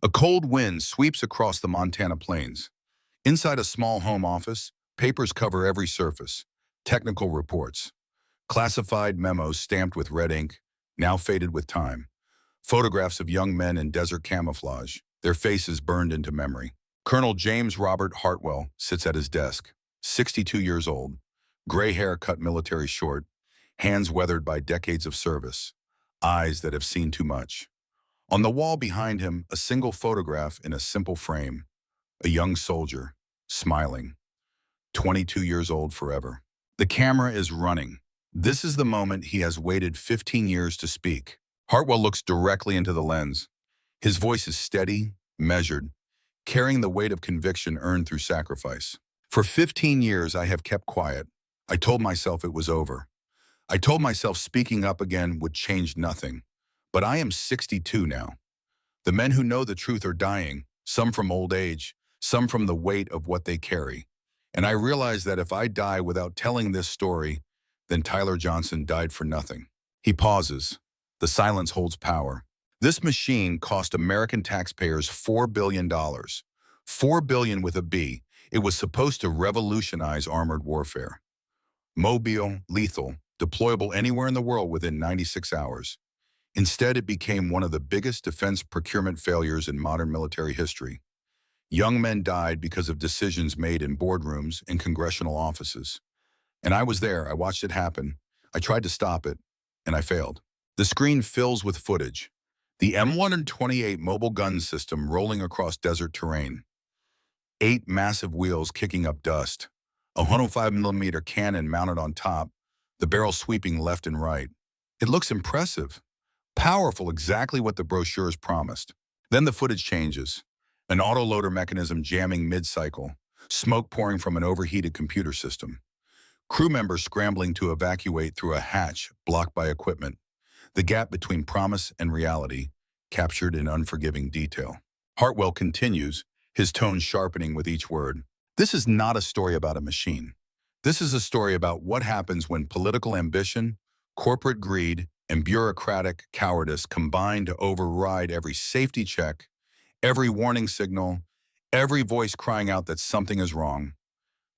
A cold wind sweeps across the Montana plains. Inside a small home office, papers cover every surface. Technical reports. Classified memos stamped with red ink, now faded with time. Photographs of young men in desert camouflage, their faces burned into memory. Colonel James Robert Hartwell sits at his desk, 62 years old, gray hair cut military short, hands weathered by decades of service, eyes that have seen too much. On the wall behind him, a single photograph in a simple frame, a young soldier, smiling, 22 years old forever. The camera is running. This is the moment he has waited 15 years to speak. Hartwell looks directly into the lens. His voice is steady, measured, carrying the weight of conviction earned through sacrifice. For 15 years, I have kept quiet. I told myself it was over. I told myself speaking up again would change nothing. But I am 62 now. The men who know the truth are dying, some from old age, some from the weight of what they carry. And I realize that if I die without telling this story, then Tyler Johnson died for nothing. He pauses. The silence holds power. This machine cost American taxpayers $4 billion. $4 billion with a B. It was supposed to revolutionize armored warfare. Mobile, lethal, deployable anywhere in the world within 96 hours. Instead, it became one of the biggest defense procurement failures in modern military history. Young men died because of decisions made in boardrooms and congressional offices. And I was there. I watched it happen. I tried to stop it, and I failed. The screen fills with footage. The M1128 Mobile Gun System rolling across desert terrain. 8 massive wheels kicking up dust. A 105mm cannon mounted on top, the barrel sweeping left and right. It looks impressive. Powerful, exactly what the brochures promised. Then the footage changes. An autoloader mechanism jamming mid-cycle, smoke pouring from an overheated computer system. Crew members scrambling to evacuate through a hatch blocked by equipment. The gap between promise and reality, captured in unforgiving detail. Hartwell continues, his tone sharpening with each word. This is not a story about a machine. This is a story about what happens when political ambition, corporate greed, and bureaucratic cowardice combine to override every safety check, every warning signal, every voice crying out that something is wrong.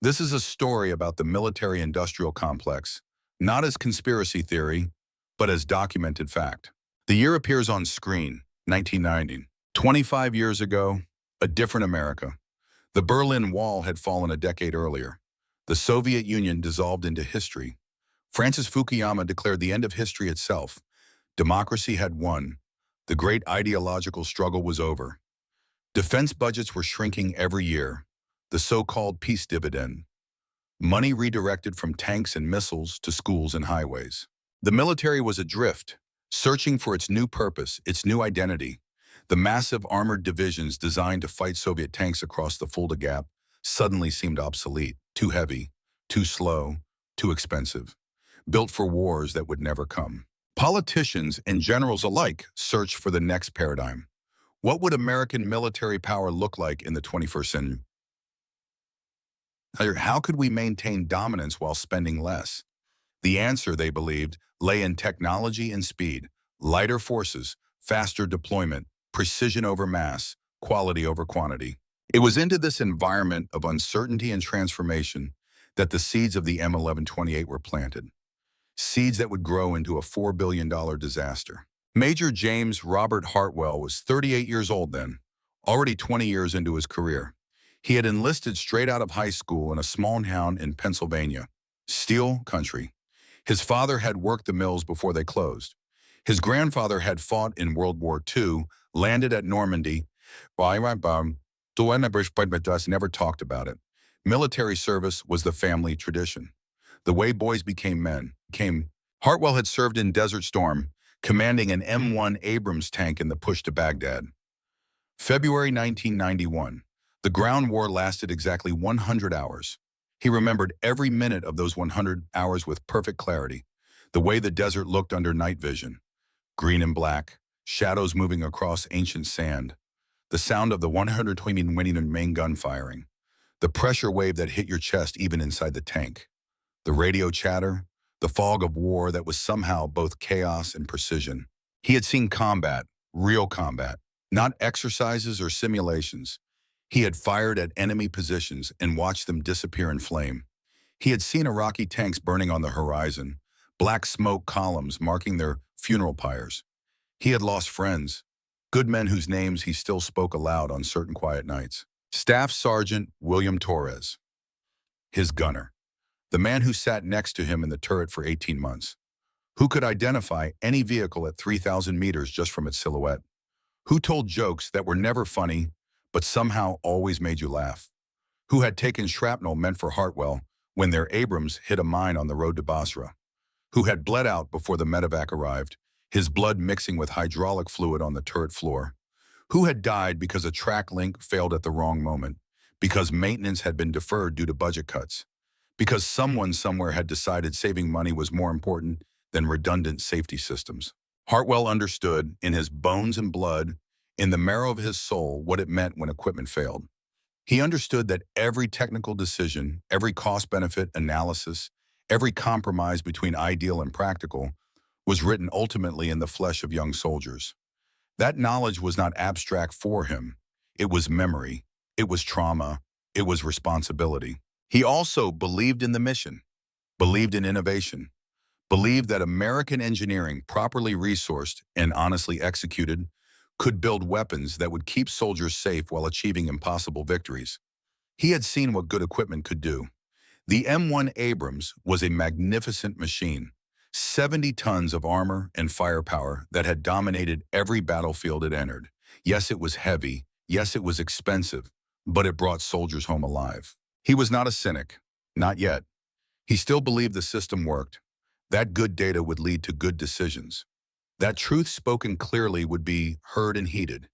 This is a story about the military-industrial complex, not as conspiracy theory, but as documented fact. The year appears on screen, 1990. 25 years ago, a different America. The Berlin Wall had fallen a decade earlier. The Soviet Union dissolved into history. Francis Fukuyama declared the end of history itself. Democracy had won. The great ideological struggle was over. Defense budgets were shrinking every year. The so-called peace dividend. Money redirected from tanks and missiles to schools and highways. The military was adrift, searching for its new purpose, its new identity. The massive armored divisions designed to fight Soviet tanks across the Fulda Gap suddenly seemed obsolete, too heavy, too slow, too expensive. Built for wars that would never come. Politicians and generals alike searched for the next paradigm. What would American military power look like in the 21st century? How could we maintain dominance while spending less? The answer, they believed, lay in technology and speed, lighter forces, faster deployment, precision over mass, quality over quantity. It was into this environment of uncertainty and transformation that the seeds of the M1128 were planted. Seeds that would grow into a $4 billion disaster. Major James Robert Hartwell was 38 years old then, already 20 years into his career. He had enlisted straight out of high school in a small town in Pennsylvania, steel country. His father had worked the mills before they closed. His grandfather had fought in World War II, landed at Normandy, never talked about it. Military service was the family tradition. The way boys became men. Hartwell had served in Desert Storm, commanding an M1 Abrams tank in the push to Baghdad. February 1991. The ground war lasted exactly 100 hours. He remembered every minute of those 100 hours with perfect clarity. The way the desert looked under night vision. Green and black, shadows moving across ancient sand. The sound of the 120 main gun firing. The pressure wave that hit your chest even inside the tank. The radio chatter, the fog of war that was somehow both chaos and precision. He had seen combat, real combat, Not exercises or simulations. He had fired at enemy positions and watched them disappear in flame. He had seen Iraqi tanks burning on the horizon, black smoke columns marking their funeral pyres. He had lost friends, good men whose names he still spoke aloud on certain quiet nights. Staff Sergeant William Torres, his gunner, the man who sat next to him in the turret for 18 months, who could identify any vehicle at 3,000 meters just from its silhouette, who told jokes that were never funny but somehow always made you laugh, who had taken shrapnel meant for Hartwell when their Abrams hit a mine on the road to Basra, who had bled out before the medevac arrived, his blood mixing with hydraulic fluid on the turret floor, who had died because a track link failed at the wrong moment, because maintenance had been deferred due to budget cuts, because someone somewhere had decided saving money was more important than redundant safety systems. Hartwell understood, in his bones and blood, in the marrow of his soul, what it meant when equipment failed. He understood that every technical decision, every cost-benefit analysis, every compromise between ideal and practical was written ultimately in the flesh of young soldiers. That knowledge was not abstract for him. It was memory. It was trauma. It was responsibility. He also believed in the mission, believed in innovation, believed that American engineering, properly resourced and honestly executed, could build weapons that would keep soldiers safe while achieving impossible victories. He had seen what good equipment could do. The M1 Abrams was a magnificent machine, 70 tons of armor and firepower that had dominated every battlefield it entered. Yes, it was heavy. Yes, it was expensive, but it brought soldiers home alive. He was not a cynic, not yet. He still believed the system worked. That good data would lead to good decisions. That truth spoken clearly would be heard and heeded.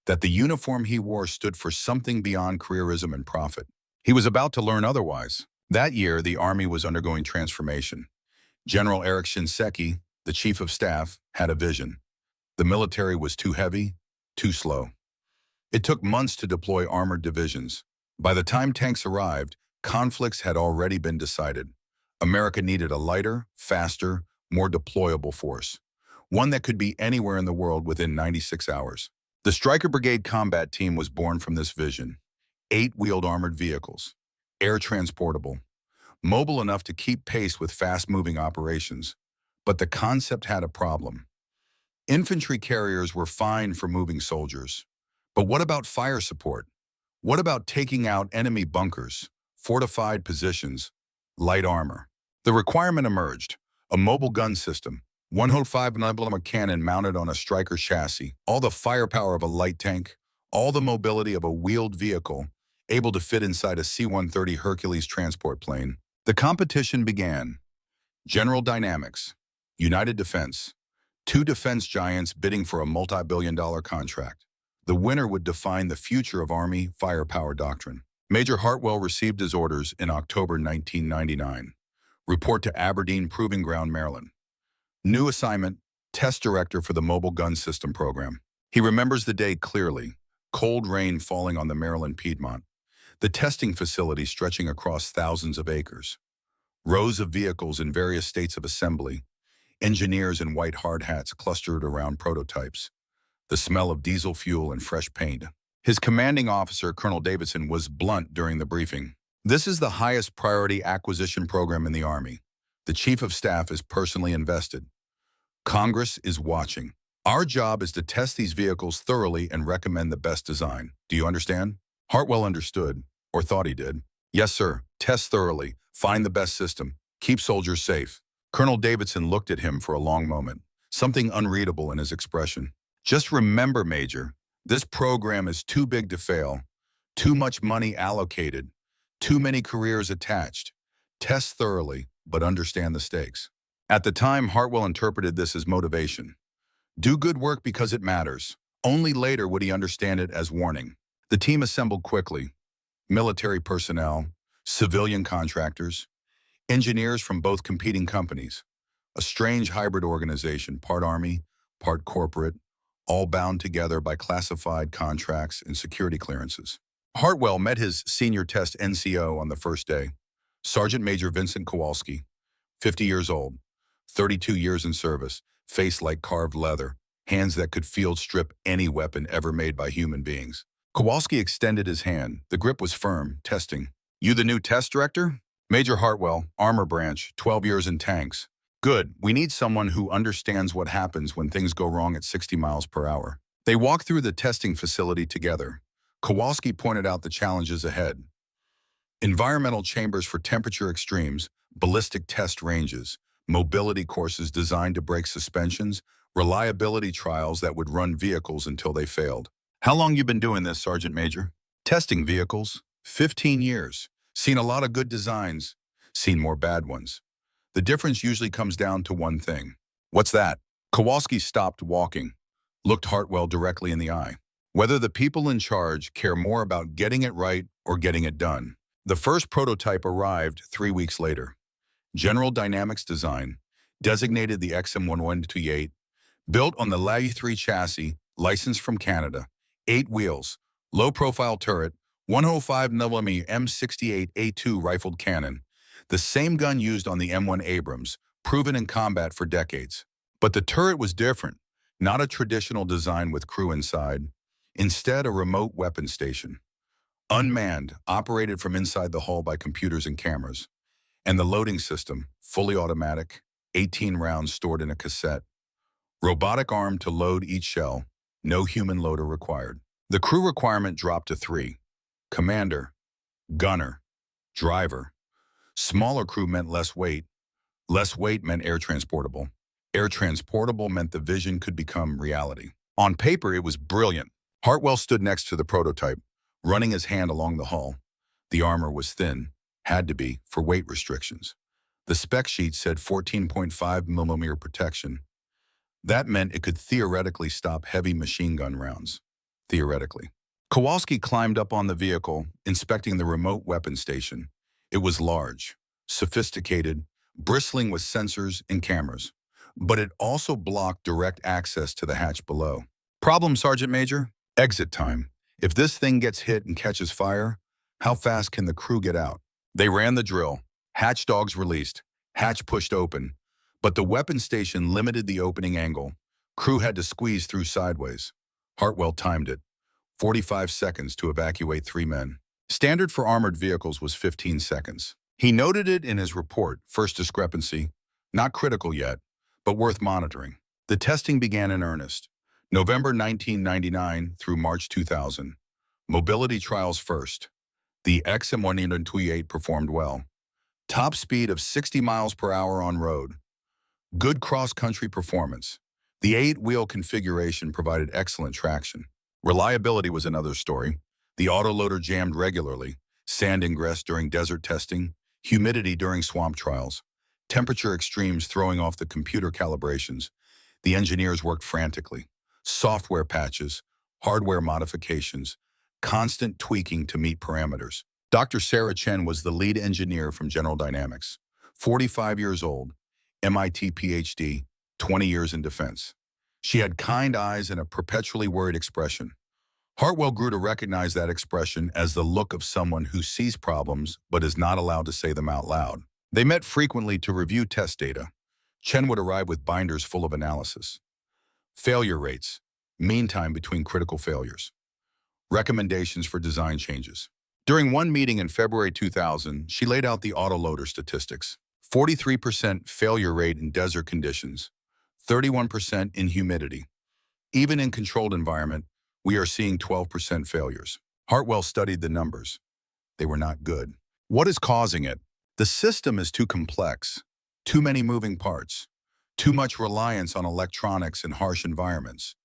That the uniform he wore stood for something beyond careerism and profit. He was about to learn otherwise. That year, the Army was undergoing transformation. General Eric Shinseki, the Chief of Staff, had a vision. The military was too heavy, too slow. It took months to deploy armored divisions. By the time tanks arrived, conflicts had already been decided. America needed a lighter, faster, more deployable force. One that could be anywhere in the world within 96 hours. The Stryker Brigade Combat Team was born from this vision. 8-wheeled armored vehicles, air transportable, mobile enough to keep pace with fast-moving operations. But the concept had a problem. Infantry carriers were fine for moving soldiers. But what about fire support? What about taking out enemy bunkers, fortified positions, light armor? The requirement emerged, a mobile gun system, 105mm cannon mounted on a Stryker chassis, all the firepower of a light tank, all the mobility of a wheeled vehicle, able to fit inside a C-130 Hercules transport plane. The competition began. General Dynamics, United Defense, two defense giants bidding for a multi-billion-dollar contract. The winner would define the future of Army firepower doctrine. Major Hartwell received his orders in October 1999. Report to Aberdeen Proving Ground, Maryland. New assignment, test director for the Mobile Gun System program. He remembers the day clearly, cold rain falling on the Maryland Piedmont, the testing facility stretching across thousands of acres, rows of vehicles in various states of assembly, engineers in white hard hats clustered around prototypes, the smell of diesel fuel and fresh paint. His commanding officer, Colonel Davidson, was blunt during the briefing. This is the highest priority acquisition program in the Army. The Chief of Staff is personally invested. Congress is watching. Our job is to test these vehicles thoroughly and recommend the best design. Do you understand? Hartwell understood, or thought he did. Yes, sir. Test thoroughly. Find the best system. Keep soldiers safe. Colonel Davidson looked at him for a long moment, something unreadable in his expression. Just remember, Major, this program is too big to fail. Too much money allocated. Too many careers attached. Test thoroughly, but understand the stakes. At the time, Hartwell interpreted this as motivation. Do good work because it matters. Only later would he understand it as warning. The team assembled quickly. Military personnel, civilian contractors, engineers from both competing companies. A strange hybrid organization, part Army, part corporate, all bound together by classified contracts and security clearances. Hartwell met his senior test NCO on the first day, Sergeant Major Vincent Kowalski, 50 years old, 32 years in service, face like carved leather, hands that could field strip any weapon ever made by human beings. Kowalski extended his hand. The grip was firm, testing. "You the new test director?" "Major Hartwell, Armor Branch, 12 years in tanks." "Good. We need someone who understands what happens when things go wrong at 60 miles per hour." They walked through the testing facility together. Kowalski pointed out the challenges ahead. Environmental chambers for temperature extremes, ballistic test ranges, mobility courses designed to break suspensions, reliability trials that would run vehicles until they failed. "How long you been doing this, Sergeant Major?" "Testing vehicles. 15 years. Seen a lot of good designs. Seen more bad ones. The difference usually comes down to one thing." "What's that?" Kowalski stopped walking, looked Hartwell directly in the eye. "Whether the people in charge care more about getting it right or getting it done." The first prototype arrived 3 weeks later. General Dynamics design, designated the XM1128, built on the LAU-3 chassis, licensed from Canada, 8 wheels, low-profile turret, 105mm M68A2 rifled cannon, the same gun used on the M1 Abrams, proven in combat for decades. But the turret was different, not a traditional design with crew inside, instead a remote weapon station. Unmanned, operated from inside the hull by computers and cameras. And the loading system, fully automatic, 18 rounds stored in a cassette. Robotic arm to load each shell, no human loader required. The crew requirement dropped to 3. Commander, gunner, driver. Smaller crew meant less weight. Less weight meant air transportable. Air transportable meant the vision could become reality. On paper, it was brilliant. Hartwell stood next to the prototype, running his hand along the hull. The armor was thin, had to be, for weight restrictions. The spec sheet said 14.5mm protection. That meant it could theoretically stop heavy machine gun rounds. Theoretically. Kowalski climbed up on the vehicle, inspecting the remote weapon station. It was large, sophisticated, bristling with sensors and cameras. But it also blocked direct access to the hatch below. "Problem, Sergeant Major?" "Exit time. If this thing gets hit and catches fire, how fast can the crew get out?" They ran the drill. Hatch dogs released. Hatch pushed open. But the weapon station limited the opening angle. Crew had to squeeze through sideways. Hartwell timed it. 45 seconds to evacuate 3 men. Standard for armored vehicles was 15 seconds. He noted it in his report, first discrepancy. Not critical yet, but worth monitoring. The testing began in earnest. November 1999 through March 2000. Mobility trials first. The XM1128 performed well. Top speed of 60 miles per hour on road. Good cross-country performance. The 8-wheel configuration provided excellent traction. Reliability was another story. The autoloader jammed regularly. Sand ingress during desert testing. Humidity during swamp trials. Temperature extremes throwing off the computer calibrations. The engineers worked frantically. Software patches, hardware modifications, constant tweaking to meet parameters. Dr. Sarah Chen was the lead engineer from General Dynamics. 45 years old, MIT PhD, 20 years in defense. She had kind eyes and a perpetually worried expression. Hartwell grew to recognize that expression as the look of someone who sees problems but is not allowed to say them out loud. They met frequently to review test data. Chen would arrive with binders full of analysis. Failure rates, mean time between critical failures. Recommendations for design changes. During one meeting in February 2000, she laid out the autoloader statistics. 43% failure rate in desert conditions, 31% in humidity. Even in controlled environment, we are seeing 12% failures. Hartwell studied the numbers. They were not good. What is causing it? The system is too complex, too many moving parts, too much reliance on electronics in harsh environments.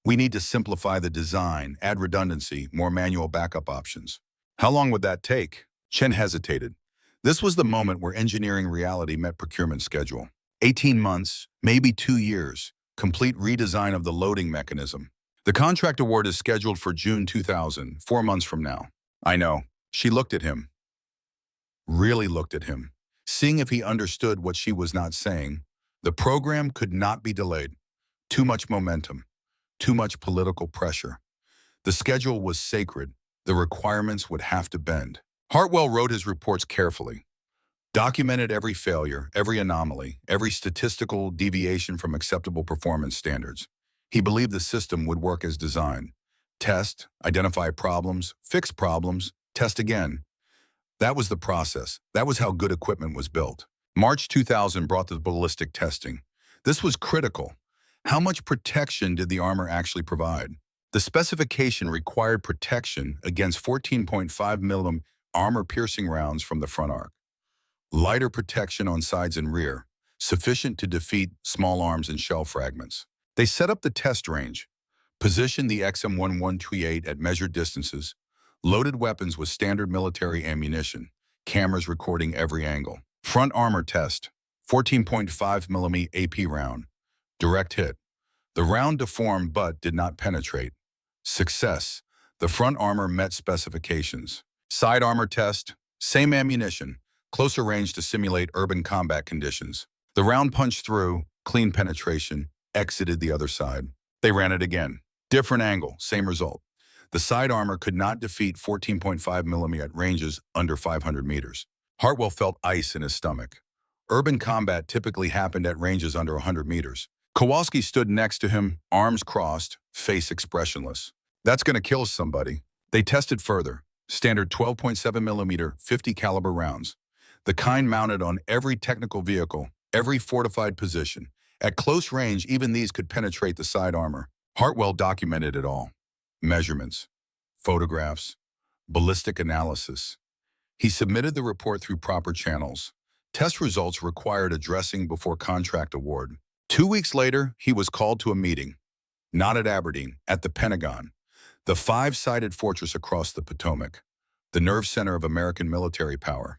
We need to simplify the design, add redundancy, more manual backup options. How long would that take? Chen hesitated. This was the moment where engineering reality met procurement schedule. 18 months, maybe 2 years, complete redesign of the loading mechanism. The contract award is scheduled for June 2000, 4 months from now. I know. She looked at him. Really looked at him. Seeing if he understood what she was not saying. The program could not be delayed. Too much momentum. Too much political pressure. The schedule was sacred. The requirements would have to bend. Hartwell wrote his reports carefully. Documented every failure, every anomaly, every statistical deviation from acceptable performance standards. He believed the system would work as designed. Test, identify problems, fix problems, test again. That was the process. That was how good equipment was built. March 2000 brought the ballistic testing. This was critical. How much protection did the armor actually provide? The specification required protection against 14.5 mm armor-piercing rounds from the front arc. Lighter protection on sides and rear, sufficient to defeat small arms and shell fragments. They set up the test range, positioned the M1128 at measured distances, loaded weapons with standard military ammunition, cameras recording every angle. Front armor test, 14.5 mm AP round, direct hit. The round deformed but did not penetrate. Success, the front armor met specifications. Side armor test, same ammunition, closer range to simulate urban combat conditions. The round punched through, clean penetration, exited the other side. They ran it again. Different angle, same result. The side armor could not defeat 14.5 mm at ranges under 500 meters. Hartwell felt ice in his stomach. Urban combat typically happened at ranges under 100 meters. Kowalski stood next to him, arms crossed, face expressionless. That's going to kill somebody. They tested further. Standard 12.7 mm 50 caliber rounds. The kind mounted on every technical vehicle, every fortified position. At close range, even these could penetrate the side armor. Hartwell documented it all. Measurements, photographs, ballistic analysis. He submitted the report through proper channels. Test results required addressing before contract award. 2 weeks later, he was called to a meeting. Not at Aberdeen, at the Pentagon, the five-sided fortress across the Potomac, the nerve center of American military power,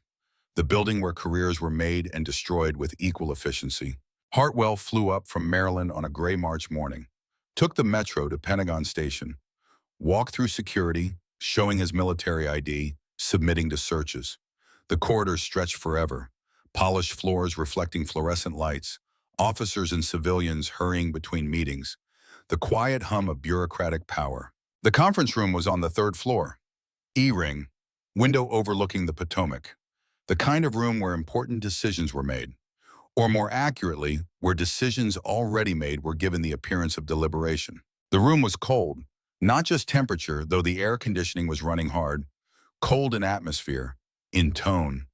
the building where careers were made and destroyed with equal efficiency. Hartwell flew up from Maryland on a gray March morning, took the metro to Pentagon Station, walked through security, showing his military ID, submitting to searches. The corridors stretched forever, polished floors reflecting fluorescent lights, officers and civilians hurrying between meetings, the quiet hum of bureaucratic power. The conference room was on the third floor. E-ring, window overlooking the Potomac, the kind of room where important decisions were made, or more accurately, where decisions already made were given the appearance of deliberation. The room was cold, not just temperature, though the air conditioning was running hard, cold in atmosphere, in tone,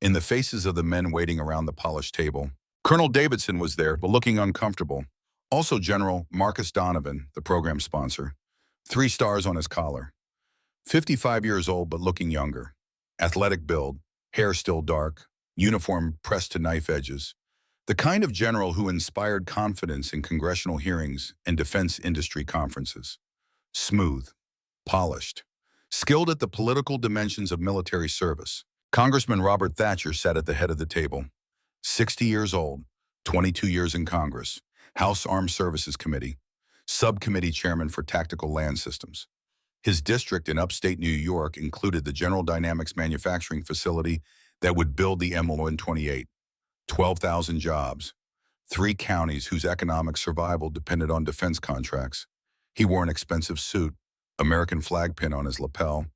in the faces of the men waiting around the polished table. Colonel Davidson was there, but looking uncomfortable. Also General Marcus Donovan, the program sponsor, 3 stars on his collar. 55 years old, but looking younger. Athletic build, hair still dark, uniform pressed to knife edges. The kind of general who inspired confidence in congressional hearings and defense industry conferences. Smooth, polished, skilled at the political dimensions of military service. Congressman Robert Thatcher sat at the head of the table. 60 years old, 22 years in Congress, House Armed Services Committee, Subcommittee Chairman for Tactical Land Systems. His district in upstate New York included the General Dynamics manufacturing facility that would build the M1128. 12,000 jobs, 3 counties whose economic survival depended on defense contracts. He wore an expensive suit, American flag pin on his lapel,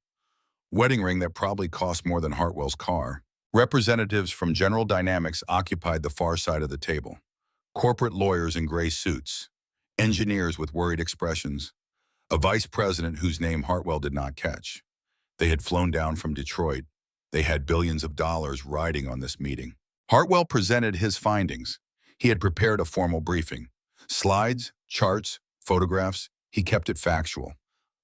wedding ring that probably cost more than Hartwell's car. Representatives from General Dynamics occupied the far side of the table. Corporate lawyers in gray suits, engineers with worried expressions, a vice president whose name Hartwell did not catch. They had flown down from Detroit. They had billions of dollars riding on this meeting. Hartwell presented his findings. He had prepared a formal briefing. Slides, charts, photographs. He kept it factual,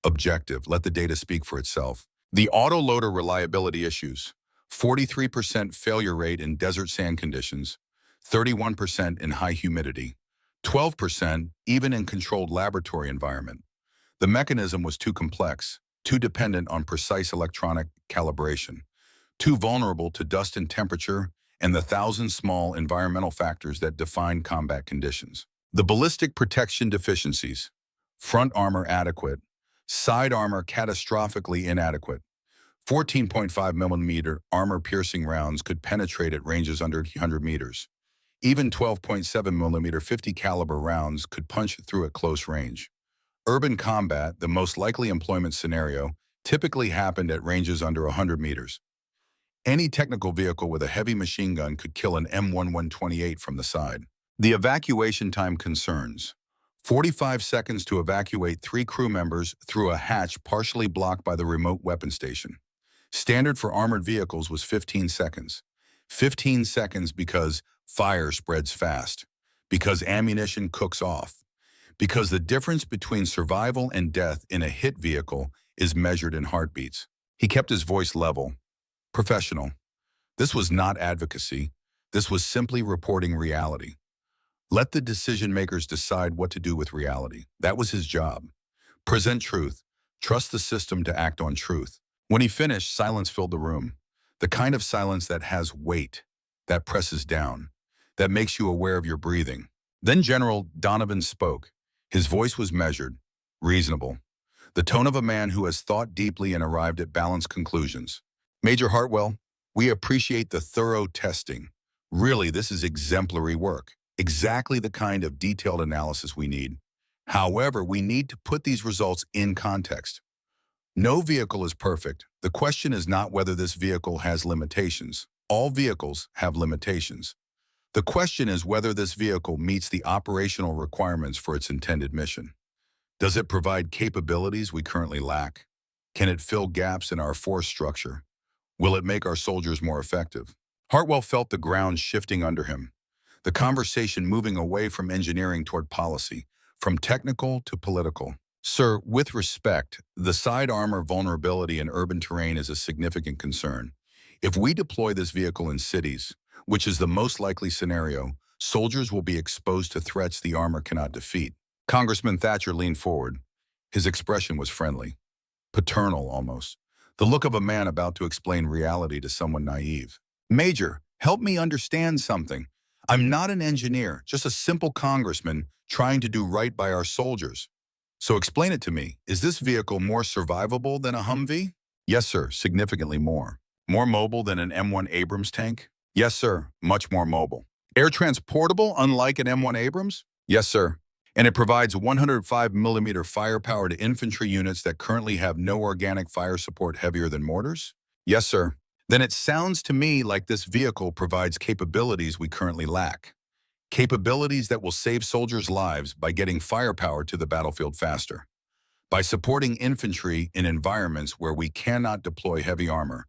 objective, let the data speak for itself. The autoloader reliability issues: 43% failure rate in desert sand conditions, 31% in high humidity, 12% even in controlled laboratory environment. The mechanism was too complex, too dependent on precise electronic calibration, too vulnerable to dust and temperature and the 1,000 small environmental factors that define combat conditions. The ballistic protection deficiencies: front armor adequate, side armor catastrophically inadequate. 14.5 mm armor-piercing rounds could penetrate at ranges under 100 meters. Even 12.7 mm 50 caliber rounds could punch through at close range. Urban combat, the most likely employment scenario, typically happened at ranges under 100 meters. Any technical vehicle with a heavy machine gun could kill an M1128 from the side. The evacuation time concerns: 45 seconds to evacuate 3 crew members through a hatch partially blocked by the remote weapon station. Standard for armored vehicles was 15 seconds. 15 seconds because fire spreads fast, because ammunition cooks off, because the difference between survival and death in a hit vehicle is measured in heartbeats. He kept his voice level, professional. This was not advocacy. This was simply reporting reality. Let the decision makers decide what to do with reality. That was his job. Present truth. Trust the system to act on truth. When he finished, silence filled the room. The kind of silence that has weight, that presses down, that makes you aware of your breathing. Then General Donovan spoke. His voice was measured, reasonable. The tone of a man who has thought deeply and arrived at balanced conclusions. Major Hartwell, we appreciate the thorough testing. Really, this is exemplary work. Exactly the kind of detailed analysis we need. However, we need to put these results in context. No vehicle is perfect. The question is not whether this vehicle has limitations. All vehicles have limitations. The question is whether this vehicle meets the operational requirements for its intended mission. Does it provide capabilities we currently lack? Can it fill gaps in our force structure? Will it make our soldiers more effective? Hartwell felt the ground shifting under him, the conversation moving away from engineering toward policy, from technical to political. Sir, with respect, the side armor vulnerability in urban terrain is a significant concern. If we deploy this vehicle in cities, which is the most likely scenario, soldiers will be exposed to threats the armor cannot defeat. Congressman Thatcher leaned forward. His expression was friendly, paternal almost, the look of a man about to explain reality to someone naive. Major, help me understand something. I'm not an engineer, just a simple congressman trying to do right by our soldiers. So explain it to me. Is this vehicle more survivable than a Humvee? Yes, sir, significantly more. More mobile than an M1 Abrams tank? Yes, sir, much more mobile. Air transportable, unlike an M1 Abrams? Yes, sir. And it provides 105mm firepower to infantry units that currently have no organic fire support heavier than mortars? Yes, sir. Then it sounds to me like this vehicle provides capabilities we currently lack. Capabilities that will save soldiers' lives by getting firepower to the battlefield faster, by supporting infantry in environments where we cannot deploy heavy armor,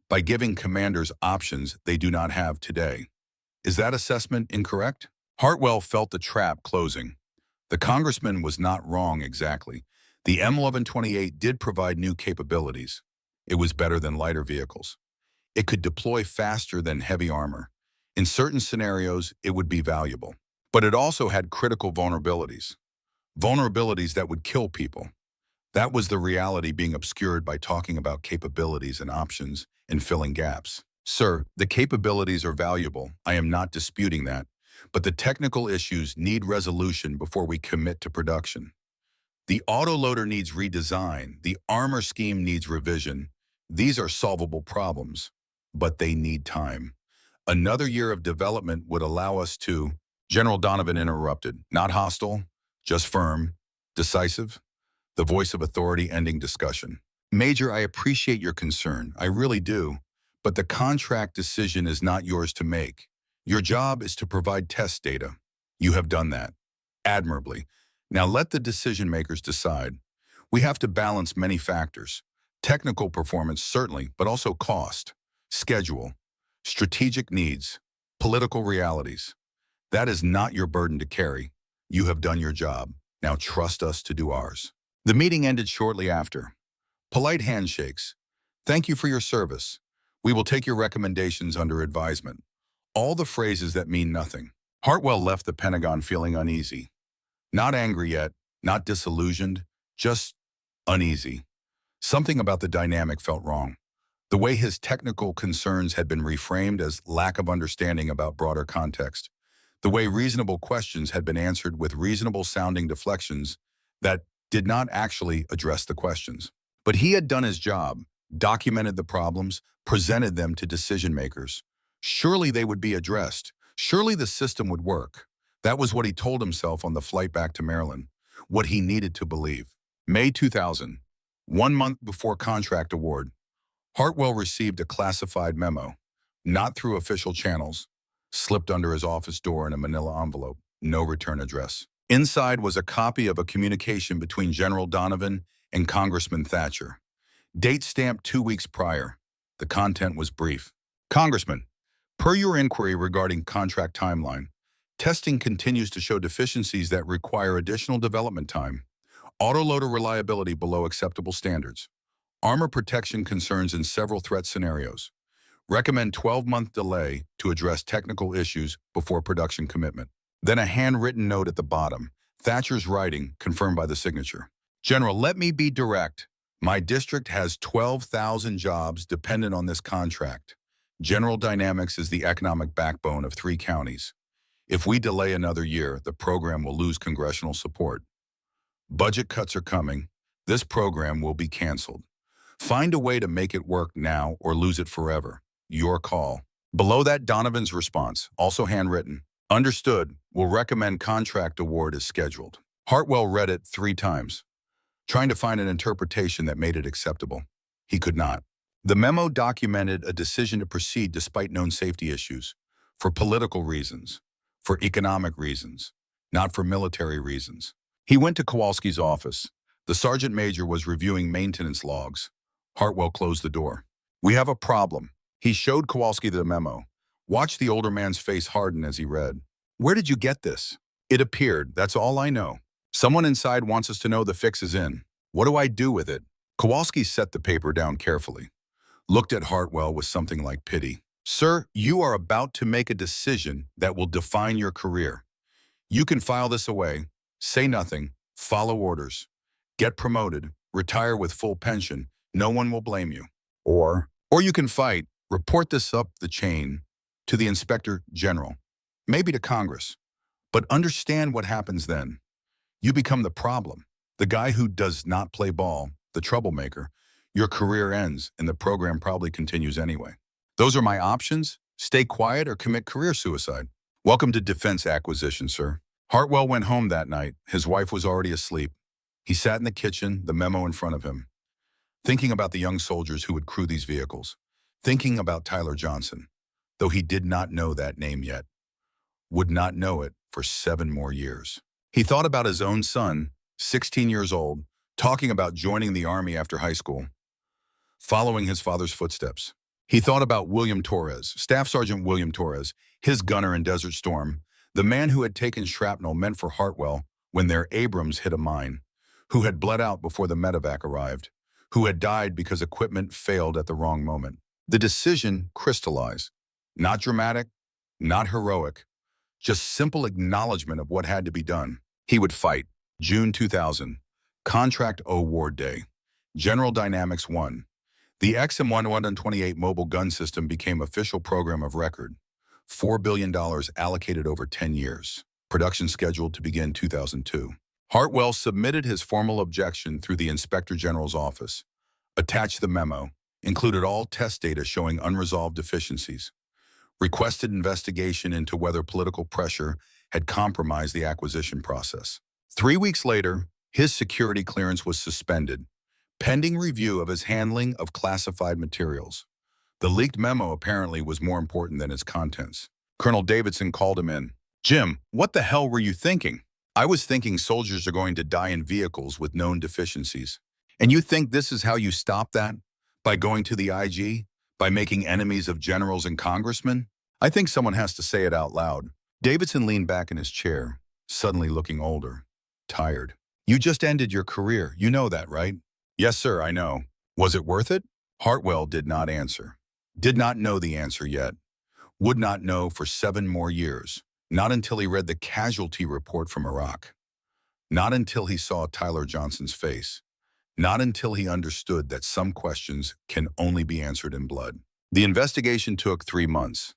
by giving commanders options they do not have today. Is that assessment incorrect? Hartwell felt the trap closing. The congressman was not wrong exactly. The M1128 did provide new capabilities. It was better than lighter vehicles. It could deploy faster than heavy armor. In certain scenarios, it would be valuable. But it also had critical vulnerabilities. Vulnerabilities that would kill people. That was the reality being obscured by talking about capabilities and options and filling gaps. Sir, the capabilities are valuable. I am not disputing that. But the technical issues need resolution before we commit to production. The autoloader needs redesign. The armor scheme needs revision. These are solvable problems, but they need time. Another year of development would allow us to... General Donovan interrupted. Not hostile, just firm, decisive, the voice of authority ending discussion. Major, I appreciate your concern. I really do. But the contract decision is not yours to make. Your job is to provide test data. You have done that admirably. Now let the decision makers decide. We have to balance many factors. Technical performance, certainly, but also cost, schedule, strategic needs, political realities. That is not your burden to carry. You have done your job. Now trust us to do ours. The meeting ended shortly after. Polite handshakes. Thank you for your service. We will take your recommendations under advisement. All the phrases that mean nothing. Hartwell left the Pentagon feeling uneasy. Not angry yet, not disillusioned, just uneasy. Something about the dynamic felt wrong. The way his technical concerns had been reframed as lack of understanding about broader context. The way reasonable questions had been answered with reasonable-sounding deflections that did not actually address the questions. But he had done his job, documented the problems, presented them to decision-makers. Surely they would be addressed. Surely the system would work. That was what he told himself on the flight back to Maryland, what he needed to believe. May 2000, 1 month before contract award, Hartwell received a classified memo, not through official channels, slipped under his office door in a manila envelope, no return address. Inside was a copy of a communication between General Donovan and Congressman Thatcher. Date stamped 2 weeks prior. The content was brief. Congressman, per your inquiry regarding contract timeline, testing continues to show deficiencies that require additional development time. Autoloader reliability below acceptable standards. Armor protection concerns in several threat scenarios. Recommend 12-month delay to address technical issues before production commitment. Then a handwritten note at the bottom. Thatcher's writing, confirmed by the signature. General, let me be direct. My district has 12,000 jobs dependent on this contract. General Dynamics is the economic backbone of 3 counties. If we delay another year, the program will lose congressional support. Budget cuts are coming. This program will be canceled. Find a way to make it work now or lose it forever. Your call. Below that, Donovan's response, also handwritten. Understood. Will recommend contract award as scheduled. Hartwell read it 3 times, trying to find an interpretation that made it acceptable. He could not. The memo documented a decision to proceed despite known safety issues, for political reasons, for economic reasons, not for military reasons. He went to Kowalski's office. The sergeant major was reviewing maintenance logs. Hartwell closed the door. We have a problem. He showed Kowalski the memo. Watch the older man's face harden as he read. Where did you get this? It appeared. That's all I know. Someone inside wants us to know the fix is in. What do I do with it? Kowalski set the paper down carefully, looked at Hartwell with something like pity. Sir, you are about to make a decision that will define your career. You can file this away, say nothing, follow orders, get promoted, retire with full pension. No one will blame you. Or you can fight, report this up the chain to the Inspector General, maybe to Congress. But understand what happens then. You become the problem, the guy who does not play ball, the troublemaker. Your career ends and the program probably continues anyway. Those are my options. Stay quiet or commit career suicide. Welcome to Defense Acquisition, sir. Hartwell went home that night. His wife was already asleep. He sat in the kitchen, the memo in front of him, thinking about the young soldiers who would crew these vehicles, thinking about Tyler Johnson, though he did not know that name yet, would not know it for 7 more years. He thought about his own son, 16 years old, talking about joining the Army after high school, following his father's footsteps. He thought about William Torres, Staff Sergeant William Torres, his gunner in Desert Storm, the man who had taken shrapnel meant for Hartwell when their Abrams hit a mine, who had bled out before the medevac arrived, who had died because equipment failed at the wrong moment. The decision crystallized. Not dramatic, not heroic, just simple acknowledgement of what had to be done. He would fight. June 2000, Contract Award Day. General Dynamics 1. The M1128 Mobile Gun System became official program of record. $4 billion allocated over 10 years. Production scheduled to begin 2002. Hartwell submitted his formal objection through the Inspector General's office. Attached the memo, included all test data showing unresolved deficiencies. Requested investigation into whether political pressure had compromised the acquisition process. 3 weeks later, his security clearance was suspended, pending review of his handling of classified materials. The leaked memo apparently was more important than its contents. Colonel Davidson called him in. Jim, what the hell were you thinking? I was thinking soldiers are going to die in vehicles with known deficiencies. And you think this is how you stop that? By going to the IG? By making enemies of generals and congressmen? I think someone has to say it out loud. Davidson leaned back in his chair, suddenly looking older, tired. You just ended your career. You know that, right? Yes, sir, I know. Was it worth it? Hartwell did not answer. Did not know the answer yet. Would not know for 7 more years. Not until he read the casualty report from Iraq. Not until he saw Tyler Johnson's face. Not until he understood that some questions can only be answered in blood. The investigation took 3 months.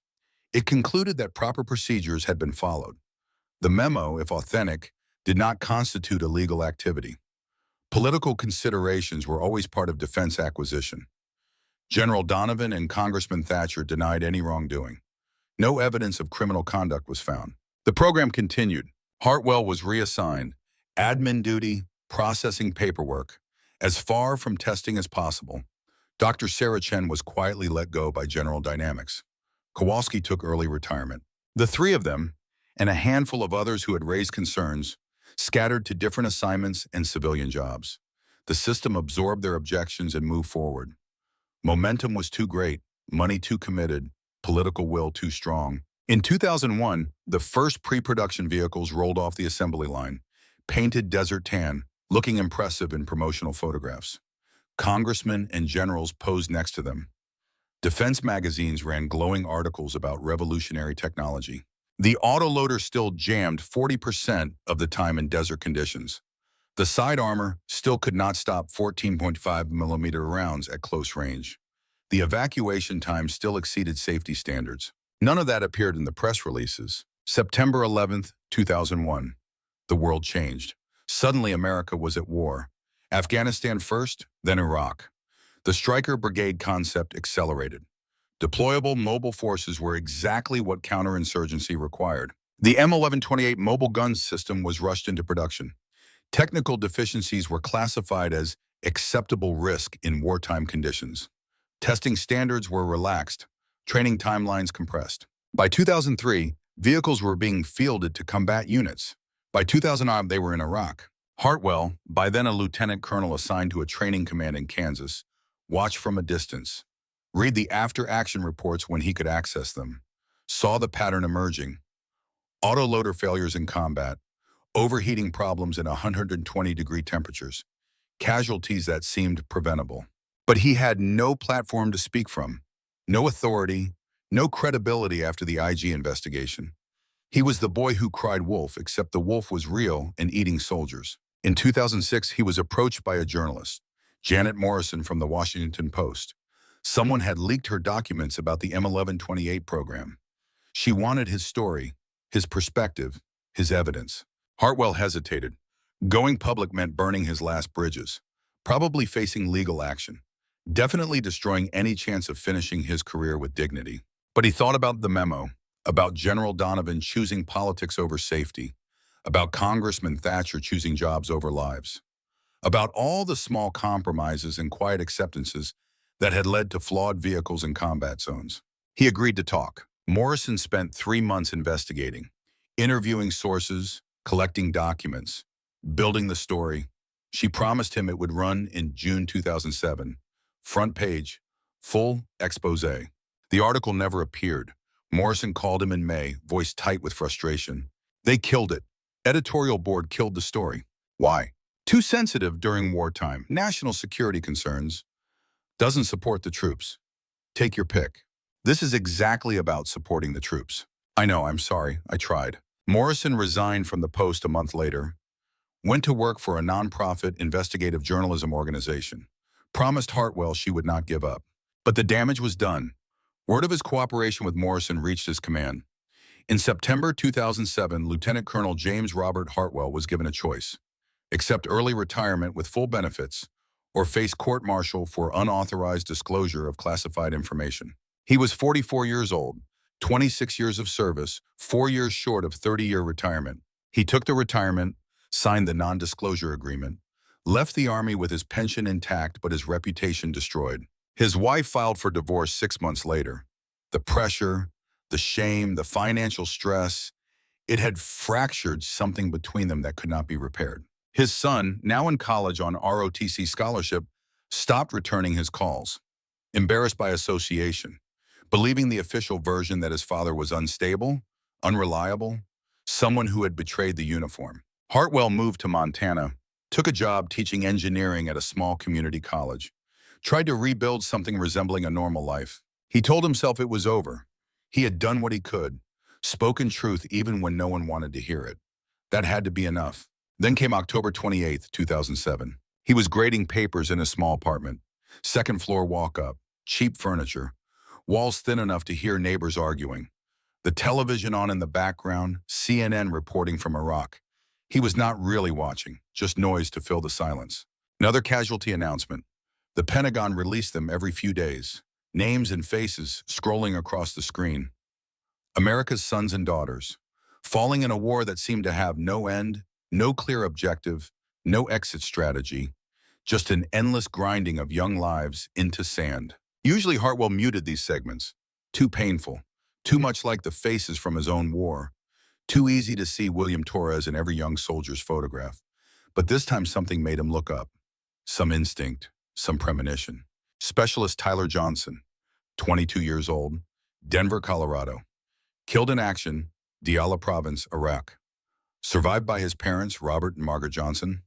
It concluded that proper procedures had been followed. The memo, if authentic, did not constitute illegal activity. Political considerations were always part of defense acquisition. General Donovan and Congressman Thatcher denied any wrongdoing. No evidence of criminal conduct was found. The program continued. Hartwell was reassigned. Admin duty, processing paperwork. As far from testing as possible, Dr. Sarah Chen was quietly let go by General Dynamics. Kowalski took early retirement. The 3 of them, and a handful of others who had raised concerns, scattered to different assignments and civilian jobs. The system absorbed their objections and moved forward. Momentum was too great, money too committed, political will too strong. In 2001, the first pre-production vehicles rolled off the assembly line, painted desert tan, looking impressive in promotional photographs. Congressmen and generals posed next to them. Defense magazines ran glowing articles about revolutionary technology. The autoloader still jammed 40% of the time in desert conditions. The side armor still could not stop 14.5mm rounds at close range. The evacuation time still exceeded safety standards. None of that appeared in the press releases. September 11th, 2001. The world changed. Suddenly, America was at war. Afghanistan first, then Iraq. The Stryker Brigade concept accelerated. Deployable mobile forces were exactly what counterinsurgency required. The M1128 Mobile Gun System was rushed into production. Technical deficiencies were classified as acceptable risk in wartime conditions. Testing standards were relaxed, training timelines compressed. By 2003, vehicles were being fielded to combat units. By 2009, they were in Iraq. Hartwell, by then a lieutenant colonel assigned to a training command in Kansas, watched from a distance, read the after-action reports when he could access them, saw the pattern emerging. Autoloader failures in combat, overheating problems in 120-degree temperatures, casualties that seemed preventable. But he had no platform to speak from, no authority, no credibility after the IG investigation. He was the boy who cried wolf, except the wolf was real and eating soldiers. In 2006, he was approached by a journalist, Janet Morrison from the Washington Post. Someone had leaked her documents about the M1128 program. She wanted his story, his perspective, his evidence. Hartwell hesitated. Going public meant burning his last bridges, probably facing legal action, definitely destroying any chance of finishing his career with dignity. But he thought about the memo, about General Donovan choosing politics over safety, about Congressman Thatcher choosing jobs over lives, about all the small compromises and quiet acceptances that had led to flawed vehicles in combat zones. He agreed to talk. Morrison spent 3 months investigating, interviewing sources, collecting documents, building the story. She promised him it would run in June 2007. Front page, full expose. The article never appeared. Morrison called him in May, voice tight with frustration. They killed it. Editorial board killed the story. Why? Too sensitive during wartime. National security concerns. Doesn't support the troops. Take your pick. This is exactly about supporting the troops. I know, I'm sorry, I tried. Morrison resigned from the Post a month later, went to work for a nonprofit investigative journalism organization, promised Hartwell she would not give up. But the damage was done. Word of his cooperation with Morrison reached his command. In September 2007, Lieutenant Colonel James Robert Hartwell was given a choice: accept early retirement with full benefits, or face court-martial for unauthorized disclosure of classified information. He was 44 years old, 26 years of service, 4 years short of 30-year retirement. He took the retirement, signed the non-disclosure agreement, left the Army with his pension intact but his reputation destroyed. His wife filed for divorce 6 months later. The pressure, the shame, the financial stress, it had fractured something between them that could not be repaired. His son, now in college on ROTC scholarship, stopped returning his calls, embarrassed by association, believing the official version that his father was unstable, unreliable, someone who had betrayed the uniform. Hartwell moved to Montana, took a job teaching engineering at a small community college, tried to rebuild something resembling a normal life. He told himself it was over. He had done what he could, spoken truth even when no one wanted to hear it. That had to be enough. Then came October 28, 2007. He was grading papers in a small apartment, second floor walk-up, cheap furniture, walls thin enough to hear neighbors arguing. The television on in the background, CNN reporting from Iraq. He was not really watching, just noise to fill the silence. Another casualty announcement. The Pentagon released them every few days, names and faces scrolling across the screen. America's sons and daughters, falling in a war that seemed to have no end, no clear objective, no exit strategy, just an endless grinding of young lives into sand. Usually Hartwell muted these segments. Too painful, too much like the faces from his own war, Too easy to see William Torres in every young soldier's photograph. But this time something made him look up. Some instinct, some premonition. Specialist Tyler Johnson, 22 years old, Denver, Colorado. Killed in action, Diyala Province, Iraq. Survived by his parents, Robert and Margaret Johnson,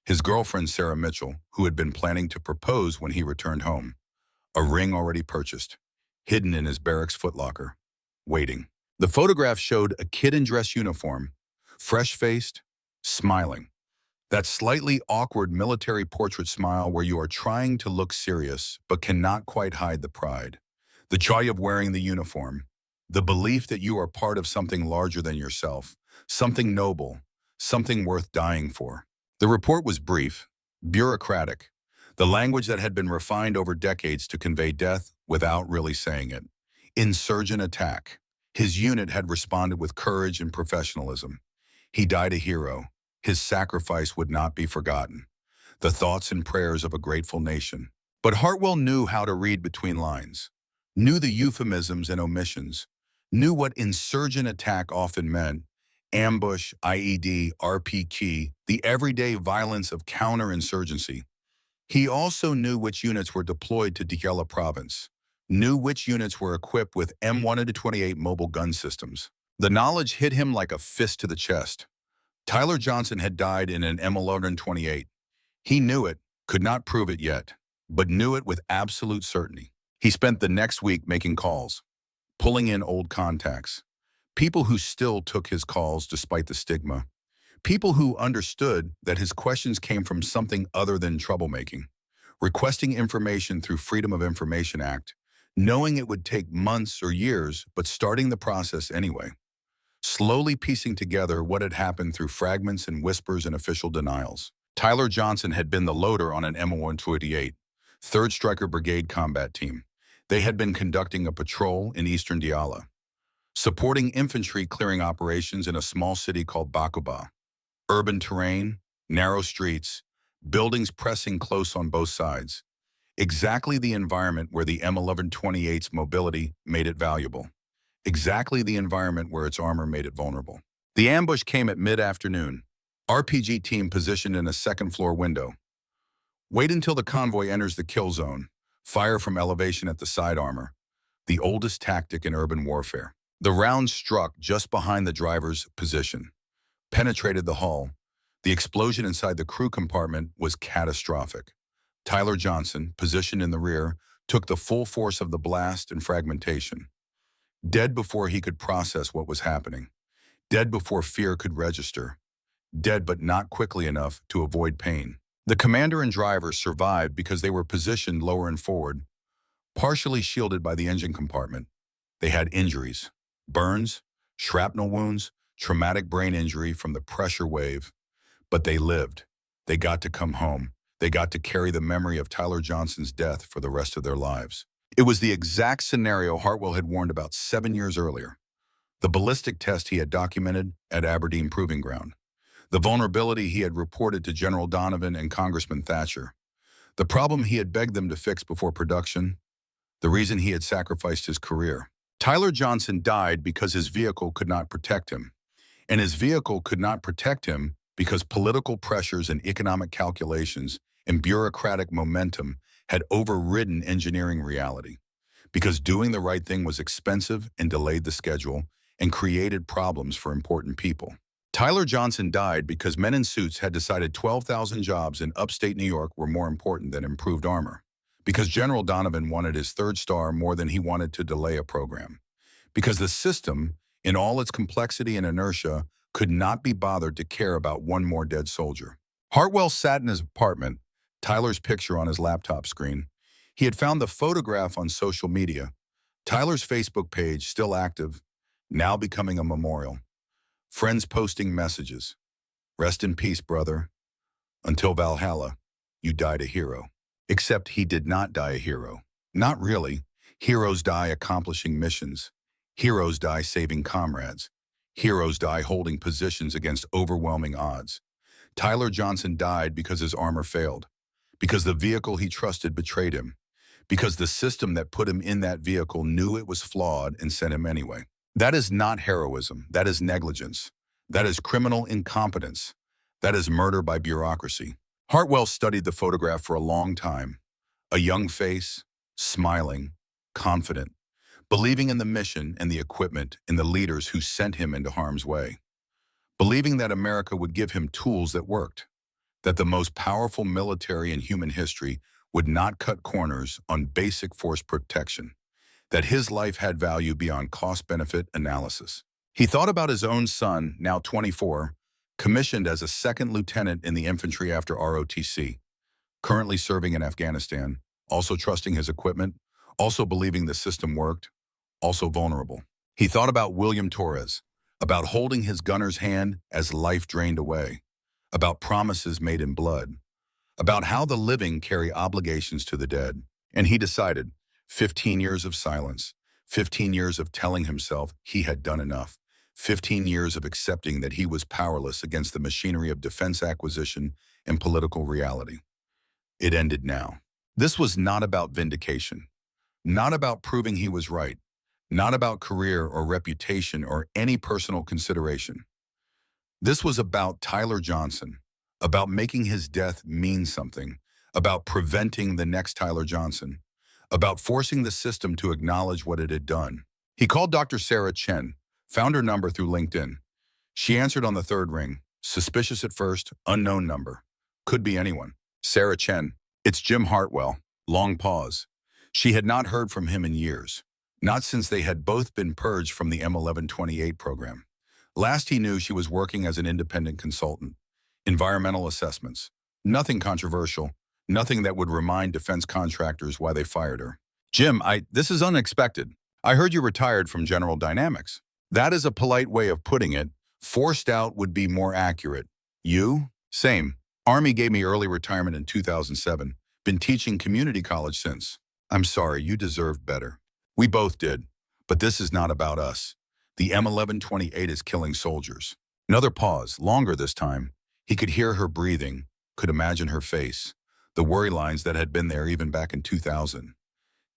his girlfriend, Sarah Mitchell, who had been planning to propose when he returned home. A ring already purchased, hidden in his barracks footlocker, waiting. The photograph showed a kid in dress uniform, fresh-faced, smiling. That slightly awkward military portrait smile where you are trying to look serious but cannot quite hide the pride. The joy of wearing the uniform. The belief that you are part of something larger than yourself, something noble, something worth dying for. The report was brief, bureaucratic, the language that had been refined over decades to convey death without really saying it. Insurgent attack. His unit had responded with courage and professionalism. He died a hero. His sacrifice would not be forgotten. The thoughts and prayers of a grateful nation. But Hartwell knew how to read between lines, knew the euphemisms and omissions, knew what insurgent attack often meant: ambush, IED, RPK, the everyday violence of counterinsurgency. He also knew which units were deployed to Diyala Province, knew which units were equipped with M1128 Mobile Gun Systems. The knowledge hit him like a fist to the chest. Tyler Johnson had died in an M1128. He knew it, could not prove it yet, but knew it with absolute certainty. He spent the next week making calls, pulling in old contacts, people who still took his calls despite the stigma, people who understood that his questions came from something other than troublemaking, requesting information through Freedom of Information Act, knowing it would take months or years, but starting the process anyway. Slowly piecing together what had happened through fragments and whispers and official denials. Tyler Johnson had been the loader on an M1128, 3rd Stryker Brigade combat team. They had been conducting a patrol in eastern Diyala, supporting infantry clearing operations in a small city called Bakuba. Urban terrain, narrow streets, buildings pressing close on both sides. Exactly the environment where the M1128's mobility made it valuable. Exactly the environment where its armor made it vulnerable. The ambush came at mid-afternoon. RPG team positioned in a second-floor window. Wait until the convoy enters the kill zone. Fire from elevation at the side armor. The oldest tactic in urban warfare. The round struck just behind the driver's position, penetrated the hull. The explosion inside the crew compartment was catastrophic. Tyler Johnson, positioned in the rear, took the full force of the blast and fragmentation. Dead before he could process what was happening. Dead before fear could register. Dead but not quickly enough to avoid pain. The commander and driver survived because they were positioned lower and forward, partially shielded by the engine compartment. They had injuries, burns, shrapnel wounds, traumatic brain injury from the pressure wave. But they lived. They got to come home. They got to carry the memory of Tyler Johnson's death for the rest of their lives. It was the exact scenario Hartwell had warned about 7 years earlier. The ballistic test he had documented at Aberdeen Proving Ground. The vulnerability he had reported to General Donovan and Congressman Thatcher. The problem he had begged them to fix before production. The reason he had sacrificed his career. Tyler Johnson died because his vehicle could not protect him. And his vehicle could not protect him because political pressures and economic calculations and bureaucratic momentum had overridden engineering reality. Because doing the right thing was expensive and delayed the schedule and created problems for important people. Tyler Johnson died because men in suits had decided 12,000 jobs in upstate New York were more important than improved armor. Because General Donovan wanted his third star more than he wanted to delay a program. Because the system, in all its complexity and inertia, could not be bothered to care about one more dead soldier. Hartwell sat in his apartment, Tyler's picture on his laptop screen. He had found the photograph on social media. Tyler's Facebook page, still active, now becoming a memorial. Friends posting messages. Rest in peace, brother. Until Valhalla, you died a hero. Except he did not die a hero. Not really. Heroes die accomplishing missions. Heroes die saving comrades. Heroes die holding positions against overwhelming odds. Tyler Johnson died because his armor failed. Because the vehicle he trusted betrayed him. Because the system that put him in that vehicle knew it was flawed and sent him anyway. That is not heroism. That is negligence. That is criminal incompetence. That is murder by bureaucracy. Hartwell studied the photograph for a long time. A young face, smiling, confident, believing in the mission and the equipment and the leaders who sent him into harm's way. Believing that America would give him tools that worked. That the most powerful military in human history would not cut corners on basic force protection. That his life had value beyond cost-benefit analysis. He thought about his own son, now 24, commissioned as a second lieutenant in the infantry after ROTC, currently serving in Afghanistan, also trusting his equipment, also believing the system worked, also vulnerable. He thought about William Torres, about holding his gunner's hand as life drained away, about promises made in blood, about how the living carry obligations to the dead. And he decided, 15 years of silence, 15 years of telling himself he had done enough, 15 years of accepting that he was powerless against the machinery of defense acquisition and political reality. It ended now. This was not about vindication, not about proving he was right, not about career or reputation or any personal consideration. This was about Tyler Johnson, about making his death mean something, about preventing the next Tyler Johnson, about forcing the system to acknowledge what it had done. He called Dr. Sarah Chen, found her number through LinkedIn. She answered on the third ring, suspicious at first, unknown number. Could be anyone. Sarah Chen. It's Jim Hartwell. Long pause. She had not heard from him in years, not since they had both been purged from the M1128 program. Last he knew, she was working as an independent consultant. Environmental assessments. Nothing controversial. Nothing that would remind defense contractors why they fired her. Jim, this is unexpected. I heard you retired from General Dynamics. That is a polite way of putting it. Forced out would be more accurate. You? Same. Army gave me early retirement in 2007. Been teaching community college since. I'm sorry, you deserved better. We both did. But this is not about us. The M1128 is killing soldiers. Another pause, longer this time. He could hear her breathing, could imagine her face. The worry lines that had been there even back in 2000.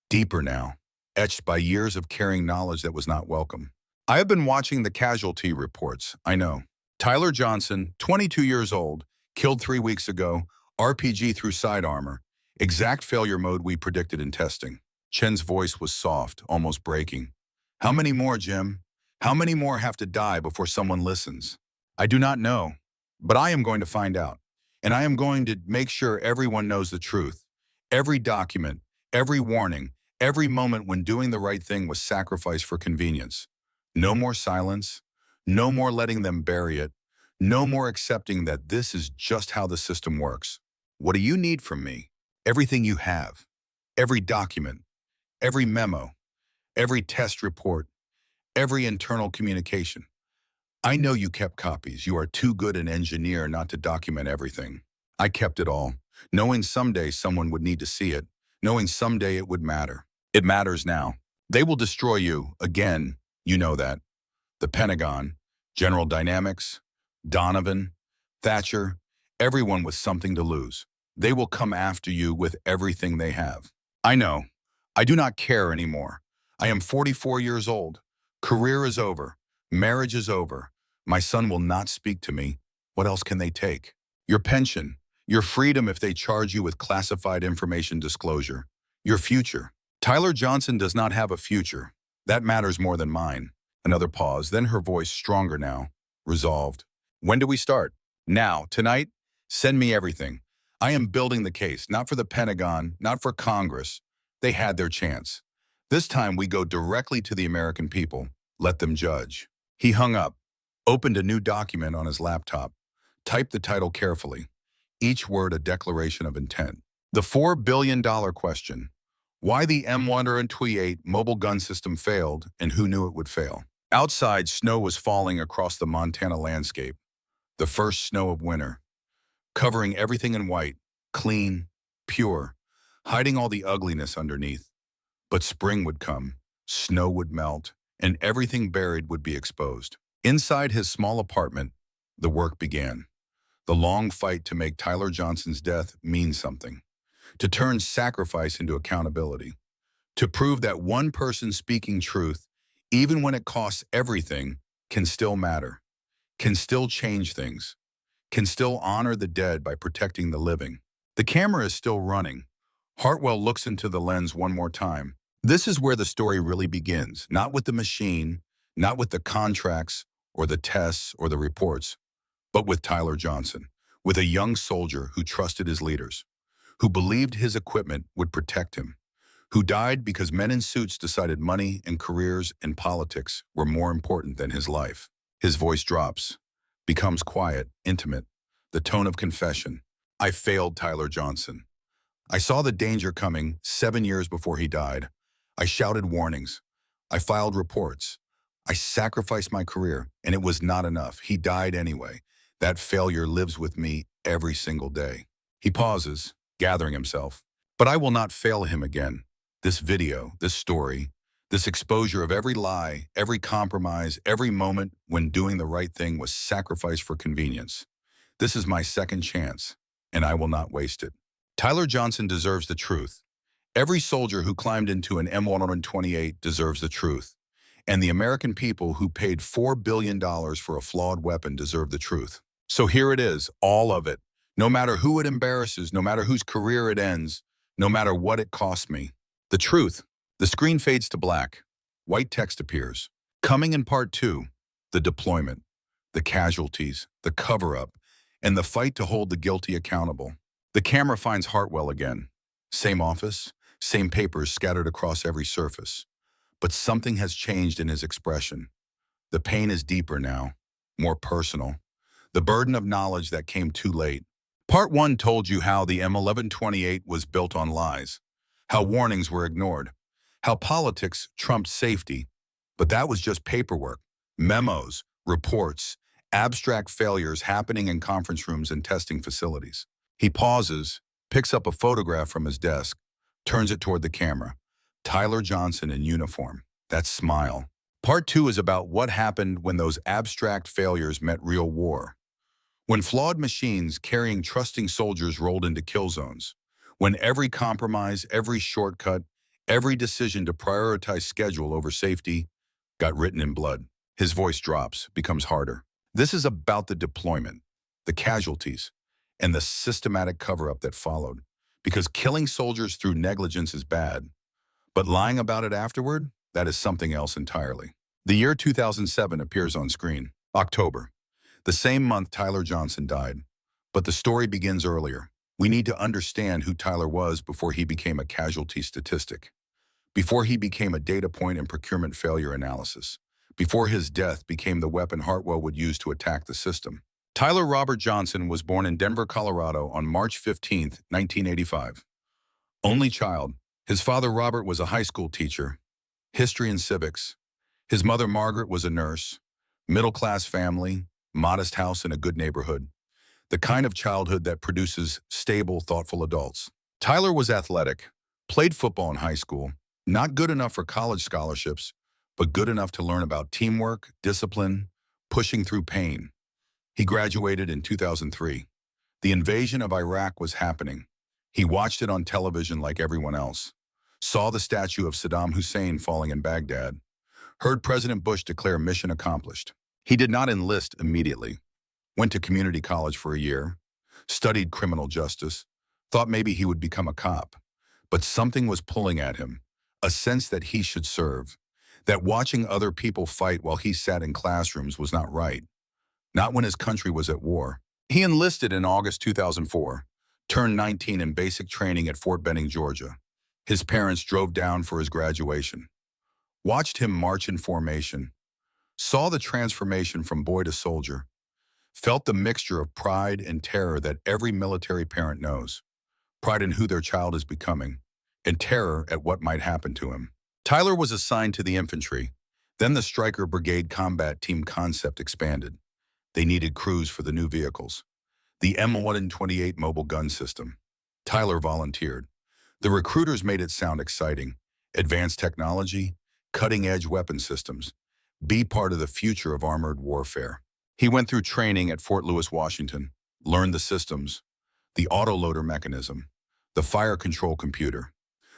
Deeper now, etched by years of carrying knowledge that was not welcome. I have been watching the casualty reports, I know. Tyler Johnson, 22 years old, killed 3 weeks ago, RPG through side armor, exact failure mode we predicted in testing. Chen's voice was soft, almost breaking. How many more, Jim? How many more have to die before someone listens? I do not know, but I am going to find out. And I am going to make sure everyone knows the truth. Every document, every warning, every moment when doing the right thing was sacrificed for convenience. No more silence. No more letting them bury it. No more accepting that this is just how the system works. What do you need from me? Everything you have. Every document. Every memo. Every test report. Every internal communication. I know you kept copies. You are too good an engineer not to document everything. I kept it all, knowing someday someone would need to see it, knowing someday it would matter. It matters now. They will destroy you, again, you know that. The Pentagon, General Dynamics, Donovan, Thatcher, everyone with something to lose. They will come after you with everything they have. I know. I do not care anymore. I am 44 years old. Career is over. Marriage is over. My son will not speak to me. What else can they take? Your pension, your freedom if they charge you with classified information disclosure, your future. Tyler Johnson does not have a future. That matters more than mine. Another pause, then her voice stronger now, resolved. When do we start? Now, tonight? Send me everything. I am building the case, not for the Pentagon, not for Congress. They had their chance. This time we go directly to the American people. Let them judge. He hung up, opened a new document on his laptop, typed the title carefully, each word a declaration of intent. The $4 billion question. Why the M1128 Mobile Gun System failed and who knew it would fail. Outside, snow was falling across the Montana landscape. The first snow of winter. Covering everything in white, clean, pure, hiding all the ugliness underneath. But spring would come, snow would melt, and everything buried would be exposed. Inside his small apartment, the work began. The long fight to make Tyler Johnson's death mean something. To turn sacrifice into accountability. To prove that one person speaking truth, even when it costs everything, can still matter, can still change things, can still honor the dead by protecting the living. The camera is still running. Hartwell looks into the lens one more time. This is where the story really begins, not with the machine, not with the contracts or the tests or the reports, but with Tyler Johnson, with a young soldier who trusted his leaders, who believed his equipment would protect him, who died because men in suits decided money and careers and politics were more important than his life. His voice drops, becomes quiet, intimate, the tone of confession. I failed Tyler Johnson. I saw the danger coming 7 years before he died. I shouted warnings. I filed reports. I sacrificed my career, and it was not enough. He died anyway. That failure lives with me every single day. He pauses, gathering himself. But I will not fail him again. This video, this story, this exposure of every lie, every compromise, every moment when doing the right thing was sacrificed for convenience. This is my second chance, and I will not waste it. Tyler Johnson deserves the truth. Every soldier who climbed into an M1128 deserves the truth. And the American people who paid $4 billion for a flawed weapon deserve the truth. So here it is, all of it. No matter who it embarrasses, no matter whose career it ends, no matter what it cost me. The truth. The screen fades to black. White text appears. Coming in part 2, the deployment, the casualties, the cover-up, and the fight to hold the guilty accountable. The camera finds Hartwell again. Same office, same papers scattered across every surface. But something has changed in his expression. The pain is deeper now, more personal. The burden of knowledge that came too late. Part 1 told you how the M1128 was built on lies, how warnings were ignored, how politics trumped safety. But that was just paperwork, memos, reports, abstract failures happening in conference rooms and testing facilities. He pauses, picks up a photograph from his desk, turns it toward the camera. Tyler Johnson in uniform. That smile. Part 2 is about what happened when those abstract failures met real war. When flawed machines carrying trusting soldiers rolled into kill zones. When every compromise, every shortcut, every decision to prioritize schedule over safety got written in blood. His voice drops, becomes harder. This is about the deployment, the casualties, and the systematic cover-up that followed. Because killing soldiers through negligence is bad. But lying about it afterward, that is something else entirely. The year 2007 appears on screen. October. The same month Tyler Johnson died. But the story begins earlier. We need to understand who Tyler was before he became a casualty statistic. Before he became a data point in procurement failure analysis. Before his death became the weapon Hartwell would use to attack the system. Tyler Robert Johnson was born in Denver, Colorado on March 15, 1985. Only child. His father Robert was a high school teacher, history and civics. His mother Margaret was a nurse, middle-class family, modest house in a good neighborhood. The kind of childhood that produces stable, thoughtful adults. Tyler was athletic, played football in high school, not good enough for college scholarships, but good enough to learn about teamwork, discipline, pushing through pain. He graduated in 2003. The invasion of Iraq was happening. He watched it on television like everyone else. Saw the statue of Saddam Hussein falling in Baghdad. Heard President Bush declare mission accomplished. He did not enlist immediately. Went to community college for a year. Studied criminal justice. Thought maybe he would become a cop. But something was pulling at him. A sense that he should serve. That watching other people fight while he sat in classrooms was not right. Not when his country was at war. He enlisted in August 2004, turned 19 in basic training at Fort Benning, Georgia. His parents drove down for his graduation. Watched him march in formation. Saw the transformation from boy to soldier. Felt the mixture of pride and terror that every military parent knows. Pride in who their child is becoming, and terror at what might happen to him. Tyler was assigned to the infantry. Then the Stryker Brigade Combat Team concept expanded. They needed crews for the new vehicles. The M1128 Mobile Gun System. Tyler volunteered. The recruiters made it sound exciting. Advanced technology, cutting-edge weapon systems. Be part of the future of armored warfare. He went through training at Fort Lewis, Washington, learned the systems, the autoloader mechanism, the fire control computer,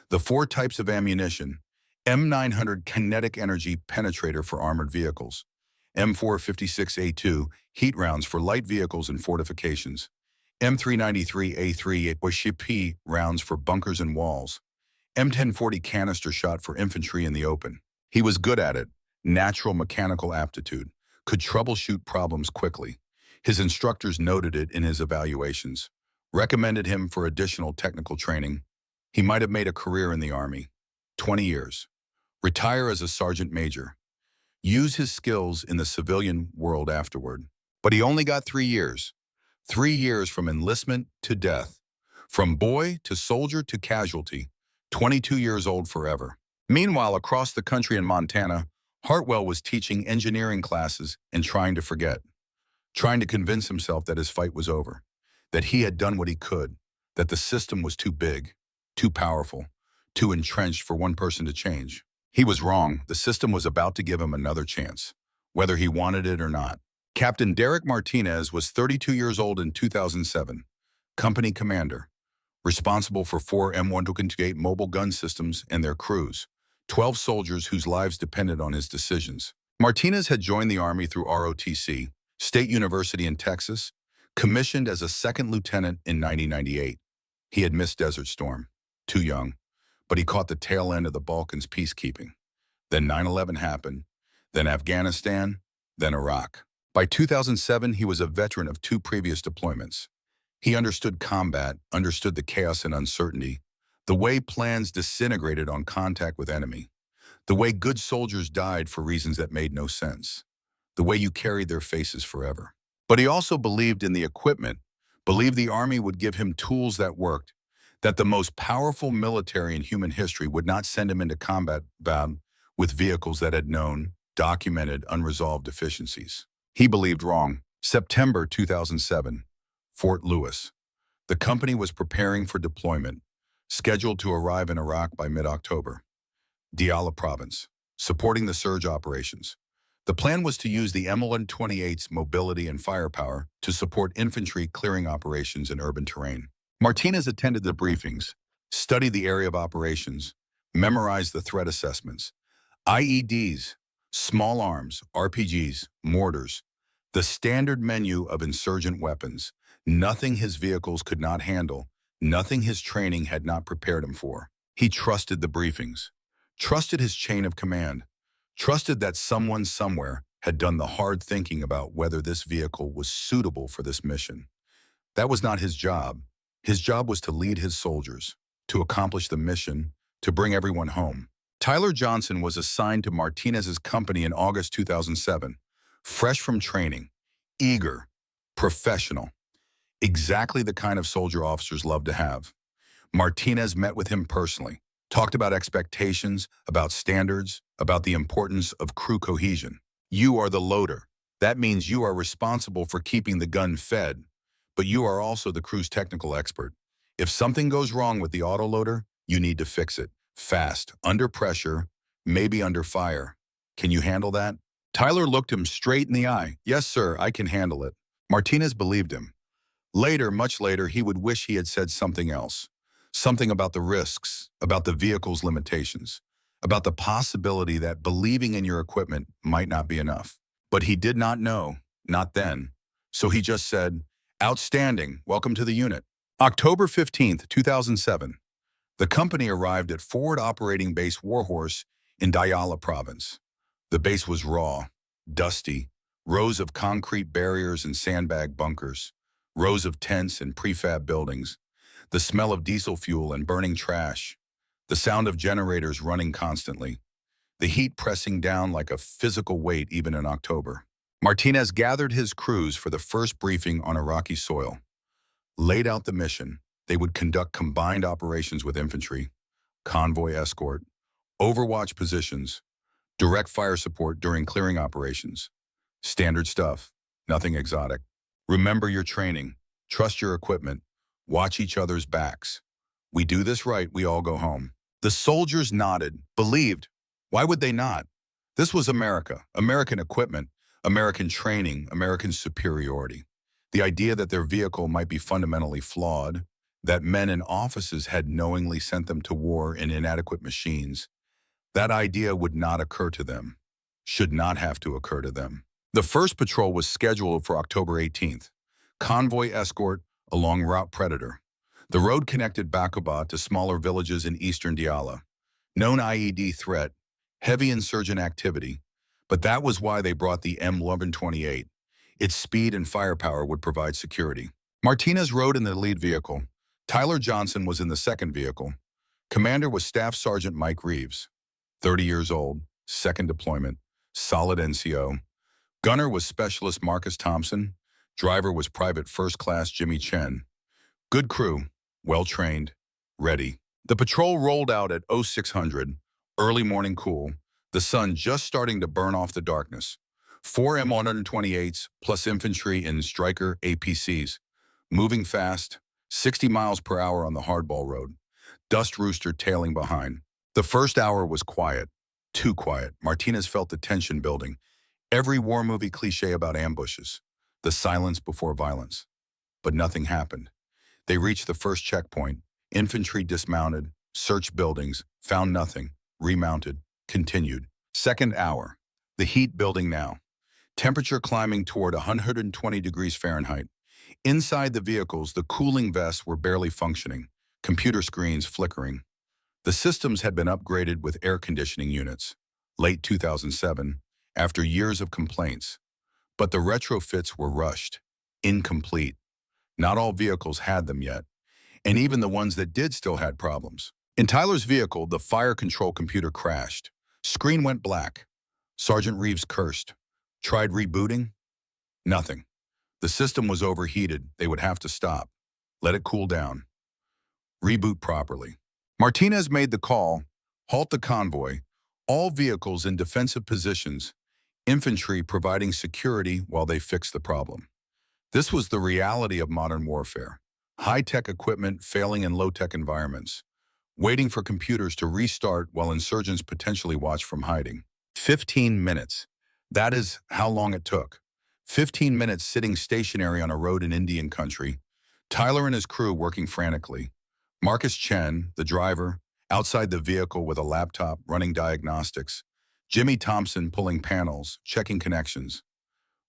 the 4 types of ammunition, M900 kinetic energy penetrator for armored vehicles, M456A2 heat rounds for light vehicles and fortifications, M393A3 P rounds for bunkers and walls, M1040 canister shot for infantry in the open. He was good at it, natural mechanical aptitude, could troubleshoot problems quickly. His instructors noted it in his evaluations, recommended him for additional technical training. He might have made a career in the Army. 20 years. Retire as a sergeant major. Use his skills in the civilian world afterward. But he only got 3 years. 3 years from enlistment to death. From boy to soldier to casualty. 22 years old forever. Meanwhile, across the country in Montana, Hartwell was teaching engineering classes and trying to forget. Trying to convince himself that his fight was over. That he had done what he could. That the system was too big, too powerful, too entrenched for one person to change. He was wrong. The system was about to give him another chance, whether he wanted it or not. Captain Derek Martinez was 32 years old in 2007, company commander, responsible for 4 M1128 Mobile Gun Systems and their crews, 12 soldiers whose lives depended on his decisions. Martinez had joined the Army through ROTC, State University in Texas, commissioned as a second lieutenant in 1998. He had missed Desert Storm, too young, but he caught the tail end of the Balkans peacekeeping. Then 9/11 happened, then Afghanistan, then Iraq. By 2007, he was a veteran of 2 previous deployments. He understood combat, understood the chaos and uncertainty, the way plans disintegrated on contact with enemy, the way good soldiers died for reasons that made no sense, the way you carried their faces forever. But he also believed in the equipment, believed the Army would give him tools that worked, that the most powerful military in human history would not send him into combat bound with vehicles that had known, documented, unresolved deficiencies. He believed wrong. September 2007, Fort Lewis. The company was preparing for deployment, scheduled to arrive in Iraq by mid-October. Diyala Province, supporting the surge operations. The plan was to use the M1128's mobility and firepower to support infantry clearing operations in urban terrain. Martinez attended the briefings, studied the area of operations, memorized the threat assessments, IEDs, small arms, RPGs, mortars, the standard menu of insurgent weapons, nothing his vehicles could not handle, nothing his training had not prepared him for. He trusted the briefings, trusted his chain of command, trusted that someone somewhere had done the hard thinking about whether this vehicle was suitable for this mission. That was not his job. His job was to lead his soldiers, to accomplish the mission, to bring everyone home. Tyler Johnson was assigned to Martinez's company in August 2007, fresh from training, eager, professional, exactly the kind of soldier officers love to have. Martinez met with him personally, talked about expectations, about standards, about the importance of crew cohesion. You are the loader. That means you are responsible for keeping the gun fed, but you are also the crew's technical expert. If something goes wrong with the autoloader, you need to fix it. Fast, under pressure, maybe under fire. Can you handle that? Tyler looked him straight in the eye. Yes, sir, I can handle it. Martinez believed him. Later, much later, he would wish he had said something else. Something about the risks, about the vehicle's limitations, about the possibility that believing in your equipment might not be enough. But he did not know, not then. So he just said, "Outstanding, welcome to the unit." October 15th, 2007. The company arrived at Forward Operating Base Warhorse in Diyala Province. The base was raw, dusty, rows of concrete barriers and sandbag bunkers, rows of tents and prefab buildings, the smell of diesel fuel and burning trash, the sound of generators running constantly, the heat pressing down like a physical weight even in October. Martinez gathered his crews for the first briefing on Iraqi soil, laid out the mission. They would conduct combined operations with infantry, convoy escort, overwatch positions, direct fire support during clearing operations. Standard stuff, nothing exotic. Remember your training, trust your equipment, watch each other's backs. We do this right, we all go home. The soldiers nodded, believed. Why would they not? This was America, American equipment, American training, American superiority. The idea that their vehicle might be fundamentally flawed, that men in offices had knowingly sent them to war in inadequate machines, That idea would not occur to them, should not have to occur to them. The first patrol was scheduled for October 18th. Convoy escort along Route Predator. The road connected Bakuba to smaller villages in eastern Diyala. Known IED threat, heavy insurgent activity, but that was why they brought the M1128. Its speed and firepower would provide security. Martinez rode in the lead vehicle. Tyler Johnson was in the second vehicle. Commander was Staff Sergeant Mike Reeves, 30 years old, second deployment, solid NCO. Gunner was Specialist Marcus Thompson. Driver was Private First Class Jimmy Chen. Good crew, well-trained, ready. The patrol rolled out at 0600, early morning cool, the sun just starting to burn off the darkness. 4 M128s plus infantry and Stryker APCs, moving fast, 60 miles per hour on the hardball road. Dust rooster tailing behind. The first hour was quiet, too quiet. Martinez felt the tension building. Every war movie cliche about ambushes, the silence before violence. But nothing happened. They reached the first checkpoint. Infantry dismounted, searched buildings, found nothing, remounted, continued. Second hour. The heat building now. Temperature climbing toward 120 degrees Fahrenheit. Inside the vehicles, the cooling vests were barely functioning, computer screens flickering. The systems had been upgraded with air conditioning units. Late 2007, after years of complaints. But the retrofits were rushed, incomplete. Not all vehicles had them yet, and even the ones that did still had problems. In Tyler's vehicle, the fire control computer crashed. Screen went black. Sergeant Reeves cursed. Tried rebooting? Nothing. The system was overheated. They would have to stop. Let it cool down. Reboot properly. Martinez made the call. Halt the convoy. All vehicles in defensive positions. Infantry providing security while they fix the problem. This was the reality of modern warfare. High-tech equipment failing in low-tech environments. Waiting for computers to restart while insurgents potentially watch from hiding. 15 minutes. That is how long it took. 15 minutes sitting stationary on a road in Indian country. Tyler and his crew working frantically. Marcus Chen, the driver, outside the vehicle with a laptop running diagnostics. Jimmy Thompson pulling panels, checking connections.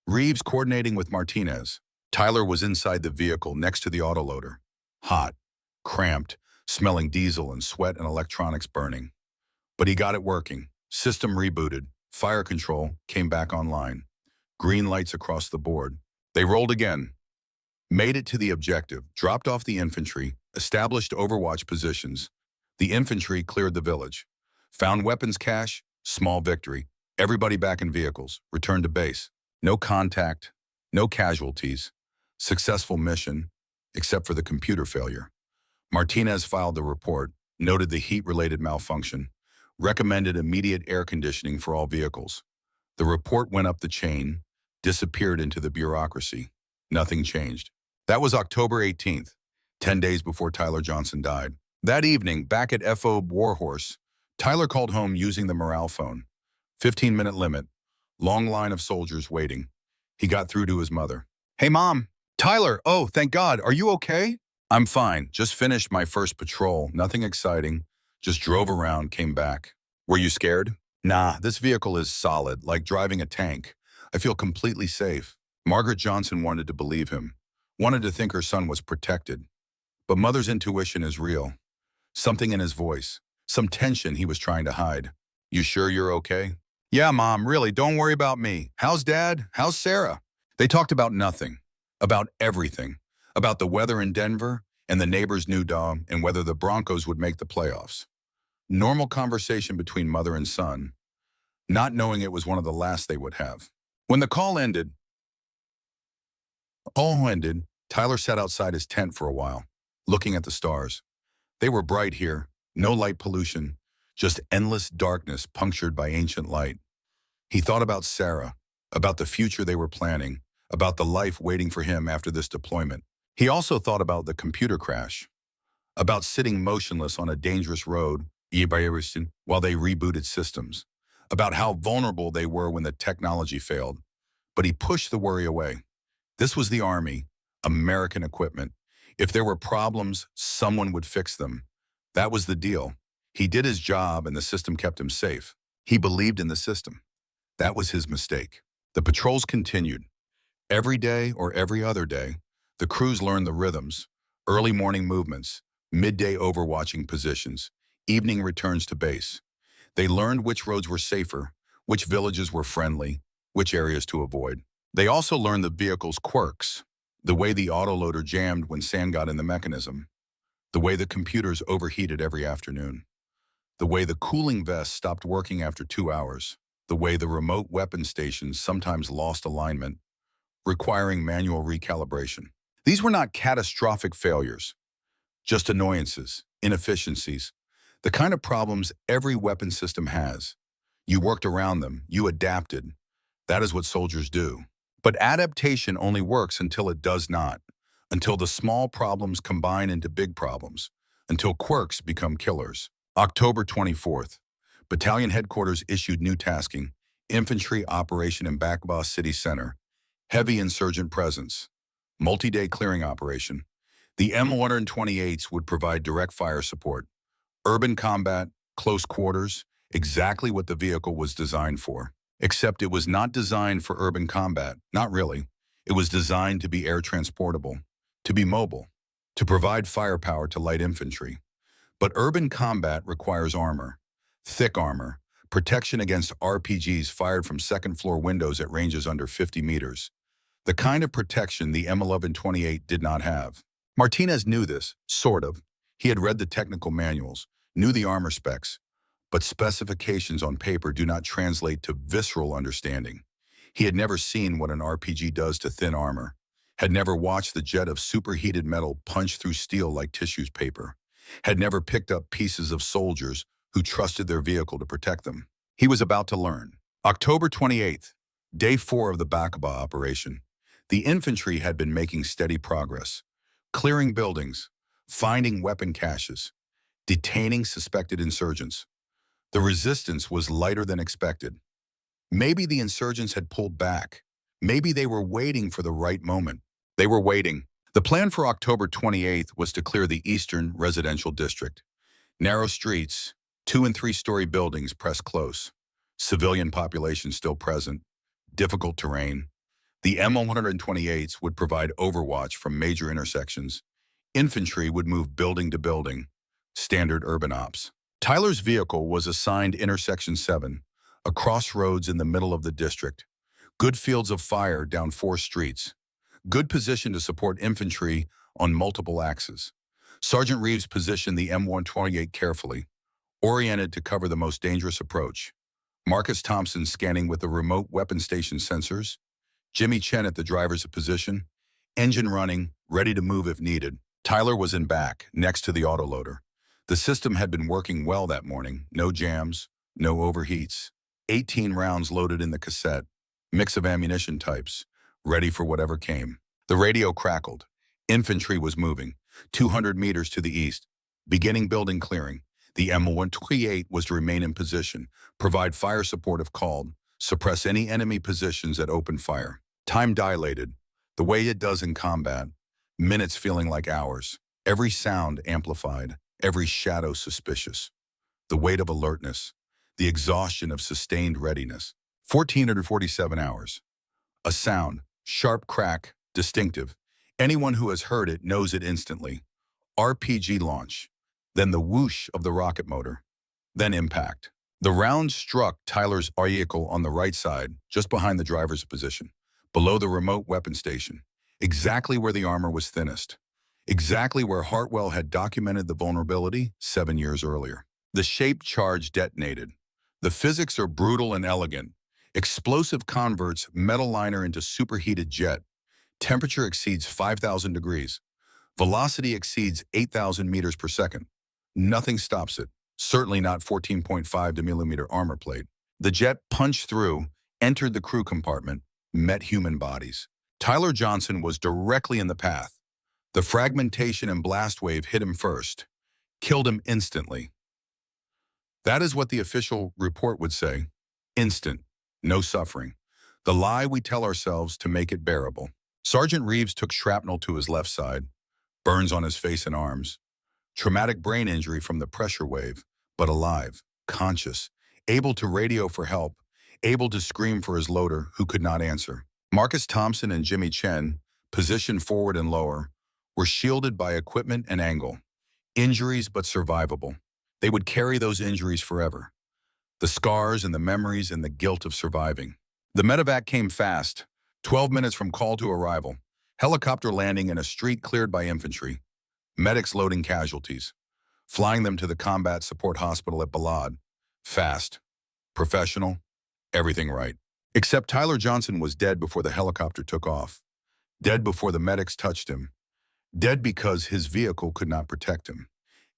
Reeves coordinating with Martinez. Tyler was inside the vehicle next to the autoloader. Hot, cramped, smelling diesel and sweat and electronics burning. But he got it working. System rebooted. Fire control came back online. Green lights across the board. They rolled again. Made it to the objective, dropped off the infantry, established overwatch positions. The infantry cleared the village. Found weapons cache, small victory. Everybody back in vehicles, returned to base. No contact, no casualties. Successful mission, except for the computer failure. Martinez filed the report, noted the heat-related malfunction, recommended immediate air conditioning for all vehicles. The report went up the chain, disappeared into the bureaucracy. Nothing changed. That was October 18th, 10 days before Tyler Johnson died. That evening, back at FO Warhorse, Tyler called home using the morale phone. 15-minute limit. Long line of soldiers waiting. He got through to his mother. "Hey, Mom." "Tyler, oh, thank God. Are you okay?" "I'm fine. Just finished my first patrol. Nothing exciting. Just drove around, came back." "Were you scared?" "Nah, this vehicle is solid, like driving a tank. I feel completely safe." Margaret Johnson wanted to believe him. Wanted to think her son was protected. But Mother's intuition is real. Something in his voice. Some tension he was trying to hide. "You sure you're okay?" "Yeah, Mom, really, don't worry about me. How's Dad? How's Sarah?" They talked about nothing. About everything. About the weather in Denver and the neighbor's new dog and whether the Broncos would make the playoffs. Normal conversation between mother and son, not knowing it was one of the last they would have. When the call ended, Tyler sat outside his tent for a while, looking at the stars. They were bright here, no light pollution, just endless darkness punctured by ancient light. He thought about Sarah, about the future they were planning, about the life waiting for him after this deployment. He also thought about the computer crash, about sitting motionless on a dangerous road while they rebooted systems, about how vulnerable they were when the technology failed. But he pushed the worry away. This was the Army, American equipment. If there were problems, someone would fix them. That was the deal. He did his job and the system kept him safe. He believed in the system. That was his mistake. The patrols continued. Every day or every other day, the crews learned the rhythms, early morning movements, midday overwatching positions, evening returns to base. They learned which roads were safer, which villages were friendly, which areas to avoid. They also learned the vehicle's quirks, the way the autoloader jammed when sand got in the mechanism, the way the computers overheated every afternoon, the way the cooling vest stopped working after 2 hours, the way the remote weapon stations sometimes lost alignment, requiring manual recalibration. These were not catastrophic failures, just annoyances, inefficiencies, the kind of problems every weapon system has. You worked around them, you adapted. That is what soldiers do. But adaptation only works until it does not, until the small problems combine into big problems, until quirks become killers. October 24th, Battalion Headquarters issued new tasking, infantry operation in Bakba City Center, heavy insurgent presence, multi-day clearing operation. The M1128s would provide direct fire support, urban combat, close quarters, exactly what the vehicle was designed for. Except it was not designed for urban combat, not really. It was designed to be air transportable, to be mobile, to provide firepower to light infantry. But urban combat requires armor, thick armor, protection against RPGs fired from second-floor windows at ranges under 50 meters. The kind of protection the M1128 did not have. Martinez knew this, sort of. He had read the technical manuals, knew the armor specs, but specifications on paper do not translate to visceral understanding. He had never seen what an RPG does to thin armor, had never watched the jet of superheated metal punch through steel like tissue paper, had never picked up pieces of soldiers who trusted their vehicle to protect them. He was about to learn. October 28th, day 4 of the Bakaba operation. The infantry had been making steady progress, clearing buildings, finding weapon caches, detaining suspected insurgents. The resistance was lighter than expected. Maybe the insurgents had pulled back. Maybe they were waiting for the right moment. They were waiting. The plan for October 28th was to clear the eastern residential district. Narrow streets, 2- and 3-story buildings pressed close. Civilian population still present. Difficult terrain. The M1128s would provide overwatch from major intersections. Infantry would move building to building. Standard urban ops. Tyler's vehicle was assigned intersection 7, a crossroads in the middle of the district. Good fields of fire down 4 streets. Good position to support infantry on multiple axes. Sergeant Reeves positioned the M128 carefully, oriented to cover the most dangerous approach. Marcus Thompson scanning with the remote weapon station sensors. Jimmy Chen at the driver's position. Engine running, ready to move if needed. Tyler was in back, next to the autoloader. The system had been working well that morning. No jams, no overheats. 18 rounds loaded in the cassette. Mix of ammunition types, ready for whatever came. The radio crackled. Infantry was moving. 200 meters to the east. Beginning building clearing. The M128 was to remain in position, provide fire support if called, suppress any enemy positions at open fire. Time dilated, the way it does in combat, minutes feeling like hours. Every sound amplified, every shadow suspicious. The weight of alertness, the exhaustion of sustained readiness. 1,447 hours. A sound, sharp crack, distinctive. Anyone who has heard it knows it instantly. RPG launch. Then the whoosh of the rocket motor. Then impact. The round struck Tyler's vehicle on the right side, just behind the driver's position, below the remote weapon station, exactly where the armor was thinnest, exactly where Hartwell had documented the vulnerability 7 years earlier. The shaped charge detonated. The physics are brutal and elegant. Explosive converts metal liner into superheated jet. Temperature exceeds 5,000 degrees. Velocity exceeds 8,000 meters per second. Nothing stops it. Certainly not 14.5 millimeter armor plate. The jet punched through, entered the crew compartment, met human bodies. Tyler Johnson was directly in the path. The fragmentation and blast wave hit him first, killed him instantly. That is what the official report would say. Instant, no suffering. The lie we tell ourselves to make it bearable. Sergeant Reeves took shrapnel to his left side, burns on his face and arms. Traumatic brain injury from the pressure wave, but alive, conscious, able to radio for help, able to scream for his loader who could not answer. Marcus Thompson and Jimmy Chen, positioned forward and lower, were shielded by equipment and angle. Injuries but survivable. They would carry those injuries forever. The scars and the memories and the guilt of surviving. The medevac came fast, 12 minutes from call to arrival. Helicopter landing in a street cleared by infantry. Medics loading casualties. Flying them to the combat support hospital at Balad. Fast. Professional. Everything right. Except Tyler Johnson was dead before the helicopter took off. Dead before the medics touched him. Dead because his vehicle could not protect him.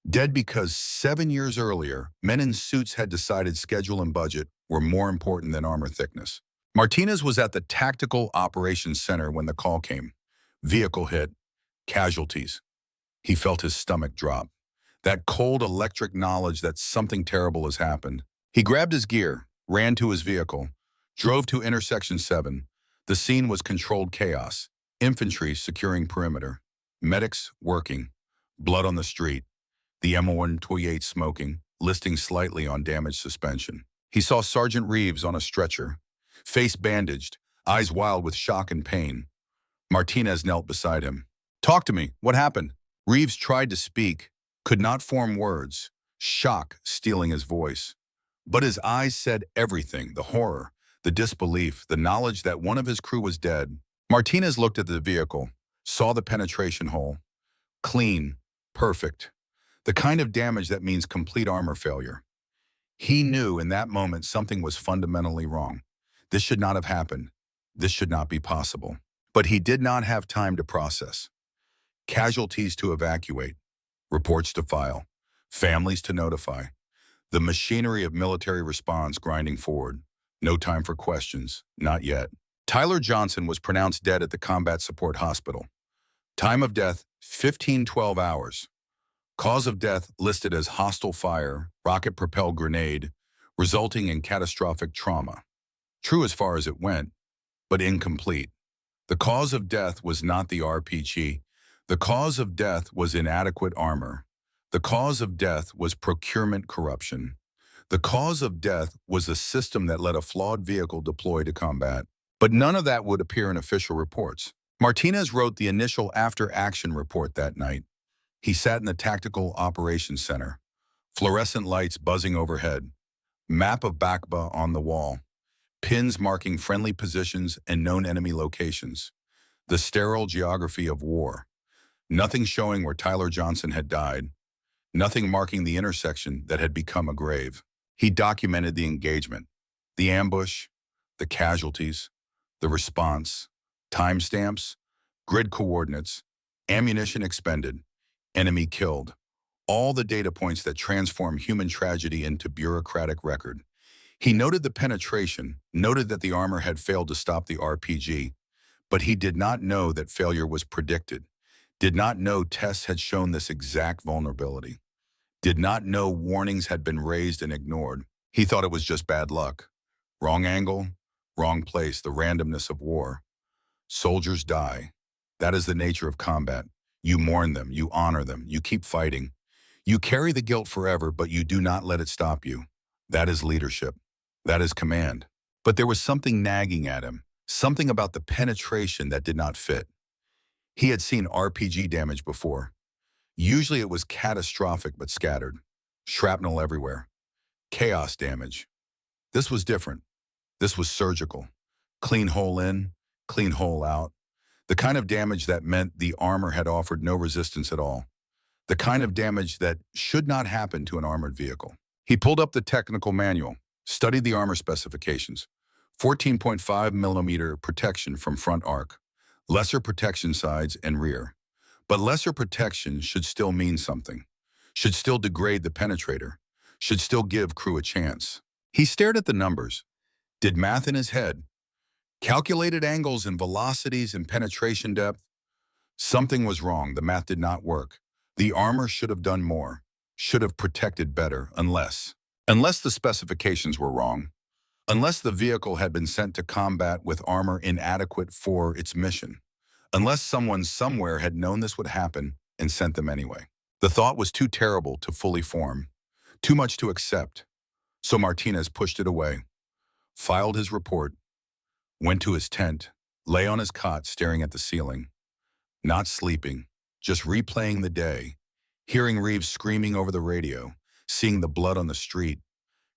Dead because 7 years earlier, men in suits had decided schedule and budget were more important than armor thickness. Martinez was at the Tactical Operations Center when the call came. Vehicle hit. Casualties. He felt his stomach drop. That cold electric knowledge that something terrible has happened. He grabbed his gear, ran to his vehicle, drove to intersection 7. The scene was controlled chaos. Infantry securing perimeter. Medics working. Blood on the street. The M1128 smoking, listing slightly on damaged suspension. He saw Sergeant Reeves on a stretcher, face bandaged, eyes wild with shock and pain. Martinez knelt beside him. "Talk to me. What happened?" Reeves tried to speak, could not form words, shock stealing his voice. But his eyes said everything, the horror, the disbelief, the knowledge that one of his crew was dead. Martinez looked at the vehicle, saw the penetration hole. Clean, perfect. The kind of damage that means complete armor failure. He knew in that moment something was fundamentally wrong. This should not have happened. This should not be possible. But he did not have time to process. Casualties to evacuate, reports to file, families to notify. The machinery of military response grinding forward. No time for questions, not yet. Tyler Johnson was pronounced dead at the Combat Support Hospital. Time of death, 15-12 hours. Cause of death listed as hostile fire, rocket-propelled grenade, resulting in catastrophic trauma. True as far as it went, but incomplete. The cause of death was not the RPG. The cause of death was inadequate armor. The cause of death was procurement corruption. The cause of death was a system that let a flawed vehicle deploy to combat. But none of that would appear in official reports. Martinez wrote the initial after-action report that night. He sat in the Tactical Operations Center. Fluorescent lights buzzing overhead. Map of Bakba on the wall. Pins marking friendly positions and known enemy locations. The sterile geography of war. Nothing showing where Tyler Johnson had died. Nothing marking the intersection that had become a grave. He documented the engagement, the ambush, the casualties, the response, timestamps, grid coordinates, ammunition expended, enemy killed. All the data points that transform human tragedy into bureaucratic record. He noted the penetration, noted that the armor had failed to stop the RPG, but he did not know that failure was predicted, did not know tests had shown this exact vulnerability, did not know warnings had been raised and ignored. He thought it was just bad luck. Wrong angle, wrong place, the randomness of war. Soldiers die. That is the nature of combat. You mourn them, you honor them, you keep fighting. You carry the guilt forever, but you do not let it stop you. That is leadership. That is command. But there was something nagging at him, something about the penetration that did not fit. He had seen RPG damage before. Usually it was catastrophic but scattered. Shrapnel everywhere. Chaos damage. This was different. This was surgical. Clean hole in, clean hole out. The kind of damage that meant the armor had offered no resistance at all. The kind of damage that should not happen to an armored vehicle. He pulled up the technical manual, studied the armor specifications. 14.5 millimeter protection from front arc. Lesser protection sides and rear. But lesser protection should still mean something. Should still degrade the penetrator. Should still give crew a chance. He stared at the numbers. Did math in his head. Calculated angles and velocities and penetration depth. Something was wrong. The math did not work. The armor should have done more. Should have protected better, unless the specifications were wrong. Unless the vehicle had been sent to combat with armor inadequate for its mission. Unless someone somewhere had known this would happen and sent them anyway. The thought was too terrible to fully form. Too much to accept. So Martinez pushed it away, filed his report, went to his tent, lay on his cot staring at the ceiling, not sleeping, just replaying the day, hearing Reeves screaming over the radio, seeing the blood on the street,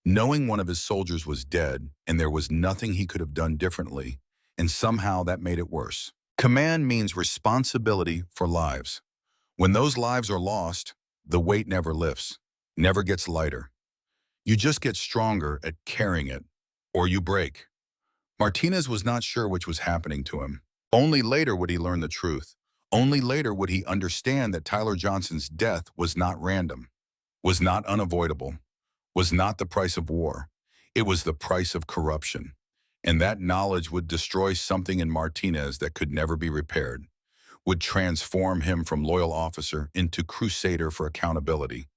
knowing one of his soldiers was dead and there was nothing he could have done differently, and somehow that made it worse. Command means responsibility for lives. When those lives are lost, the weight never lifts, never gets lighter. You just get stronger at carrying it, or you break. Martinez was not sure which was happening to him. Only later would he learn the truth. Only later would he understand that Tyler Johnson's death was not random, was not unavoidable, was not the price of war. It was the price of corruption. And that knowledge would destroy something in Martinez that could never be repaired, would transform him from loyal officer into crusader for accountability,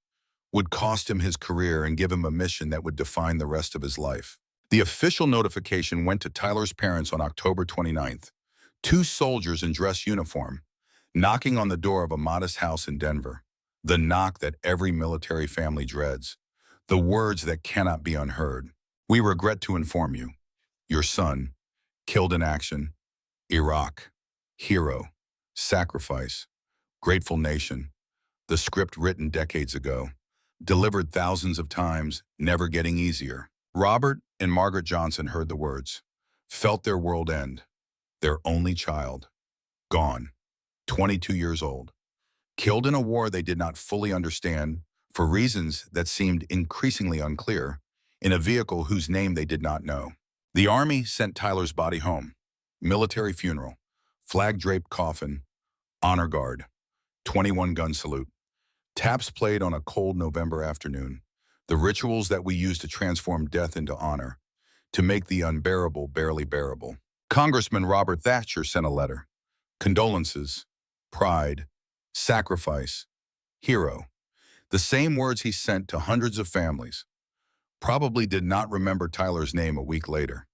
would cost him his career and give him a mission that would define the rest of his life. The official notification went to Tyler's parents on October 29th. Two soldiers in dress uniform, knocking on the door of a modest house in Denver. The knock that every military family dreads. The words that cannot be unheard. We regret to inform you. Your son, killed in action, Iraq, hero, sacrifice, grateful nation. The script written decades ago, delivered thousands of times, never getting easier. Robert and Margaret Johnson heard the words, felt their world end. Their only child, gone, 22 years old, killed in a war they did not fully understand for reasons that seemed increasingly unclear, in a vehicle whose name they did not know. The Army sent Tyler's body home. Military funeral, flag-draped coffin, honor guard, 21-gun salute. Taps played on a cold November afternoon. The rituals that we use to transform death into honor, to make the unbearable barely bearable. Congressman Robert Thatcher sent a letter. Condolences, pride, sacrifice, hero. The same words he sent to hundreds of families. Probably did not remember Tyler's name a week later.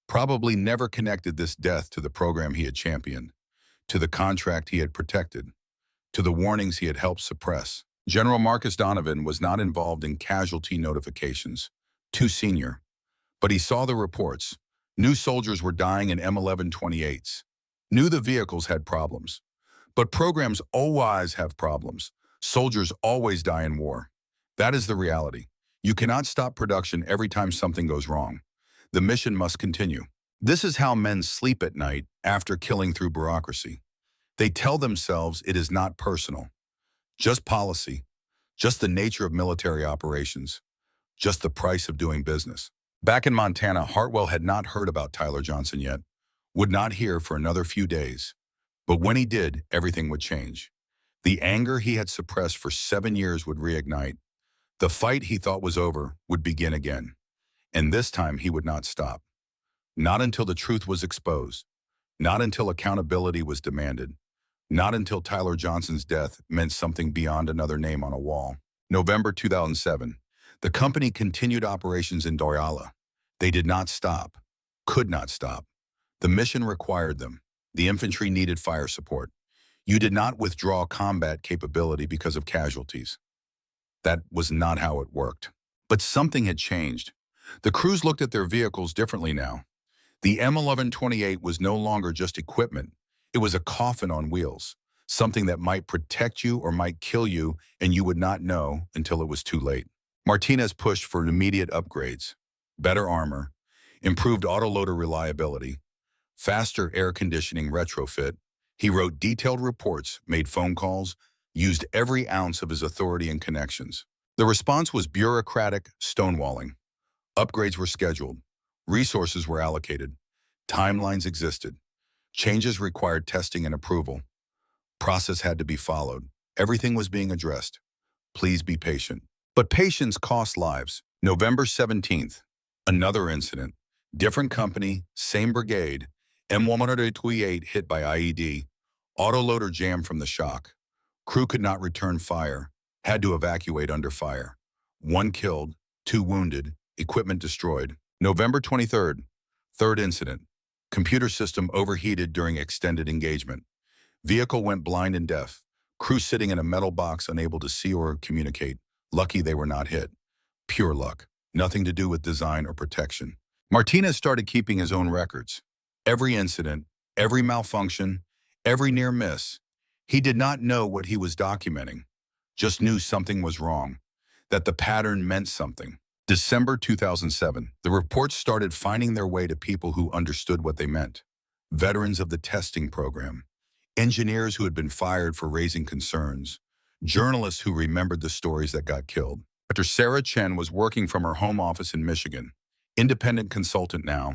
Probably never connected this death to the program he had championed, to the contract he had protected, to the warnings he had helped suppress. General Marcus Donovan was not involved in casualty notifications, too senior. But he saw the reports. New soldiers were dying in M1128s. Knew the vehicles had problems. But programs always have problems. Soldiers always die in war. That is the reality. You cannot stop production every time something goes wrong. The mission must continue. This is how men sleep at night after killing through bureaucracy. They tell themselves it is not personal. Just policy. Just the nature of military operations. Just the price of doing business. Back in Montana, Hartwell had not heard about Tyler Johnson yet. Would not hear for another few days. But when he did, everything would change. The anger he had suppressed for 7 years would reignite. The fight he thought was over would begin again. And this time he would not stop. Not until the truth was exposed. Not until accountability was demanded. Not until Tyler Johnson's death meant something beyond another name on a wall. November 2007. The company continued operations in Doyala. They did not stop. Could not stop. The mission required them. The infantry needed fire support. You did not withdraw combat capability because of casualties. That was not how it worked. But something had changed. The crews looked at their vehicles differently now. The M1128 was no longer just equipment. It was a coffin on wheels, something that might protect you or might kill you, and you would not know until it was too late. Martinez pushed for immediate upgrades, better armor, improved autoloader reliability, faster air conditioning retrofit. He wrote detailed reports, made phone calls, used every ounce of his authority and connections. The response was bureaucratic stonewalling. Upgrades were scheduled. Resources were allocated. Timelines existed. Changes required testing and approval. Process had to be followed. Everything was being addressed. Please be patient. But patience cost lives. November 17th, another incident. Different company, same brigade. M1128 hit by IED. Autoloader jammed from the shock. Crew could not return fire. Had to evacuate under fire. 1 killed, 2 wounded, equipment destroyed. November 23rd, third incident. Computer system overheated during extended engagement. Vehicle went blind and deaf. Crew sitting in a metal box unable to see or communicate. Lucky they were not hit. Pure luck. Nothing to do with design or protection. Martinez started keeping his own records. Every incident, every malfunction, every near miss. He did not know what he was documenting, just knew something was wrong, that the pattern meant something. December 2007, the reports started finding their way to people who understood what they meant. Veterans of the testing program, engineers who had been fired for raising concerns, journalists who remembered the stories that got killed. Dr. Sarah Chen was working from her home office in Michigan, independent consultant now,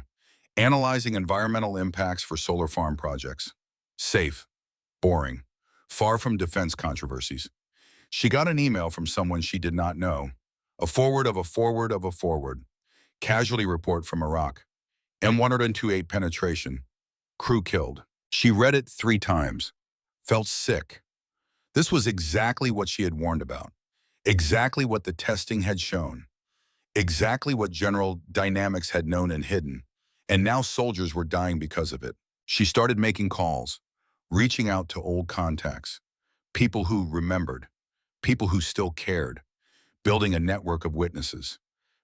analyzing environmental impacts for solar farm projects. Safe, boring, far from defense controversies. She got an email from someone she did not know, a forward of a forward of a forward, casualty report from Iraq, M1128 penetration, crew killed. She read it 3 times, felt sick. This was exactly what she had warned about, exactly what the testing had shown, exactly what General Dynamics had known and hidden, and now soldiers were dying because of it. She started making calls, reaching out to old contacts, people who remembered, people who still cared, building a network of witnesses,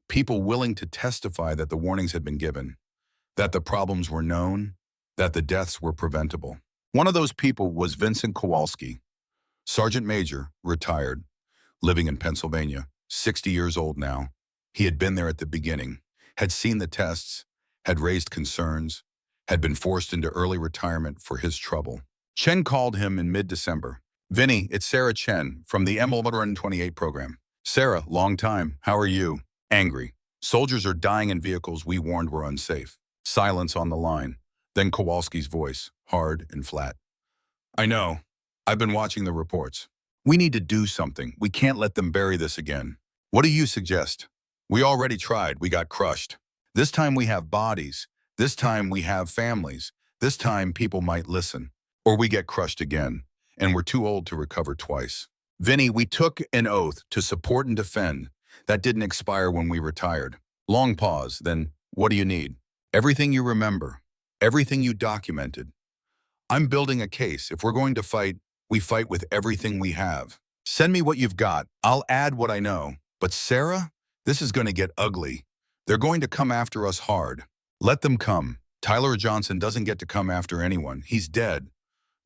people willing to testify that the warnings had been given, that the problems were known, that the deaths were preventable. One of those people was Vincent Kowalski, Sergeant Major, retired, living in Pennsylvania, 60 years old now. He had been there at the beginning, had seen the tests, had raised concerns, had been forced into early retirement for his trouble. Chen called him in mid-December. "Vinny, it's Sarah Chen from the M1128 program." "Sarah, long time. How are you?" "Angry. Soldiers are dying in vehicles we warned were unsafe." Silence on the line. Then Kowalski's voice, hard and flat. "I know. I've been watching the reports. We need to do something. We can't let them bury this again. What do you suggest? We already tried. We got crushed. This time we have bodies. This time we have families. This time people might listen. Or we get crushed again, and we're too old to recover twice. Vinny, we took an oath to support and defend. That didn't expire when we retired." Long pause, then, "What do you need?" "Everything you remember. Everything you documented. I'm building a case. If we're going to fight, we fight with everything we have. Send me what you've got. I'll add what I know. But Sarah, this is going to get ugly. They're going to come after us hard. Let them come. Tyler Johnson doesn't get to come after anyone. He's dead.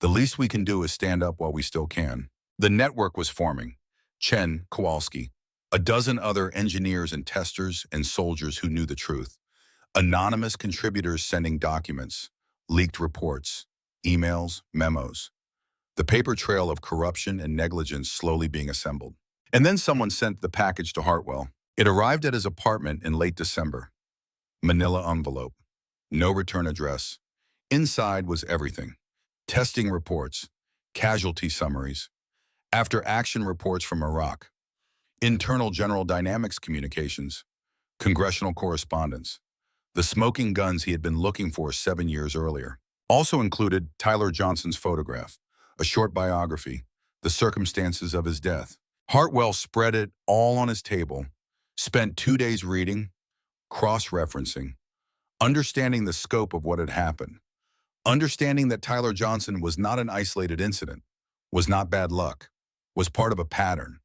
The least we can do is stand up while we still can." The network was forming. Chen, Kowalski, a dozen other engineers and testers and soldiers who knew the truth. Anonymous contributors sending documents, leaked reports, emails, memos. The paper trail of corruption and negligence slowly being assembled. And then someone sent the package to Hartwell. It arrived at his apartment in late December. Manila envelope. No return address. Inside was everything. Testing reports, casualty summaries, after-action reports from Iraq, internal General Dynamics communications, Congressional correspondence, the smoking guns he had been looking for 7 years earlier. Also included Tyler Johnson's photograph, a short biography, the circumstances of his death. Hartwell spread it all on his table, spent 2 days reading, cross-referencing, understanding the scope of what had happened, understanding that Tyler Johnson was not an isolated incident, was not bad luck, was part of a pattern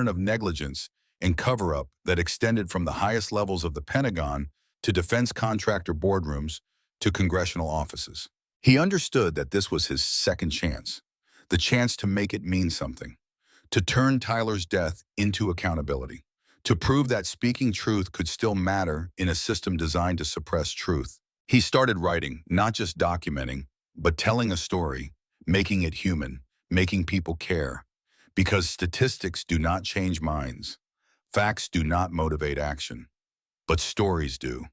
of negligence and cover-up that extended from the highest levels of the Pentagon to defense contractor boardrooms to congressional offices. He understood that this was his second chance, the chance to make it mean something, to turn Tyler's death into accountability, to prove that speaking truth could still matter in a system designed to suppress truth. He started writing, not just documenting, but telling a story, making it human, making people care. Because statistics do not change minds. Facts do not motivate action. But stories do.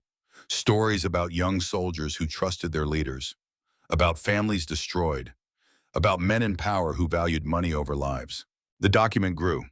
Stories about young soldiers who trusted their leaders, about families destroyed, about men in power who valued money over lives. The document grew.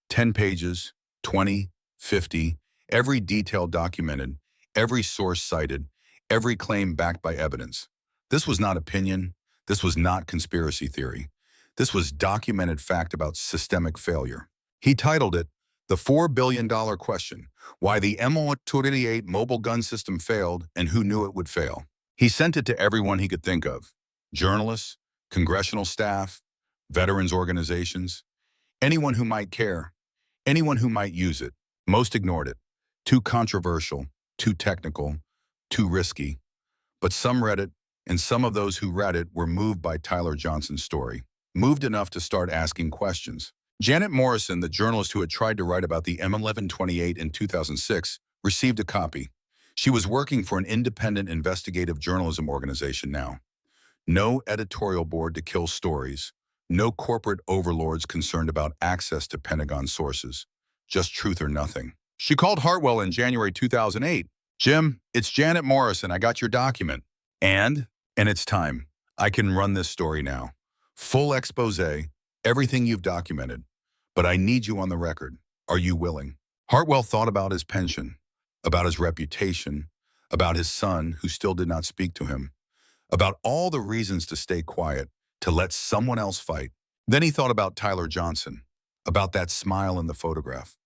10 pages, 20, 50, every detail documented, every source cited, every claim backed by evidence. This was not opinion. This was not conspiracy theory. This was documented fact about systemic failure. He titled it, "The $4 billion Question, Why the M1128 Mobile Gun System Failed and Who Knew It Would Fail." He sent it to everyone he could think of. Journalists, congressional staff, veterans organizations, anyone who might care, anyone who might use it. Most ignored it. Too controversial, too technical, too risky. But some read it, and some of those who read it were moved by Tyler Johnson's story. Moved enough to start asking questions. Janet Morrison, the journalist who had tried to write about the M1128 in 2006, received a copy. She was working for an independent investigative journalism organization now. No editorial board to kill stories. No corporate overlords concerned about access to Pentagon sources. Just truth or nothing. She called Hartwell in January 2008. "Jim, it's Janet Morrison. I got your document." And it's time. I can run this story now. Full expose, everything you've documented. But I need you on the record. Are you willing? Hartwell thought about his pension, about his reputation, about his son who still did not speak to him, about all the reasons to stay quiet, to let someone else fight. Then he thought about Tyler Johnson, about that smile in the photograph,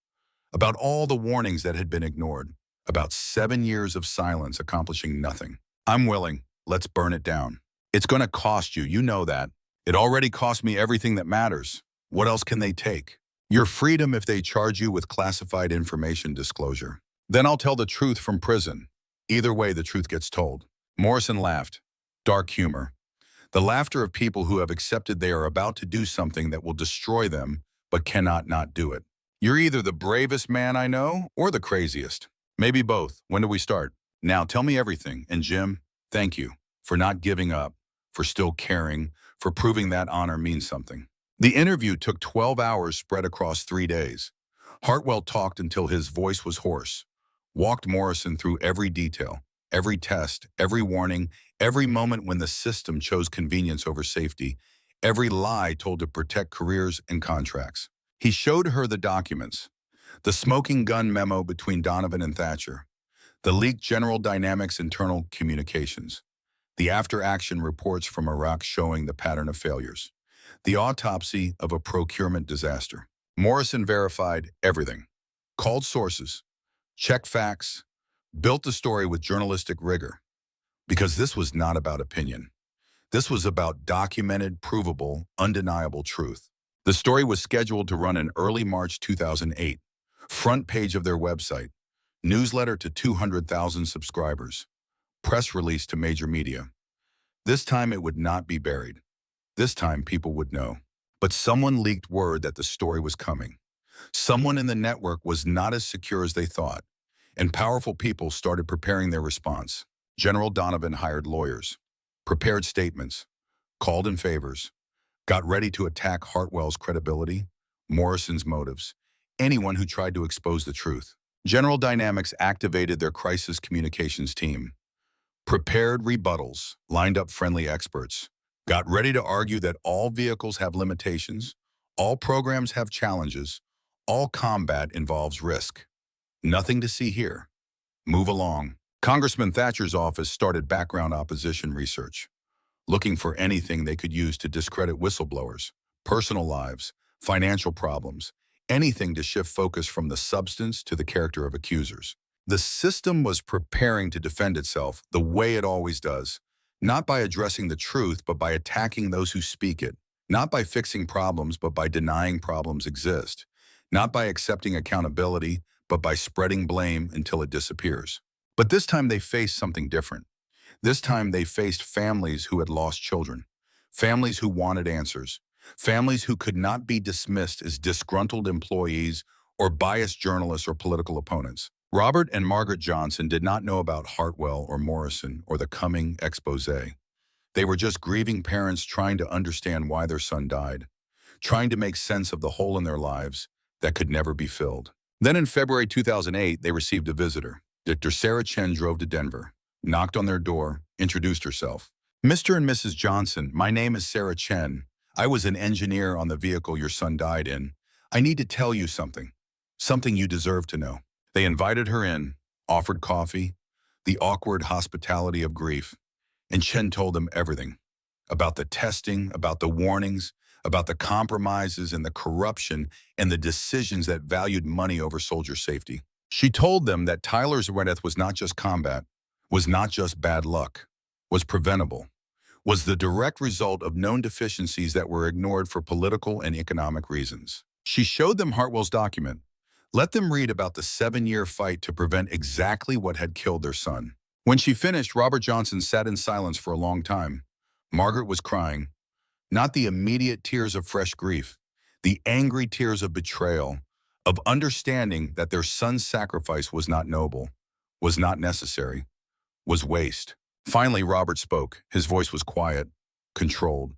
about all the warnings that had been ignored, about 7 years of silence accomplishing nothing. "I'm willing. Let's burn it down. It's going to cost you, you know that. It already cost me everything that matters. What else can they take? Your freedom if they charge you with classified information disclosure. Then I'll tell the truth from prison. Either way, the truth gets told." Morrison laughed. Dark humor. The laughter of people who have accepted they are about to do something that will destroy them, but cannot not do it. "You're either the bravest man I know or the craziest. Maybe both. When do we start? Now tell me everything. And Jim, thank you for not giving up, for still caring, for proving that honor means something." The interview took 12 hours spread across 3 days. Hartwell talked until his voice was hoarse, walked Morrison through every detail, every test, every warning, every moment when the system chose convenience over safety, every lie told to protect careers and contracts. He showed her the documents, the smoking gun memo between Donovan and Thatcher, the leaked General Dynamics internal communications, the after-action reports from Iraq showing the pattern of failures, the autopsy of a procurement disaster. Morrison verified everything, called sources, checked facts, built the story with journalistic rigor. Because this was not about opinion. This was about documented, provable, undeniable truth. The story was scheduled to run in early March 2008. Front page of their website. Newsletter to 200,000 subscribers. Press release to major media. This time it would not be buried. This time people would know. But someone leaked word that the story was coming. Someone in the network was not as secure as they thought, and powerful people started preparing their response. General Donovan hired lawyers, prepared statements, called in favors, got ready to attack Hartwell's credibility, Morrison's motives, anyone who tried to expose the truth. General Dynamics activated their crisis communications team, prepared rebuttals, lined up friendly experts, got ready to argue that all vehicles have limitations, all programs have challenges, all combat involves risk. Nothing to see here. Move along. Congressman Thatcher's office started background opposition research, looking for anything they could use to discredit whistleblowers, personal lives, financial problems, anything to shift focus from the substance to the character of accusers. The system was preparing to defend itself the way it always does, not by addressing the truth, but by attacking those who speak it, not by fixing problems, but by denying problems exist, not by accepting accountability, but by spreading blame until it disappears. But this time they faced something different. This time they faced families who had lost children, families who wanted answers, families who could not be dismissed as disgruntled employees or biased journalists or political opponents. Robert and Margaret Johnson did not know about Hartwell or Morrison or the coming expose. They were just grieving parents trying to understand why their son died, trying to make sense of the hole in their lives that could never be filled. Then in February 2008, they received a visitor. Dr. Sarah Chen drove to Denver, knocked on their door, introduced herself. "Mr. and Mrs. Johnson, my name is Sarah Chen. I was an engineer on the vehicle your son died in. I need to tell you something you deserve to know." They invited her in, offered coffee, the awkward hospitality of grief, and Chen told them everything about the testing, about the warnings, about the compromises and the corruption and the decisions that valued money over soldier safety. She told them that Tyler's death was not just combat, was not just bad luck, was preventable, was the direct result of known deficiencies that were ignored for political and economic reasons. She showed them Hartwell's document, Let them read about the 7-year fight to prevent exactly what had killed their son. When she finished, Robert Johnson sat in silence for a long time. Margaret was crying, not the immediate tears of fresh grief, the angry tears of betrayal, of understanding that their son's sacrifice was not noble, was not necessary, was waste. Finally, Robert spoke. His voice was quiet, controlled.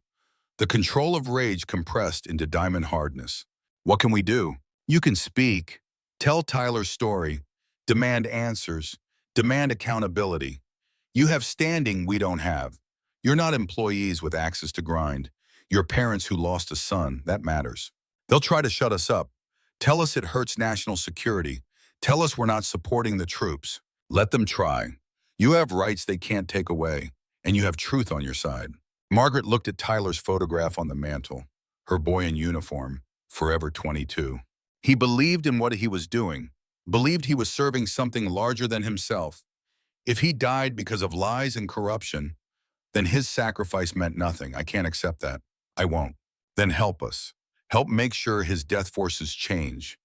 The control of rage compressed into diamond hardness. What can we do? You can speak, tell Tyler's story, demand answers, demand accountability. You have standing we don't have. You're not employees with access to grind. You're parents who lost a son. That matters. They'll try to shut us up. Tell us it hurts national security. Tell us we're not supporting the troops. Let them try. You have rights they can't take away, and you have truth on your side. Margaret looked at Tyler's photograph on the mantle, her boy in uniform, forever 22. He believed in what he was doing, believed he was serving something larger than himself. If he died because of lies and corruption, then his sacrifice meant nothing. I can't accept that. I won't. Then help us. Help make sure his death forces change.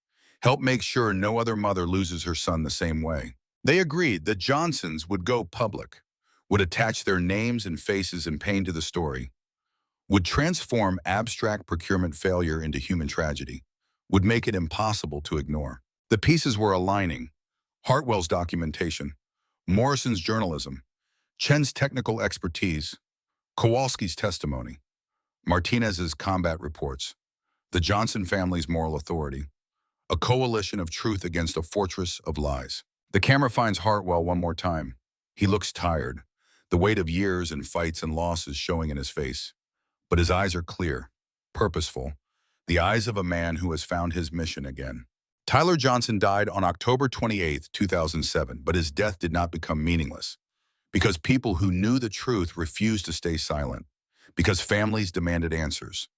Help make sure no other mother loses her son the same way. They agreed that Johnsons would go public, would attach their names and faces and pain to the story, would transform abstract procurement failure into human tragedy, would make it impossible to ignore. The pieces were aligning. Hartwell's documentation, Morrison's journalism, Chen's technical expertise, Kowalski's testimony, Martinez's combat reports, the Johnson family's moral authority, a coalition of truth against a fortress of lies. The camera finds Hartwell one more time. He looks tired, the weight of years and fights and losses showing in his face. But his eyes are clear, purposeful, the eyes of a man who has found his mission again. Tyler Johnson died on October 28, 2007, but his death did not become meaningless because people who knew the truth refused to stay silent, because families demanded answers,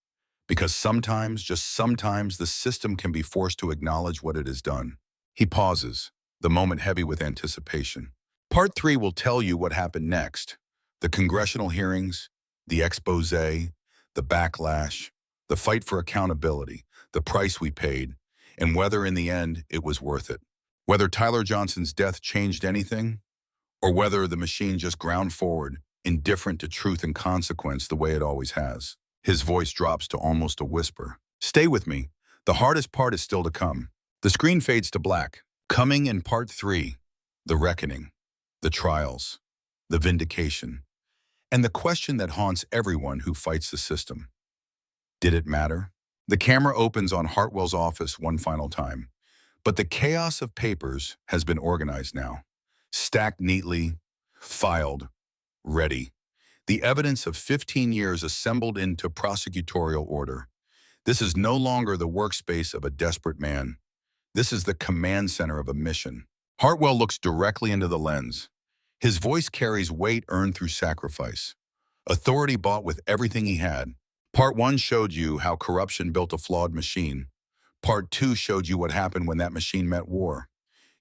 because sometimes, just sometimes, the system can be forced to acknowledge what it has done. He pauses, the moment heavy with anticipation. Part 3 will tell you what happened next. The congressional hearings, the expose, the backlash, the fight for accountability, the price we paid, and whether in the end it was worth it. Whether Tyler Johnson's death changed anything, or whether the machine just ground forward, indifferent to truth and consequence the way it always has. His voice drops to almost a whisper. Stay with me. The hardest part is still to come. The screen fades to black. Coming in Part 3, the reckoning, the trials, the vindication, and the question that haunts everyone who fights the system. Did it matter? The camera opens on Hartwell's office one final time, but the chaos of papers has been organized now, stacked neatly, filed, ready. The evidence of 15 years assembled into prosecutorial order. This is no longer the workspace of a desperate man. This is the command center of a mission. Hartwell looks directly into the lens. His voice carries weight earned through sacrifice, authority bought with everything he had. Part 1 showed you how corruption built a flawed machine. Part 2 showed you what happened when that machine met war.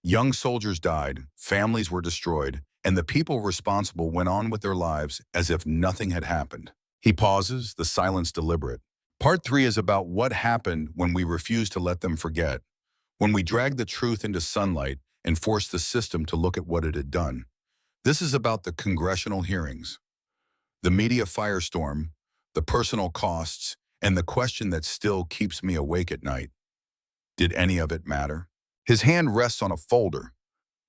Young soldiers died, families were destroyed, and the people responsible went on with their lives as if nothing had happened. He pauses, the silence deliberate. Part 3 is about what happened when we refused to let them forget, when we dragged the truth into sunlight and forced the system to look at what it had done. This is about the congressional hearings, the media firestorm, the personal costs, and the question that still keeps me awake at night. Did any of it matter? His hand rests on a folder,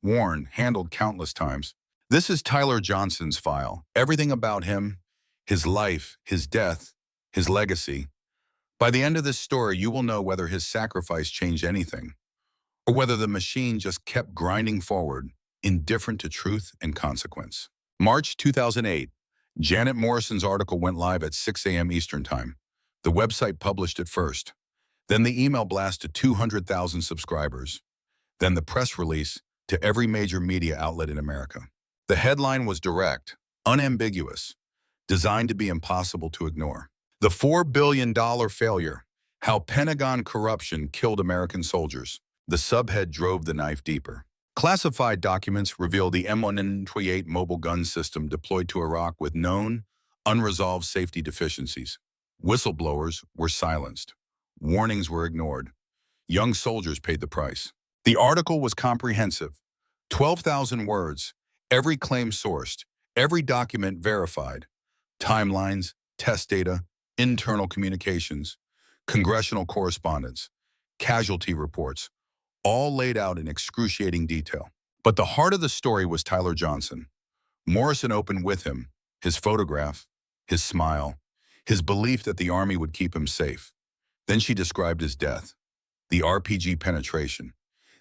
worn, handled countless times. This is Tyler Johnson's file. Everything about him, his life, his death, his legacy. By the end of this story, you will know whether his sacrifice changed anything, or whether the machine just kept grinding forward, indifferent to truth and consequence. March 2008. Janet Morrison's article went live at 6 a.m. Eastern Time. The website published it first. Then the email blast to 200,000 subscribers. Then the press release to every major media outlet in America. The headline was direct, unambiguous, designed to be impossible to ignore. The $4 billion failure, how Pentagon corruption killed American soldiers. The subhead drove the knife deeper. Classified documents reveal the M1128 Mobile Gun System deployed to Iraq with known, unresolved safety deficiencies. Whistleblowers were silenced. Warnings were ignored. Young soldiers paid the price. The article was comprehensive. 12,000 words, every claim sourced, every document verified, timelines, test data, internal communications, congressional correspondence, casualty reports, all laid out in excruciating detail. But the heart of the story was Tyler Johnson. Morrison opened with him, his photograph, his smile, his belief that the Army would keep him safe. Then she described his death, the RPG penetration,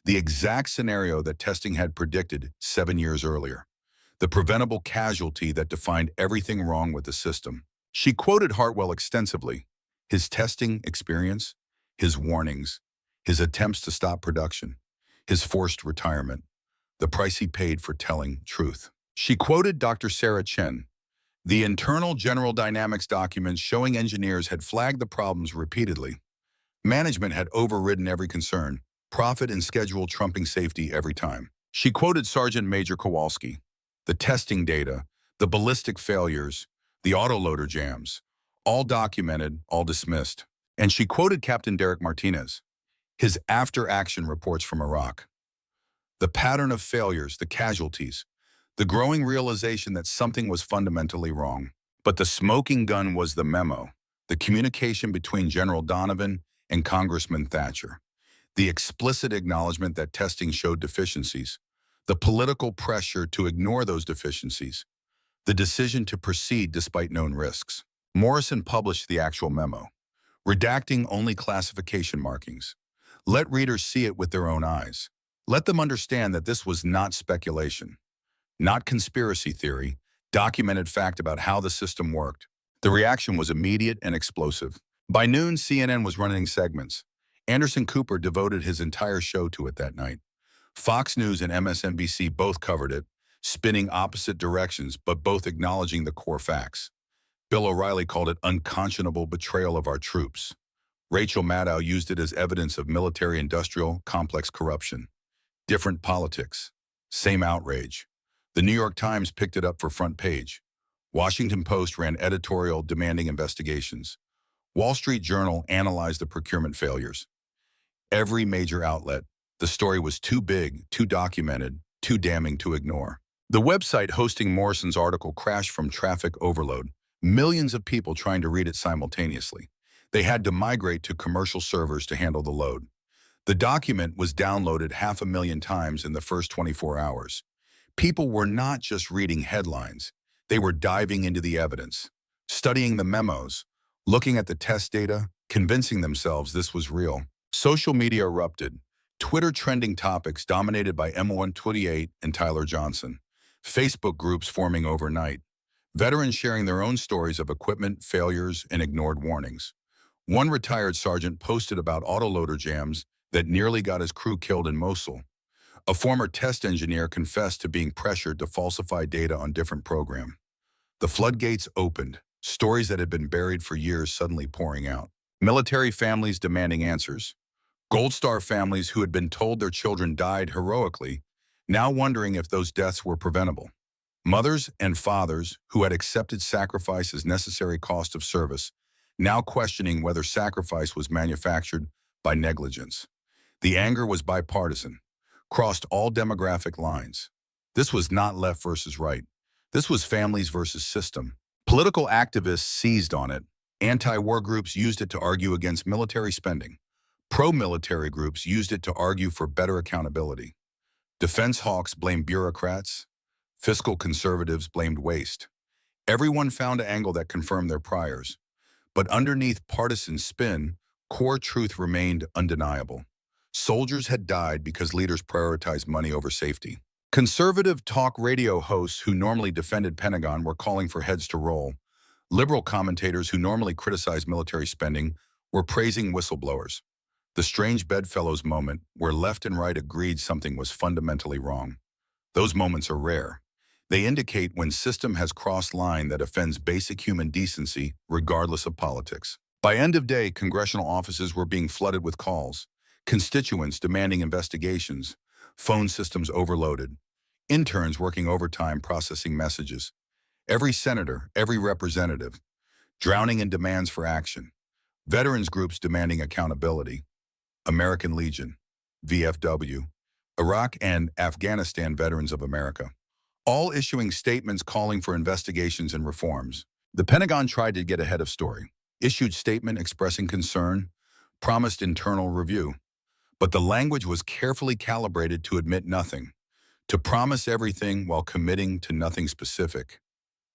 the exact scenario that testing had predicted 7 years earlier, the preventable casualty that defined everything wrong with the system. She quoted Hartwell extensively, his testing experience, his warnings, his attempts to stop production, his forced retirement, the price he paid for telling truth. She quoted Dr. Sarah Chen, the internal general dynamics documents showing engineers had flagged the problems repeatedly. Management had overridden every concern, profit and schedule trumping safety every time. She quoted Sergeant Major Kowalski, the testing data, the ballistic failures, the autoloader jams, all documented, all dismissed. And she quoted Captain Derek Martinez, his after-action reports from Iraq. The pattern of failures, the casualties, the growing realization that something was fundamentally wrong. But the smoking gun was the memo, the communication between General Donovan and Congressman Thatcher, the explicit acknowledgement that testing showed deficiencies, the political pressure to ignore those deficiencies, the decision to proceed despite known risks. Morrison published the actual memo, redacting only classification markings. Let readers see it with their own eyes. Let them understand that this was not speculation, not conspiracy theory, documented fact about how the system worked. The reaction was immediate and explosive. By noon, CNN was running segments. Anderson Cooper devoted his entire show to it that night. Fox News and MSNBC both covered it, spinning opposite directions, but both acknowledging the core facts. Bill O'Reilly called it unconscionable betrayal of our troops. Rachel Maddow used it as evidence of military-industrial complex corruption. Different politics, same outrage. The New York Times picked it up for front page. Washington Post ran editorial demanding investigations. Wall Street Journal analyzed the procurement failures. Every major outlet, the story was too big, too documented, too damning to ignore. The website hosting Morrison's article crashed from traffic overload, millions of people trying to read it simultaneously. They had to migrate to commercial servers to handle the load. The document was downloaded 500,000 times in the first 24 hours. People were not just reading headlines. They were diving into the evidence, studying the memos, looking at the test data, convincing themselves this was real. Social media erupted. Twitter trending topics dominated by M1128 and Tyler Johnson. Facebook groups forming overnight. Veterans sharing their own stories of equipment failures and ignored warnings. One retired sergeant posted about autoloader jams that nearly got his crew killed in Mosul. A former test engineer confessed to being pressured to falsify data on different programs. The floodgates opened, stories that had been buried for years suddenly pouring out. Military families demanding answers. Gold Star families who had been told their children died heroically, now wondering if those deaths were preventable. Mothers and fathers who had accepted sacrifice as necessary cost of service, now questioning whether sacrifice was manufactured by negligence. The anger was bipartisan, crossed all demographic lines. This was not left versus right. This was families versus system. Political activists seized on it. Anti-war groups used it to argue against military spending. Pro-military groups used it to argue for better accountability. Defense hawks blamed bureaucrats. Fiscal conservatives blamed waste. Everyone found an angle that confirmed their priors. But underneath partisan spin, core truth remained undeniable. Soldiers had died because leaders prioritized money over safety. Conservative talk radio hosts who normally defended Pentagon were calling for heads to roll. Liberal commentators who normally criticized military spending were praising whistleblowers. The strange bedfellows moment where left and right agreed something was fundamentally wrong. Those moments are rare. They indicate when system has crossed line that offends basic human decency, regardless of politics. By end of day, congressional offices were being flooded with calls, constituents demanding investigations, phone systems overloaded, interns working overtime processing messages, every senator, every representative, drowning in demands for action, veterans groups demanding accountability. American Legion, VFW, Iraq and Afghanistan Veterans of America, all issuing statements calling for investigations and reforms. The Pentagon tried to get ahead of story, issued statement expressing concern, promised internal review, but the language was carefully calibrated to admit nothing, to promise everything while committing to nothing specific.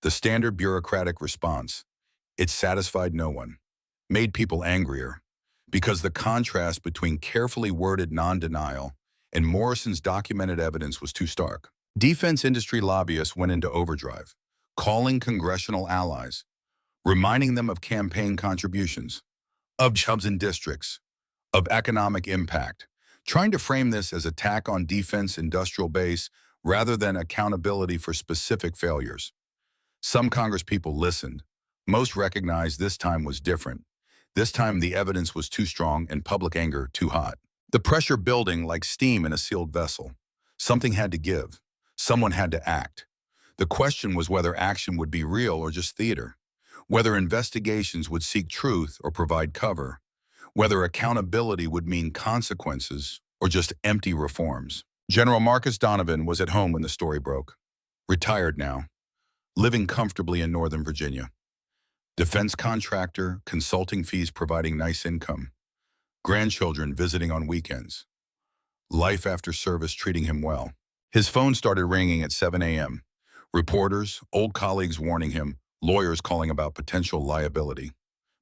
The standard bureaucratic response, it satisfied no one, made people angrier, because the contrast between carefully worded non-denial and Morrison's documented evidence was too stark. Defense industry lobbyists went into overdrive, calling congressional allies, reminding them of campaign contributions, of jobs in districts, of economic impact, trying to frame this as attack on defense industrial base rather than accountability for specific failures. Some congresspeople listened. Most recognized this time was different. This time the evidence was too strong and public anger too hot. The pressure building like steam in a sealed vessel. Something had to give. Someone had to act. The question was whether action would be real or just theater, whether investigations would seek truth or provide cover, whether accountability would mean consequences or just empty reforms. General Marcus Donovan was at home when the story broke. Retired now, living comfortably in Northern Virginia. Defense contractor, consulting fees providing nice income. Grandchildren visiting on weekends. Life after service treating him well. His phone started ringing at 7 a.m. Reporters, old colleagues warning him, lawyers calling about potential liability.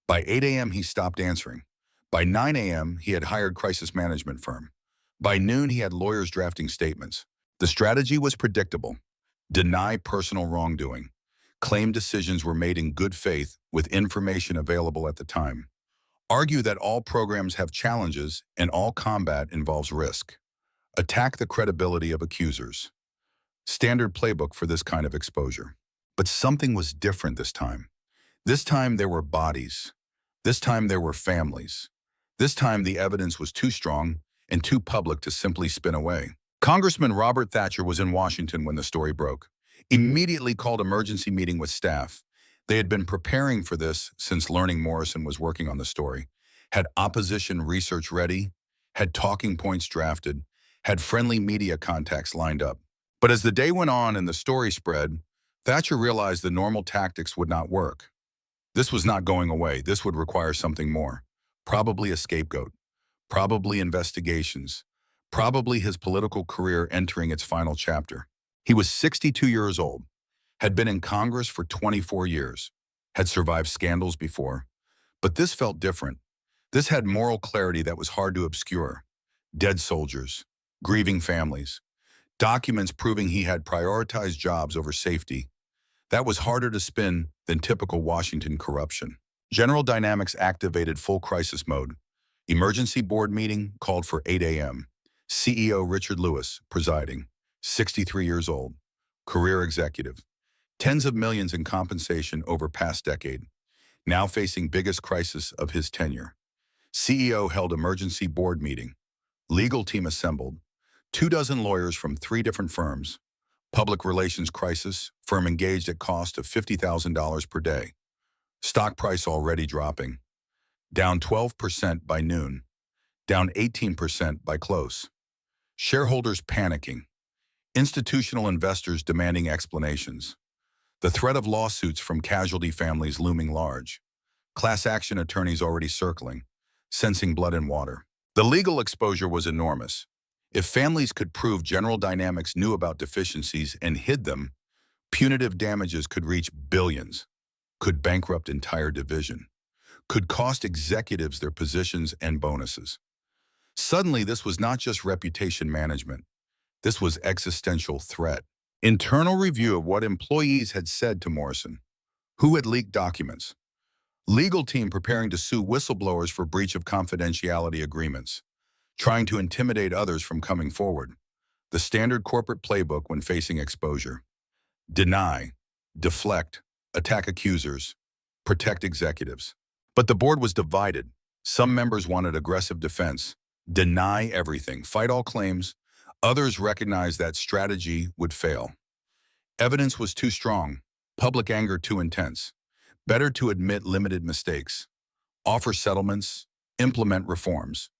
By 8 a.m. he stopped answering. By 9 a.m. he had hired crisis management firm. By noon he had lawyers drafting statements. The strategy was predictable. Deny personal wrongdoing. Claim decisions were made in good faith with information available at the time. Argue that all programs have challenges and all combat involves risk. Attack the credibility of accusers. Standard playbook for this kind of exposure. But something was different this time. This time there were bodies. This time there were families. This time the evidence was too strong and too public to simply spin away. Congressman Robert Thatcher was in Washington when the story broke. Immediately called emergency meeting with staff. They had been preparing for this since learning Morrison was working on the story, had opposition research ready, had talking points drafted, had friendly media contacts lined up. But as the day went on and the story spread, Thatcher realized the normal tactics would not work. This was not going away. This would require something more. Probably a scapegoat. Probably investigations. Probably his political career entering its final chapter. He was 62 years old, had been in Congress for 24 years, had survived scandals before, but this felt different. This had moral clarity that was hard to obscure. Dead soldiers, grieving families, documents proving he had prioritized jobs over safety. That was harder to spin than typical Washington corruption. General Dynamics activated full crisis mode. Emergency board meeting called for 8 a.m. CEO Richard Lewis presiding. 63 years old, career executive, tens of millions in compensation over past decade, now facing biggest crisis of his tenure. CEO held emergency board meeting, legal team assembled, 24 lawyers from 3 different firms, public relations crisis, firm engaged at cost of $50,000 per day, stock price already dropping, down 12% by noon, down 18% by close, shareholders panicking, institutional investors demanding explanations. The threat of lawsuits from casualty families looming large. Class action attorneys already circling, sensing blood in water. The legal exposure was enormous. If families could prove General Dynamics knew about deficiencies and hid them, punitive damages could reach billions, could bankrupt entire division, could cost executives their positions and bonuses. Suddenly, this was not just reputation management. This was existential threat. Internal review of what employees had said to Morrison. Who had leaked documents? Legal team preparing to sue whistleblowers for breach of confidentiality agreements. Trying to intimidate others from coming forward. The standard corporate playbook when facing exposure. Deny, deflect, attack accusers, protect executives. But the board was divided. Some members wanted aggressive defense. Deny everything, fight all claims. Others recognized that strategy would fail. Evidence was too strong, public anger too intense. Better to admit limited mistakes, offer settlements, implement reforms.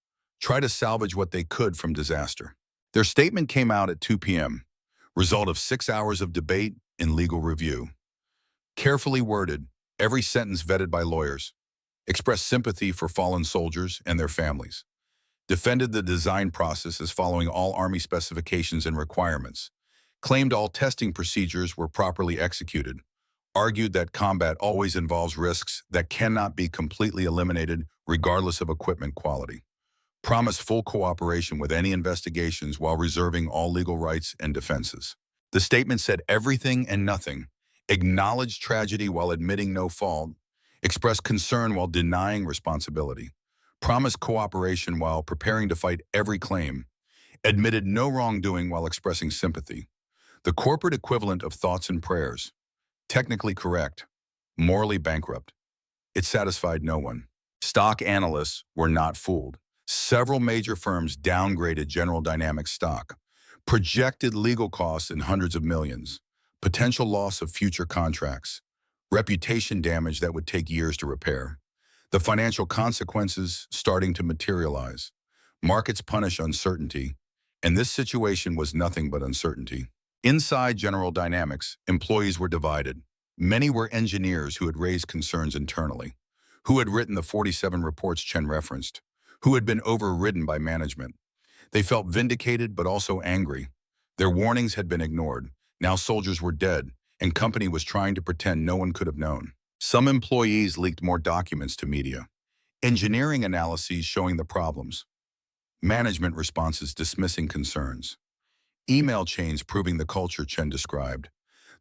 try to salvage what they could from disaster. Their statement came out at 2 p.m., result of 6 hours of debate and legal review. Carefully worded, every sentence vetted by lawyers, expressed sympathy for fallen soldiers and their families, defended the design process as following all Army specifications and requirements, claimed all testing procedures were properly executed, argued that combat always involves risks that cannot be completely eliminated regardless of equipment quality, promised full cooperation with any investigations while reserving all legal rights and defenses. The statement said everything and nothing, acknowledged tragedy while admitting no fault, expressed concern while denying responsibility, promised cooperation while preparing to fight every claim, admitted no wrongdoing while expressing sympathy. The corporate equivalent of thoughts and prayers. Technically correct, morally bankrupt. It satisfied no one. Stock analysts were not fooled. Several major firms downgraded General Dynamics stock, projected legal costs in hundreds of millions, potential loss of future contracts, reputation damage that would take years to repair, the financial consequences starting to materialize. Markets punish uncertainty, and this situation was nothing but uncertainty. Inside General Dynamics, employees were divided. Many were engineers who had raised concerns internally, who had written the 47 reports Chen referenced, who had been overridden by management. They felt vindicated but also angry. Their warnings had been ignored. Now soldiers were dead, and company was trying to pretend no one could have known. Some employees leaked more documents to media. Engineering analyses showing the problems. Management responses dismissing concerns. Email chains proving the culture Chen described.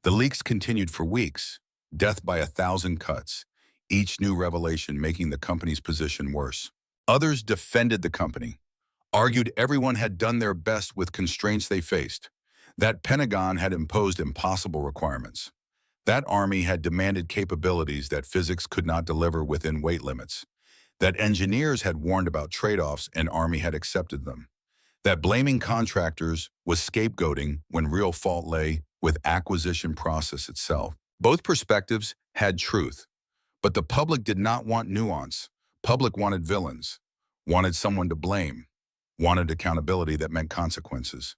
The leaks continued for weeks, death by 1,000 cuts, each new revelation making the company's position worse. Others defended the company, argued everyone had done their best with constraints they faced, that Pentagon had imposed impossible requirements, that Army had demanded capabilities that physics could not deliver within weight limits, that engineers had warned about trade-offs and Army had accepted them, that blaming contractors was scapegoating when real fault lay with acquisition process itself. Both perspectives had truth, but the public did not want nuance. Public wanted villains, wanted someone to blame, wanted accountability that meant consequences.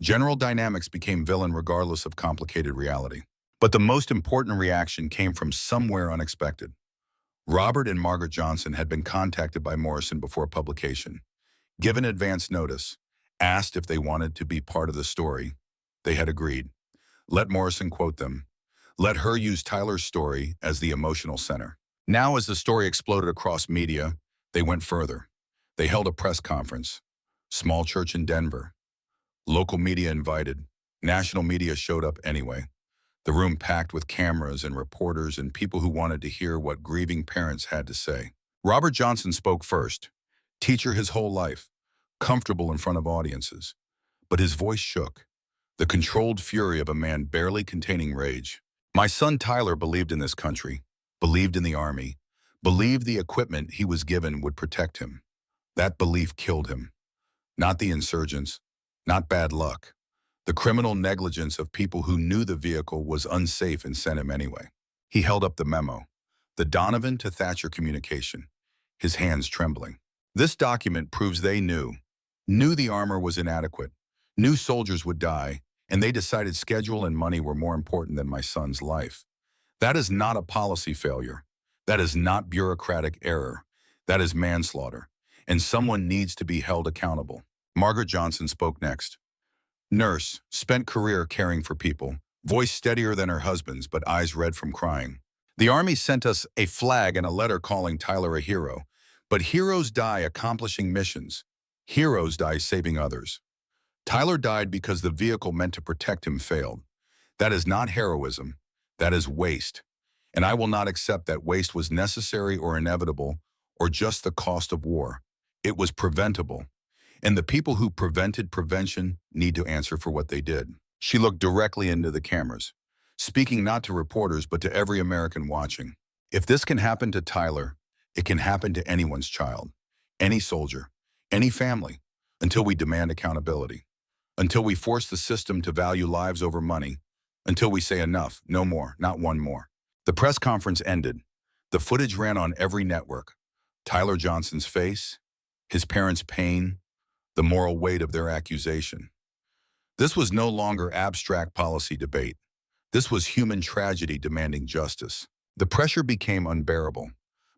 General Dynamics became villain regardless of complicated reality. But the most important reaction came from somewhere unexpected. Robert and Margaret Johnson had been contacted by Morrison before publication, given advance notice, asked if they wanted to be part of the story. They had agreed. Let Morrison quote them. Let her use Tyler's story as the emotional center. Now, as the story exploded across media, they went further. They held a press conference. Small church in Denver. Local media invited. National media showed up anyway. The room packed with cameras and reporters and people who wanted to hear what grieving parents had to say. Robert Johnson spoke first. Teacher his whole life, comfortable in front of audiences. But his voice shook. The controlled fury of a man barely containing rage. My son Tyler believed in this country, believed in the Army, believed the equipment he was given would protect him. That belief killed him. Not the insurgents, not bad luck. The criminal negligence of people who knew the vehicle was unsafe and sent him anyway. He held up the memo, the Donovan to Thatcher communication, his hands trembling. This document proves they knew the armor was inadequate, knew soldiers would die, and they decided schedule and money were more important than my son's life. That is not a policy failure. That is not bureaucratic error. That is manslaughter, and someone needs to be held accountable. Margaret Johnson spoke next. Nurse, spent career caring for people, voice steadier than her husband's but eyes red from crying. The Army sent us a flag and a letter calling Tyler a hero, but heroes die accomplishing missions. Heroes die saving others. Tyler died because the vehicle meant to protect him failed. That is not heroism. That is waste. And I will not accept that waste was necessary or inevitable or just the cost of war. It was preventable. And the people who prevented prevention need to answer for what they did. She looked directly into the cameras, speaking not to reporters but to every American watching. If this can happen to Tyler, it can happen to anyone's child, any soldier, any family, until we demand accountability, until we force the system to value lives over money, until we say enough, no more, not one more. The press conference ended. The footage ran on every network. Tyler Johnson's face, his parents' pain, the moral weight of their accusation. This was no longer abstract policy debate. This was human tragedy demanding justice. The pressure became unbearable.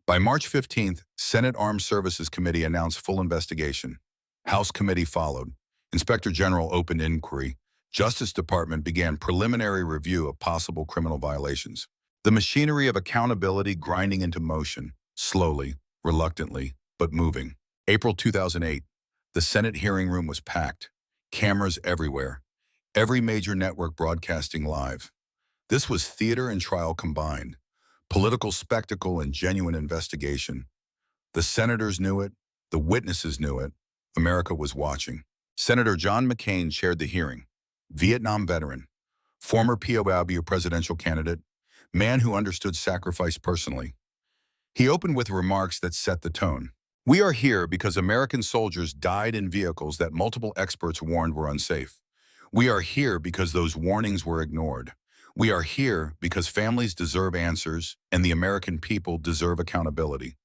By March 15th, Senate Armed Services Committee announced full investigation. House Committee followed. Inspector General opened inquiry. Justice Department began preliminary review of possible criminal violations. The machinery of accountability grinding into motion, slowly, reluctantly, but moving. April 2008, the Senate hearing room was packed. Cameras everywhere. Every major network broadcasting live. This was theater and trial combined. Political spectacle and genuine investigation. The senators knew it. The witnesses knew it. America was watching. Senator John McCain chaired the hearing. Vietnam veteran, former POW presidential candidate, man who understood sacrifice personally. He opened with remarks that set the tone. We are here because American soldiers died in vehicles that multiple experts warned were unsafe. We are here because those warnings were ignored. We are here because families deserve answers and the American people deserve accountability.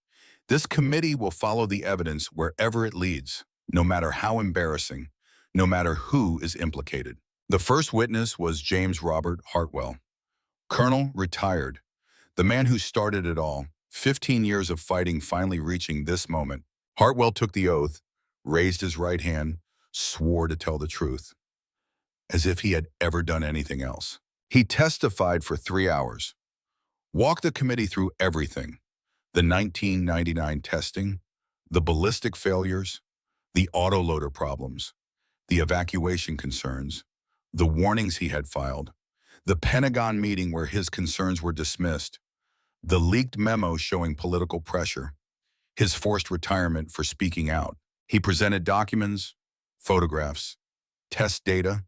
This committee will follow the evidence wherever it leads, no matter how embarrassing, no matter who is implicated. The first witness was James Robert Hartwell, Colonel, retired, the man who started it all, 15 years of fighting finally reaching this moment. Hartwell took the oath, raised his right hand, swore to tell the truth, as if he had ever done anything else. He testified for 3 hours, walked the committee through everything, the 1999 testing, the ballistic failures, the autoloader problems, the evacuation concerns, the warnings he had filed, the Pentagon meeting where his concerns were dismissed, the leaked memo showing political pressure, his forced retirement for speaking out. He presented documents, photographs, test data,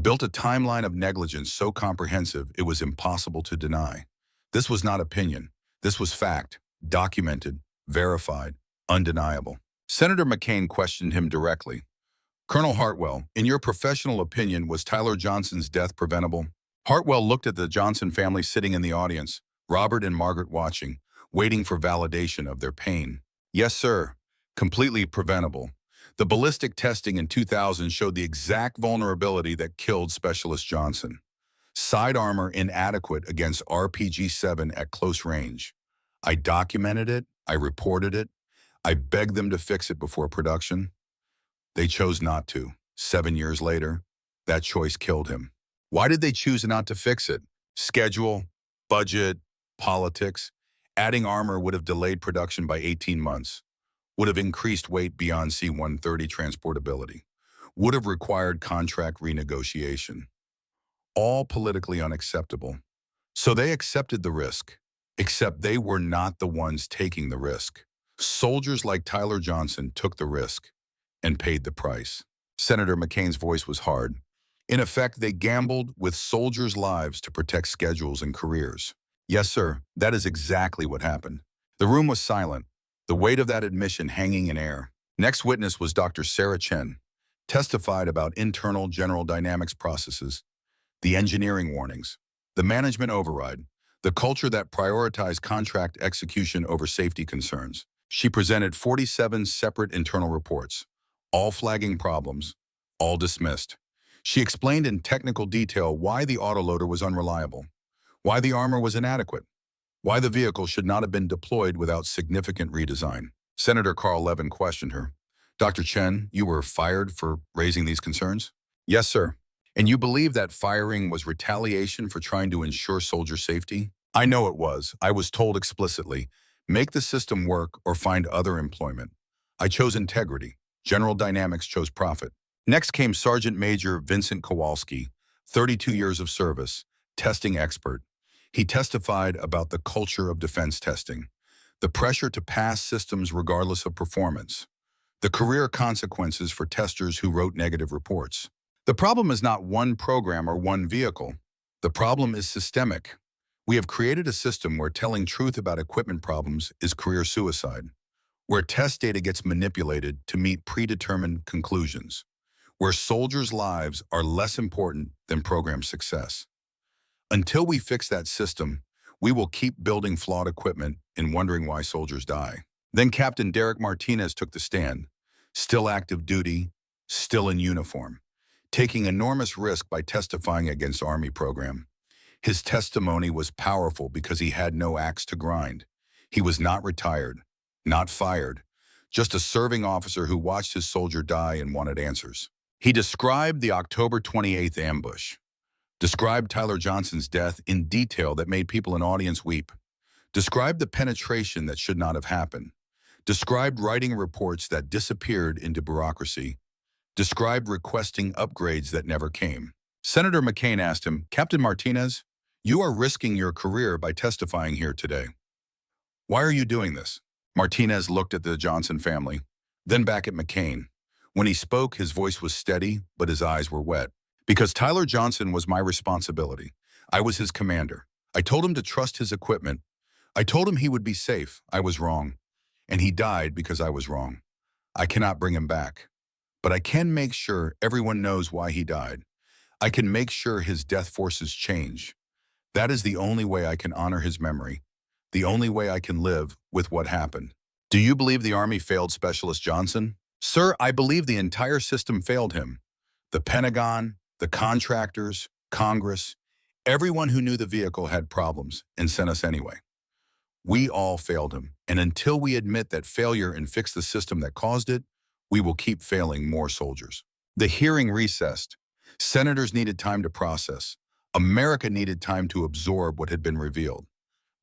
built a timeline of negligence so comprehensive it was impossible to deny. This was not opinion. This was fact, documented, verified, undeniable. Senator McCain questioned him directly. Colonel Hartwell, in your professional opinion, was Tyler Johnson's death preventable? Hartwell looked at the Johnson family sitting in the audience, Robert and Margaret watching, waiting for validation of their pain. Yes, sir. Completely preventable. The ballistic testing in 2000 showed the exact vulnerability that killed Specialist Johnson. Side armor inadequate against RPG-7 at close range. I documented it. I reported it. I begged them to fix it before production. They chose not to. 7 years later, that choice killed him. Why did they choose not to fix it? Schedule, budget, politics. Adding armor would have delayed production by 18 months, would have increased weight beyond C-130 transportability, would have required contract renegotiation. All politically unacceptable. So they accepted the risk, except they were not the ones taking the risk. Soldiers like Tyler Johnson took the risk and paid the price. Senator McCain's voice was hard. In effect, they gambled with soldiers' lives to protect schedules and careers. Yes, sir, that is exactly what happened. The room was silent, the weight of that admission hanging in air. Next witness was Dr. Sarah Chen, testified about internal general dynamics processes, the engineering warnings, the management override, the culture that prioritized contract execution over safety concerns. She presented 47 separate internal reports, all flagging problems, all dismissed. She explained in technical detail why the autoloader was unreliable, why the armor was inadequate, why the vehicle should not have been deployed without significant redesign. Senator Carl Levin questioned her. Dr. Chen, you were fired for raising these concerns? Yes, sir. And you believe that firing was retaliation for trying to ensure soldier safety? I know it was. I was told explicitly, make the system work or find other employment. I chose integrity. General Dynamics chose profit. Next came Sergeant Major Vincent Kowalski, 32 years of service, testing expert. He testified about the culture of defense testing, the pressure to pass systems regardless of performance, the career consequences for testers who wrote negative reports. The problem is not one program or one vehicle. The problem is systemic. We have created a system where telling truth about equipment problems is career suicide, where test data gets manipulated to meet predetermined conclusions, where soldiers' lives are less important than program success. Until we fix that system, we will keep building flawed equipment and wondering why soldiers die. Then Captain Derek Martinez took the stand, still active duty, still in uniform, taking enormous risk by testifying against Army program. His testimony was powerful because he had no axe to grind. He was not retired, not fired, just a serving officer who watched his soldier die and wanted answers. He described the October 28th ambush, described Tyler Johnson's death in detail that made people in audience weep, described the penetration that should not have happened, described writing reports that disappeared into bureaucracy, described requesting upgrades that never came. Senator McCain asked him, "Captain Martinez, you are risking your career by testifying here today. Why are you doing this?" Martinez looked at the Johnson family, then back at McCain. When he spoke, his voice was steady, but his eyes were wet. "Because Tyler Johnson was my responsibility. I was his commander. I told him to trust his equipment. I told him he would be safe. I was wrong. And he died because I was wrong. I cannot bring him back. But I can make sure everyone knows why he died. I can make sure his death forces change. That is the only way I can honor his memory. The only way I can live with what happened." Do you believe the Army failed Specialist Johnson? Sir, I believe the entire system failed him. The Pentagon, the contractors, Congress, everyone who knew the vehicle had problems and sent us anyway. We all failed him, and until we admit that failure and fix the system that caused it, we will keep failing more soldiers. The hearing recessed. Senators needed time to process. America needed time to absorb what had been revealed.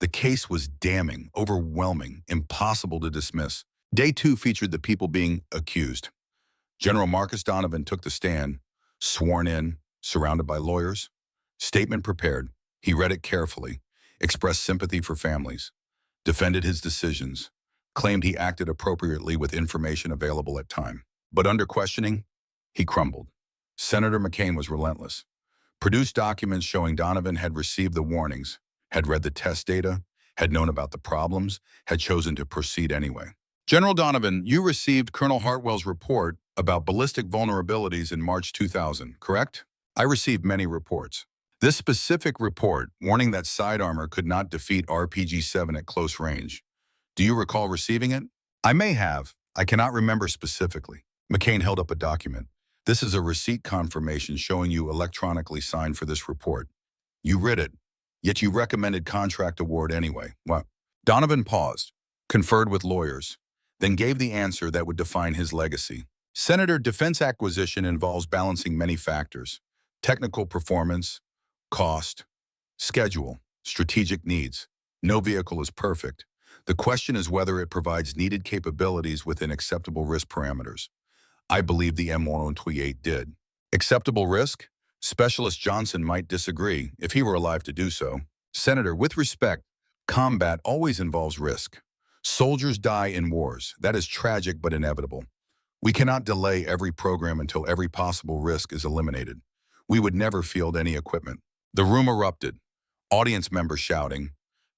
The case was damning, overwhelming, impossible to dismiss. Day 2 featured the people being accused. General Marcus Donovan took the stand, sworn in, surrounded by lawyers. Statement prepared. He read it carefully, expressed sympathy for families, defended his decisions, claimed he acted appropriately with information available at time. But under questioning, he crumbled. Senator McCain was relentless. Produced documents showing Donovan had received the warnings, had read the test data, had known about the problems, had chosen to proceed anyway. "General Donovan, you received Colonel Hartwell's report about ballistic vulnerabilities in March 2000, correct?" "I received many reports. This specific report, warning that side armor could not defeat RPG-7 at close range. Do you recall receiving it?" "I may have. I cannot remember specifically." McCain held up a document. "This is a receipt confirmation showing you electronically signed for this report. You read it, yet you recommended contract award anyway. What?" Donovan paused, conferred with lawyers, then gave the answer that would define his legacy. "Senator, defense acquisition involves balancing many factors: technical performance, cost, schedule, strategic needs. No vehicle is perfect. The question is whether it provides needed capabilities within acceptable risk parameters. I believe the M1128 did. Acceptable risk? Specialist Johnson might disagree, if he were alive to do so. Senator, with respect, combat always involves risk. Soldiers die in wars. That is tragic but inevitable. We cannot delay every program until every possible risk is eliminated. We would never field any equipment." The room erupted. Audience members shouting,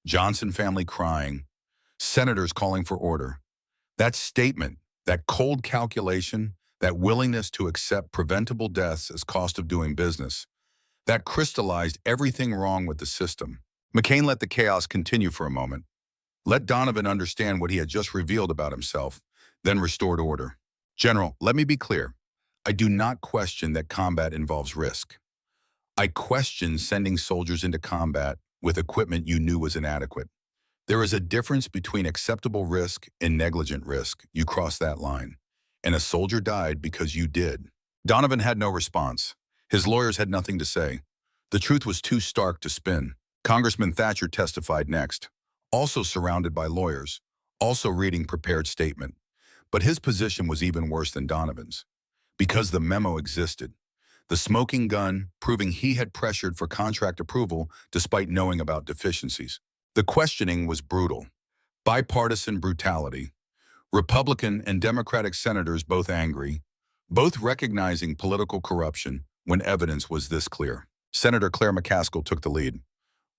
Johnson family crying, senators calling for order. That statement, that cold calculation, that willingness to accept preventable deaths as cost of doing business, that crystallized everything wrong with the system. McCain let the chaos continue for a moment. Let Donovan understand what he had just revealed about himself, then restored order. "General, let me be clear. I do not question that combat involves risk. I question sending soldiers into combat with equipment you knew was inadequate. There is a difference between acceptable risk and negligent risk. You crossed that line. And a soldier died because you did." Donovan had no response. His lawyers had nothing to say. The truth was too stark to spin. Congressman Thatcher testified next, also surrounded by lawyers, also reading prepared statement. But his position was even worse than Donovan's, because the memo existed. The smoking gun, proving he had pressured for contract approval despite knowing about deficiencies. The questioning was brutal. Bipartisan brutality. Republican and Democratic senators both angry, both recognizing political corruption when evidence was this clear. Senator Claire McCaskill took the lead.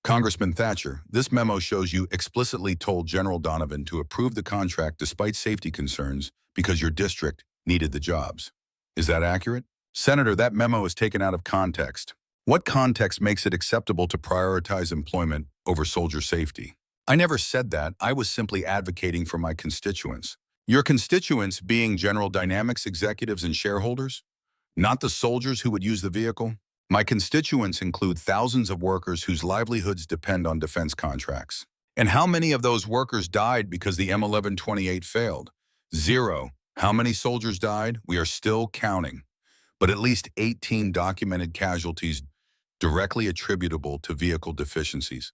"Congressman Thatcher, this memo shows you explicitly told General Donovan to approve the contract despite safety concerns because your district needed the jobs. Is that accurate?" "Senator, that memo is taken out of context. What context makes it acceptable to prioritize employment over soldier safety?" I never said that. I was simply advocating for my constituents. Your constituents being General Dynamics executives and shareholders, not the soldiers who would use the vehicle. My constituents include thousands of workers whose livelihoods depend on defense contracts. And how many of those workers died because the M1128 failed? Zero. How many soldiers died? We are still counting, but at least 18 documented casualties directly attributable to vehicle deficiencies.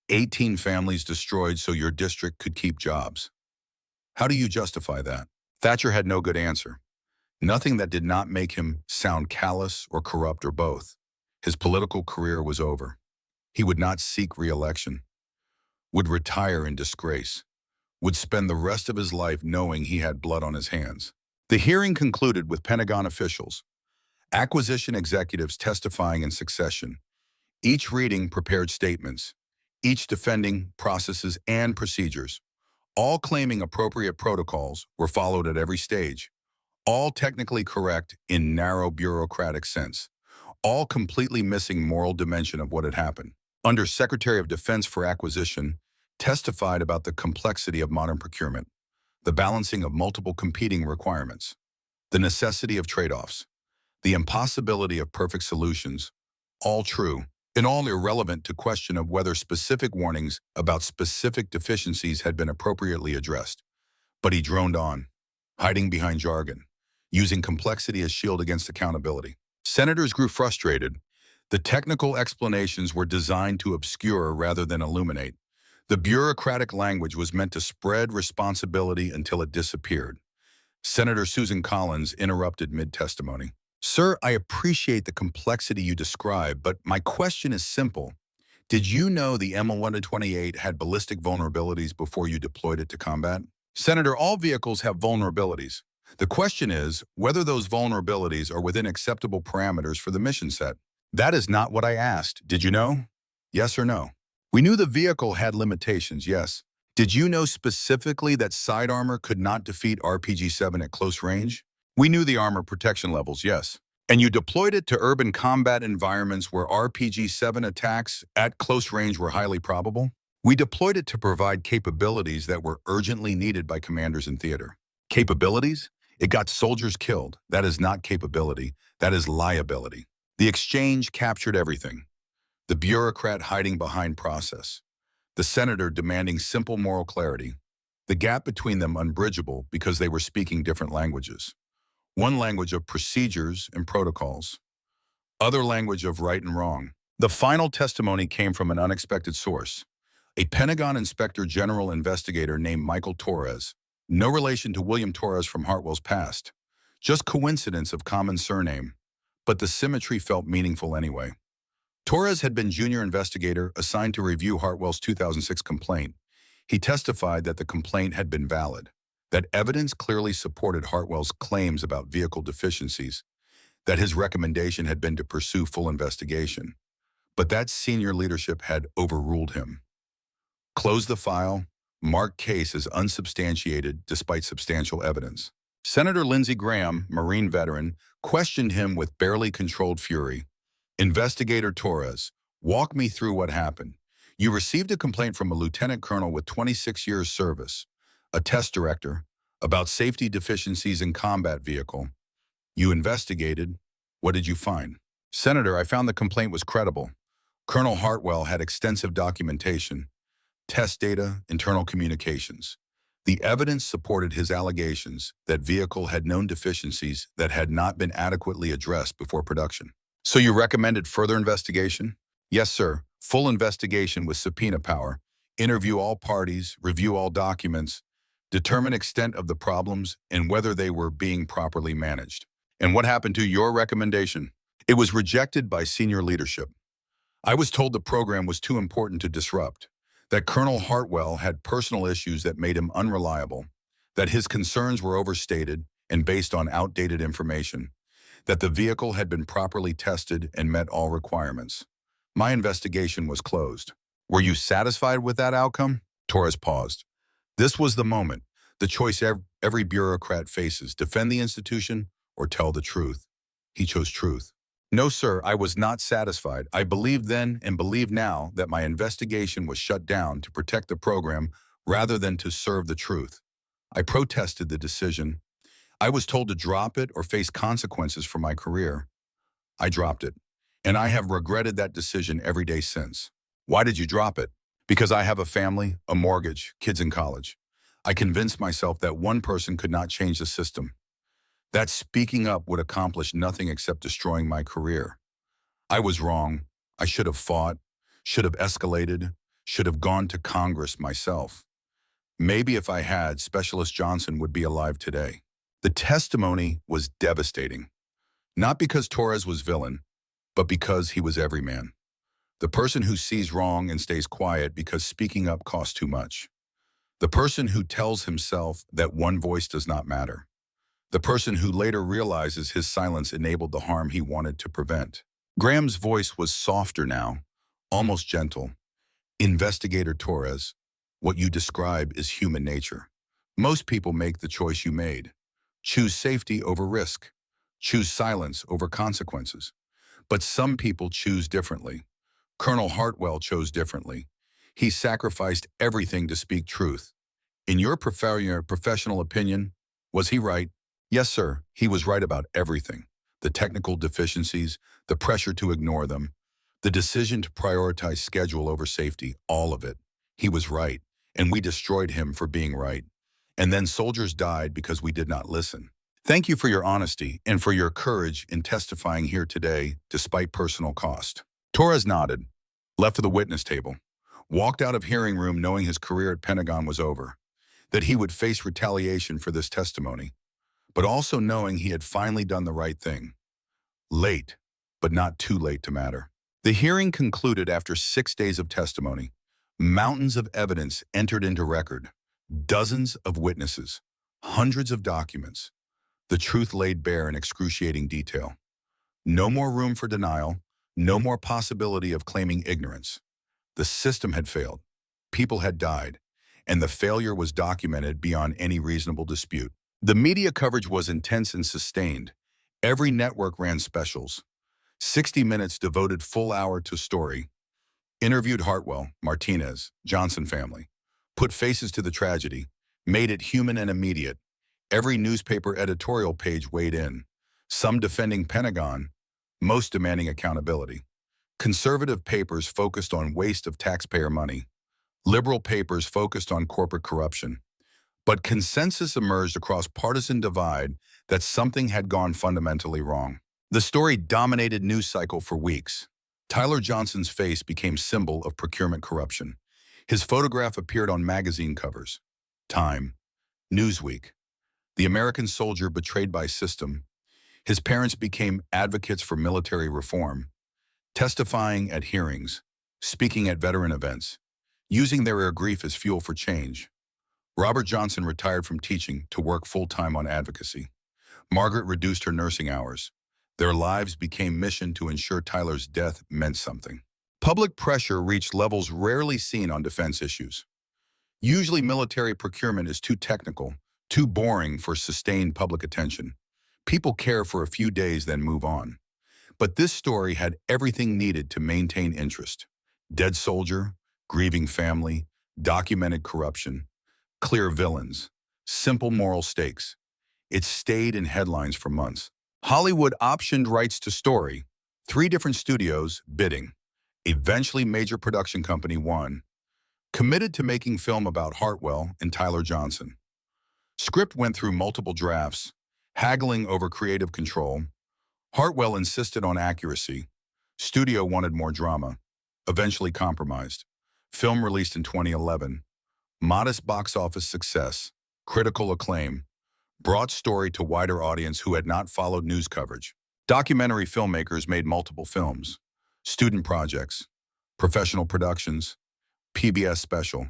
18 families destroyed so your district could keep jobs. How do you justify that? Thatcher had no good answer. Nothing that did not make him sound callous or corrupt or both. His political career was over. He would not seek re-election, would retire in disgrace, would spend the rest of his life knowing he had blood on his hands. The hearing concluded with Pentagon officials, acquisition executives testifying in succession, each reading prepared statements, each defending processes and procedures, all claiming appropriate protocols were followed at every stage, all technically correct in narrow bureaucratic sense, all completely missing moral dimension of what had happened. Under Secretary of Defense for Acquisition, testified about the complexity of modern procurement, the balancing of multiple competing requirements, the necessity of trade-offs, the impossibility of perfect solutions, all true, and all irrelevant to question of whether specific warnings about specific deficiencies had been appropriately addressed. But he droned on, hiding behind jargon, using complexity as shield against accountability. Senators grew frustrated. The technical explanations were designed to obscure rather than illuminate. The bureaucratic language was meant to spread responsibility until it disappeared. Senator Susan Collins interrupted mid-testimony. Sir, I appreciate the complexity you describe, but my question is simple. Did you know the M1128 had ballistic vulnerabilities before you deployed it to combat? Senator, all vehicles have vulnerabilities. The question is whether those vulnerabilities are within acceptable parameters for the mission set. That is not what I asked. Did you know? Yes or no? We knew the vehicle had limitations, yes. Did you know specifically that side armor could not defeat RPG-7 at close range? We knew the armor protection levels, yes. And you deployed it to urban combat environments where RPG-7 attacks at close range were highly probable? We deployed it to provide capabilities that were urgently needed by commanders in theater. Capabilities? It got soldiers killed. That is not capability. That is liability. The exchange captured everything. The bureaucrat hiding behind process. The senator demanding simple moral clarity. The gap between them unbridgeable because they were speaking different languages. One language of procedures and protocols. Other language of right and wrong. The final testimony came from an unexpected source. A Pentagon Inspector General investigator named Michael Torres. No relation to William Torres from Hartwell's past. Just coincidence of common surname. But the symmetry felt meaningful anyway. Torres had been junior investigator assigned to review Hartwell's 2006 complaint. He testified that the complaint had been valid, that evidence clearly supported Hartwell's claims about vehicle deficiencies, that his recommendation had been to pursue full investigation. But that senior leadership had overruled him. Close the file, mark case as unsubstantiated despite substantial evidence. Senator Lindsey Graham, Marine veteran, questioned him with barely controlled fury. Investigator Torres, walk me through what happened. You received a complaint from a lieutenant colonel with 26 years service, a test director, about safety deficiencies in combat vehicle. You investigated. What did you find? Senator, I found the complaint was credible. Colonel Hartwell had extensive documentation, test data, internal communications. The evidence supported his allegations that vehicle had known deficiencies that had not been adequately addressed before production. So you recommended further investigation? Yes, sir. Full investigation with subpoena power. Interview all parties, review all documents, determine extent of the problems and whether they were being properly managed. And what happened to your recommendation? It was rejected by senior leadership. I was told the program was too important to disrupt, that Colonel Hartwell had personal issues that made him unreliable, that his concerns were overstated and based on outdated information, that the vehicle had been properly tested and met all requirements. My investigation was closed. Were you satisfied with that outcome? Torres paused. This was the moment, the choice every bureaucrat faces, defend the institution or tell the truth. He chose truth. No, sir, I was not satisfied. I believed then and believe now that my investigation was shut down to protect the program rather than to serve the truth. I protested the decision. I was told to drop it or face consequences for my career. I dropped it, and I have regretted that decision every day since. Why did you drop it? Because I have a family, a mortgage, kids in college. I convinced myself that one person could not change the system, that speaking up would accomplish nothing except destroying my career. I was wrong. I should have fought, should have escalated, should have gone to Congress myself. Maybe if I had, Specialist Johnson would be alive today. The testimony was devastating, not because Torres was villain, but because he was everyman. The person who sees wrong and stays quiet because speaking up costs too much. The person who tells himself that one voice does not matter. The person who later realizes his silence enabled the harm he wanted to prevent. Graham's voice was softer now, almost gentle. Investigator Torres, what you describe is human nature. Most people make the choice you made. Choose safety over risk. Choose silence over consequences. But some people choose differently. Colonel Hartwell chose differently. He sacrificed everything to speak truth. In your professional opinion, was he right? Yes, sir, he was right about everything. The technical deficiencies, the pressure to ignore them, the decision to prioritize schedule over safety, all of it. He was right, and we destroyed him for being right. And then soldiers died because we did not listen. Thank you for your honesty and for your courage in testifying here today, despite personal cost. Torres nodded, left for the witness table, walked out of hearing room knowing his career at Pentagon was over, that he would face retaliation for this testimony, but also knowing he had finally done the right thing. Late, but not too late to matter. The hearing concluded after 6 days of testimony. Mountains of evidence entered into record, dozens of witnesses, hundreds of documents. The truth laid bare in excruciating detail. No more room for denial, no more possibility of claiming ignorance. The system had failed, people had died, and the failure was documented beyond any reasonable dispute. The media coverage was intense and sustained. Every network ran specials. 60 Minutes devoted full hour to story. Interviewed Hartwell, Martinez, Johnson family. Put faces to the tragedy. Made it human and immediate. Every newspaper editorial page weighed in. Some defending Pentagon, most demanding accountability. Conservative papers focused on waste of taxpayer money. Liberal papers focused on corporate corruption. But consensus emerged across partisan divide that something had gone fundamentally wrong. The story dominated news cycle for weeks. Tyler Johnson's face became symbol of procurement corruption. His photograph appeared on magazine covers. Time, Newsweek, the American soldier betrayed by system. His parents became advocates for military reform, testifying at hearings, speaking at veteran events, using their grief as fuel for change. Robert Johnson retired from teaching to work full-time on advocacy. Margaret reduced her nursing hours. Their lives became mission to ensure Tyler's death meant something. Public pressure reached levels rarely seen on defense issues. Usually military procurement is too technical, too boring for sustained public attention. People care for a few days then move on. But this story had everything needed to maintain interest. Dead soldier, grieving family, documented corruption, clear villains, simple moral stakes. It stayed in headlines for months. Hollywood optioned rights to story. 3 different studios bidding. Eventually major production company won. Committed to making film about Hartwell and Tyler Johnson. Script went through multiple drafts, haggling over creative control. Hartwell insisted on accuracy. Studio wanted more drama. Eventually compromised. Film released in 2011. Modest box office success. Critical acclaim. Brought story to wider audience who had not followed news coverage. Documentary filmmakers made multiple films. Student projects. Professional productions. PBS special.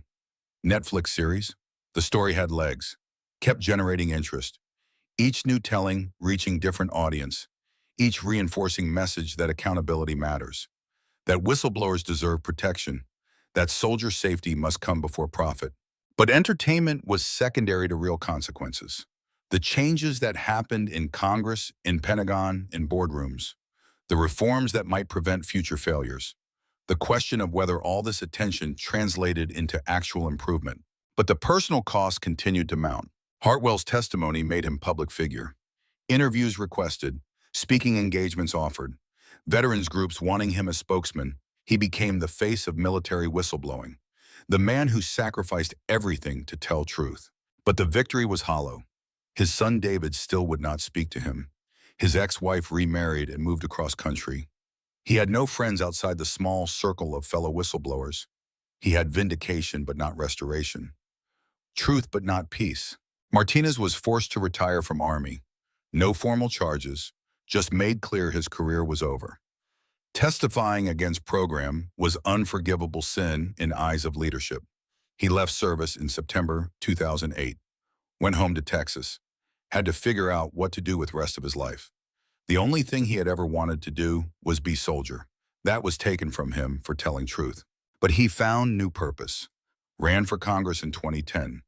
Netflix series. The story had legs. Kept generating interest. Each new telling reaching different audience. Each reinforcing message that accountability matters. That whistleblowers deserve protection. That soldier safety must come before profit. But entertainment was secondary to real consequences. The changes that happened in Congress, in Pentagon, in boardrooms. the reforms that might prevent future failures, the question of whether all this attention translated into actual improvement. But the personal costs continued to mount. Hartwell's testimony made him public figure. Interviews requested, speaking engagements offered, veterans groups wanting him as spokesman. He became the face of military whistleblowing, the man who sacrificed everything to tell truth. But the victory was hollow. His son David still would not speak to him. His ex-wife remarried and moved across country. He had no friends outside the small circle of fellow whistleblowers. He had vindication but not restoration, truth but not peace. Martinez was forced to retire from Army. No formal charges, just made clear his career was over. Testifying against program was unforgivable sin in eyes of leadership. He left service in September 2008, went home to Texas, had to figure out what to do with the rest of his life. The only thing he had ever wanted to do was be soldier. That was taken from him for telling truth. But he found new purpose, ran for Congress in 2010,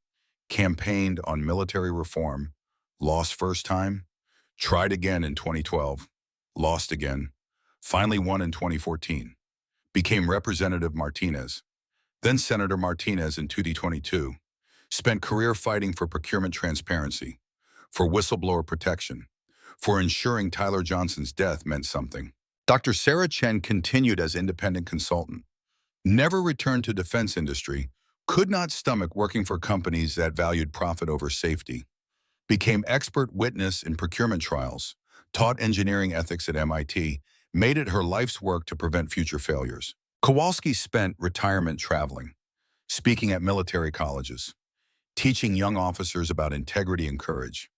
campaigned on military reform, lost first time, tried again in 2012, lost again, finally won in 2014, became Representative Martinez, then Senator Martinez in 2022, spent career fighting for procurement transparency, for whistleblower protection, for ensuring Tyler Johnson's death meant something. Dr. Sarah Chen continued as independent consultant, never returned to defense industry, could not stomach working for companies that valued profit over safety, became expert witness in procurement trials, taught engineering ethics at MIT, made it her life's work to prevent future failures. Kowalski spent retirement traveling, speaking at military colleges, teaching young officers about integrity and courage,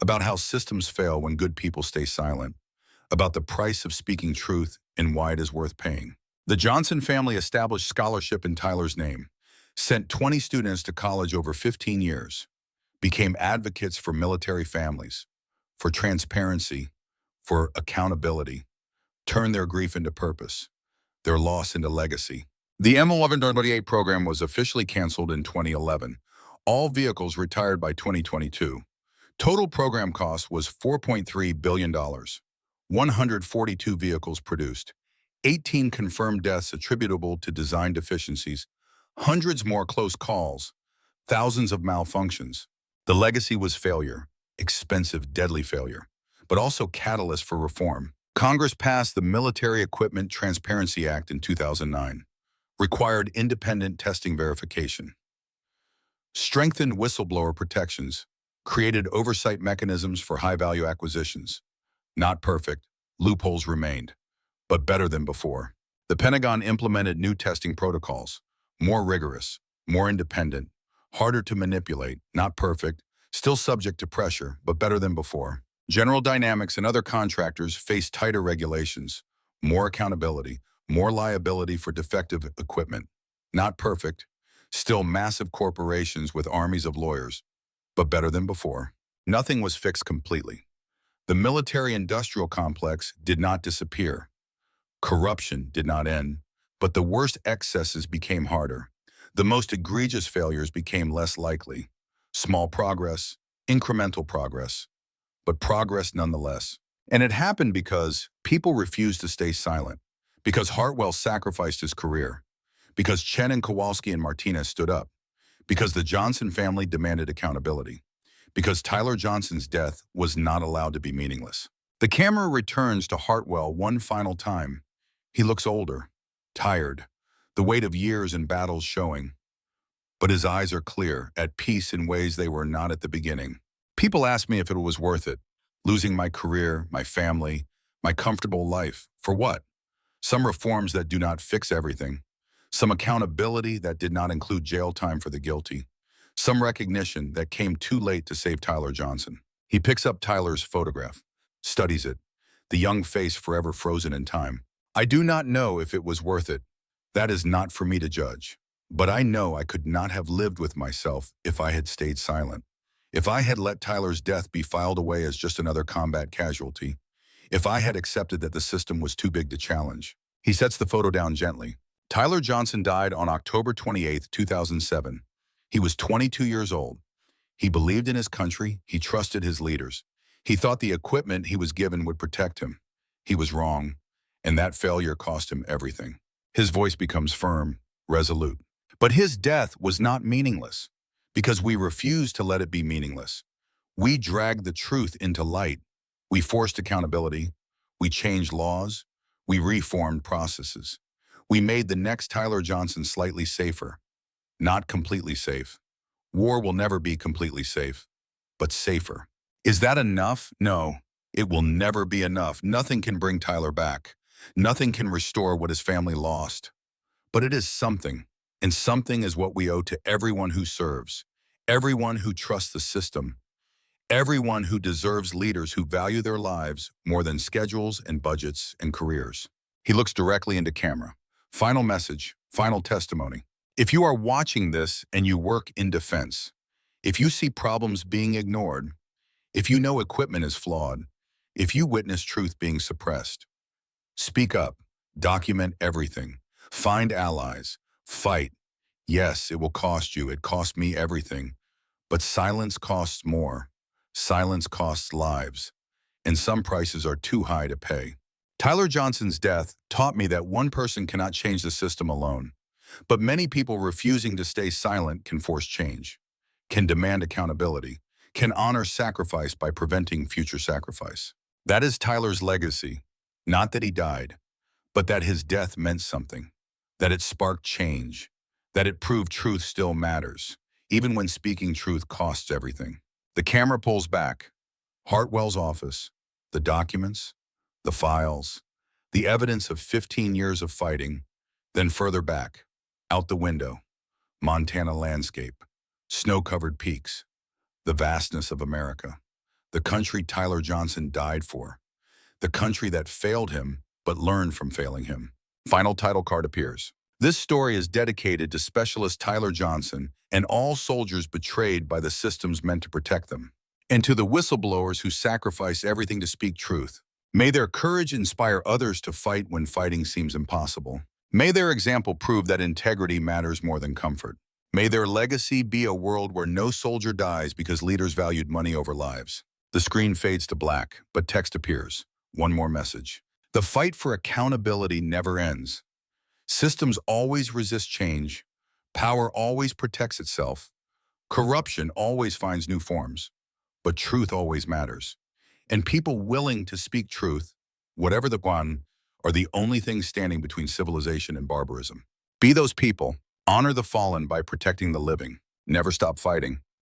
about how systems fail when good people stay silent, about the price of speaking truth and why it is worth paying. The Johnson family established scholarship in Tyler's name, sent 20 students to college over 15 years, became advocates for military families, for transparency, for accountability, turned their grief into purpose, their loss into legacy. The M1128 program was officially canceled in 2011. All vehicles retired by 2022. Total program cost was $4.3 billion. 142 vehicles produced. 18 confirmed deaths attributable to design deficiencies. Hundreds more close calls. Thousands of malfunctions. The legacy was failure. Expensive, deadly failure. But also catalyst for reform. Congress passed the Military Equipment Transparency Act in 2009. Required independent testing verification. Strengthened whistleblower protections. Created oversight mechanisms for high-value acquisitions. Not perfect, loopholes remained, but better than before. The Pentagon implemented new testing protocols, more rigorous, more independent, harder to manipulate, not perfect, still subject to pressure, but better than before. General Dynamics and other contractors face tighter regulations, more accountability, more liability for defective equipment. Not perfect, still massive corporations with armies of lawyers, but better than before. Nothing was fixed completely. The military-industrial complex did not disappear. Corruption did not end, but the worst excesses became harder. The most egregious failures became less likely. Small progress, incremental progress, but progress nonetheless. And it happened because people refused to stay silent, because Hartwell sacrificed his career, because Chen and Kowalski and Martinez stood up, because the Johnson family demanded accountability, because Tyler Johnson's death was not allowed to be meaningless. The camera returns to Hartwell one final time. He looks older, tired, the weight of years and battles showing. But his eyes are clear, at peace in ways they were not at the beginning. People ask me if it was worth it, losing my career, my family, my comfortable life. For what? Some reforms that do not fix everything. Some accountability that did not include jail time for the guilty. Some recognition that came too late to save Tyler Johnson. He picks up Tyler's photograph, studies it, the young face forever frozen in time. I do not know if it was worth it. That is not for me to judge. But I know I could not have lived with myself if I had stayed silent. If I had let Tyler's death be filed away as just another combat casualty. If I had accepted that the system was too big to challenge. He sets the photo down gently. Tyler Johnson died on October 28, 2007. He was 22 years old. He believed in his country. He trusted his leaders. He thought the equipment he was given would protect him. He was wrong. And that failure cost him everything. His voice becomes firm, resolute. But his death was not meaningless, because we refused to let it be meaningless. We dragged the truth into light. We forced accountability. We changed laws. We reformed processes. We made the next Tyler Johnson slightly safer, not completely safe. War will never be completely safe, but safer. Is that enough? No, it will never be enough. Nothing can bring Tyler back. Nothing can restore what his family lost. But it is something, and something is what we owe to everyone who serves, everyone who trusts the system, everyone who deserves leaders who value their lives more than schedules and budgets and careers. He looks directly into camera. Final message, final testimony. If you are watching this and you work in defense, if you see problems being ignored, if you know equipment is flawed, if you witness truth being suppressed, speak up, document everything, find allies, fight. Yes, it will cost you. It cost me everything. But silence costs more. Silence costs lives. And some prices are too high to pay. Tyler Johnson's death taught me that one person cannot change the system alone. But many people refusing to stay silent can force change, can demand accountability, can honor sacrifice by preventing future sacrifice. That is Tyler's legacy. Not that he died, but that his death meant something, that it sparked change, that it proved truth still matters, even when speaking truth costs everything. The camera pulls back. Hartwell's office, the documents, the files, the evidence of 15 years of fighting, then further back, out the window, Montana landscape, snow-covered peaks, the vastness of America, the country Tyler Johnson died for, the country that failed him but learned from failing him. Final title card appears. This story is dedicated to Specialist Tyler Johnson and all soldiers betrayed by the systems meant to protect them, and to the whistleblowers who sacrifice everything to speak truth. May their courage inspire others to fight when fighting seems impossible. May their example prove that integrity matters more than comfort. May their legacy be a world where no soldier dies because leaders valued money over lives. The screen fades to black, but text appears. One more message. The fight for accountability never ends. Systems always resist change. Power always protects itself. Corruption always finds new forms. But truth always matters. And people willing to speak truth, whatever the one, are the only things standing between civilization and barbarism. Be those people. Honor the fallen by protecting the living. Never stop fighting.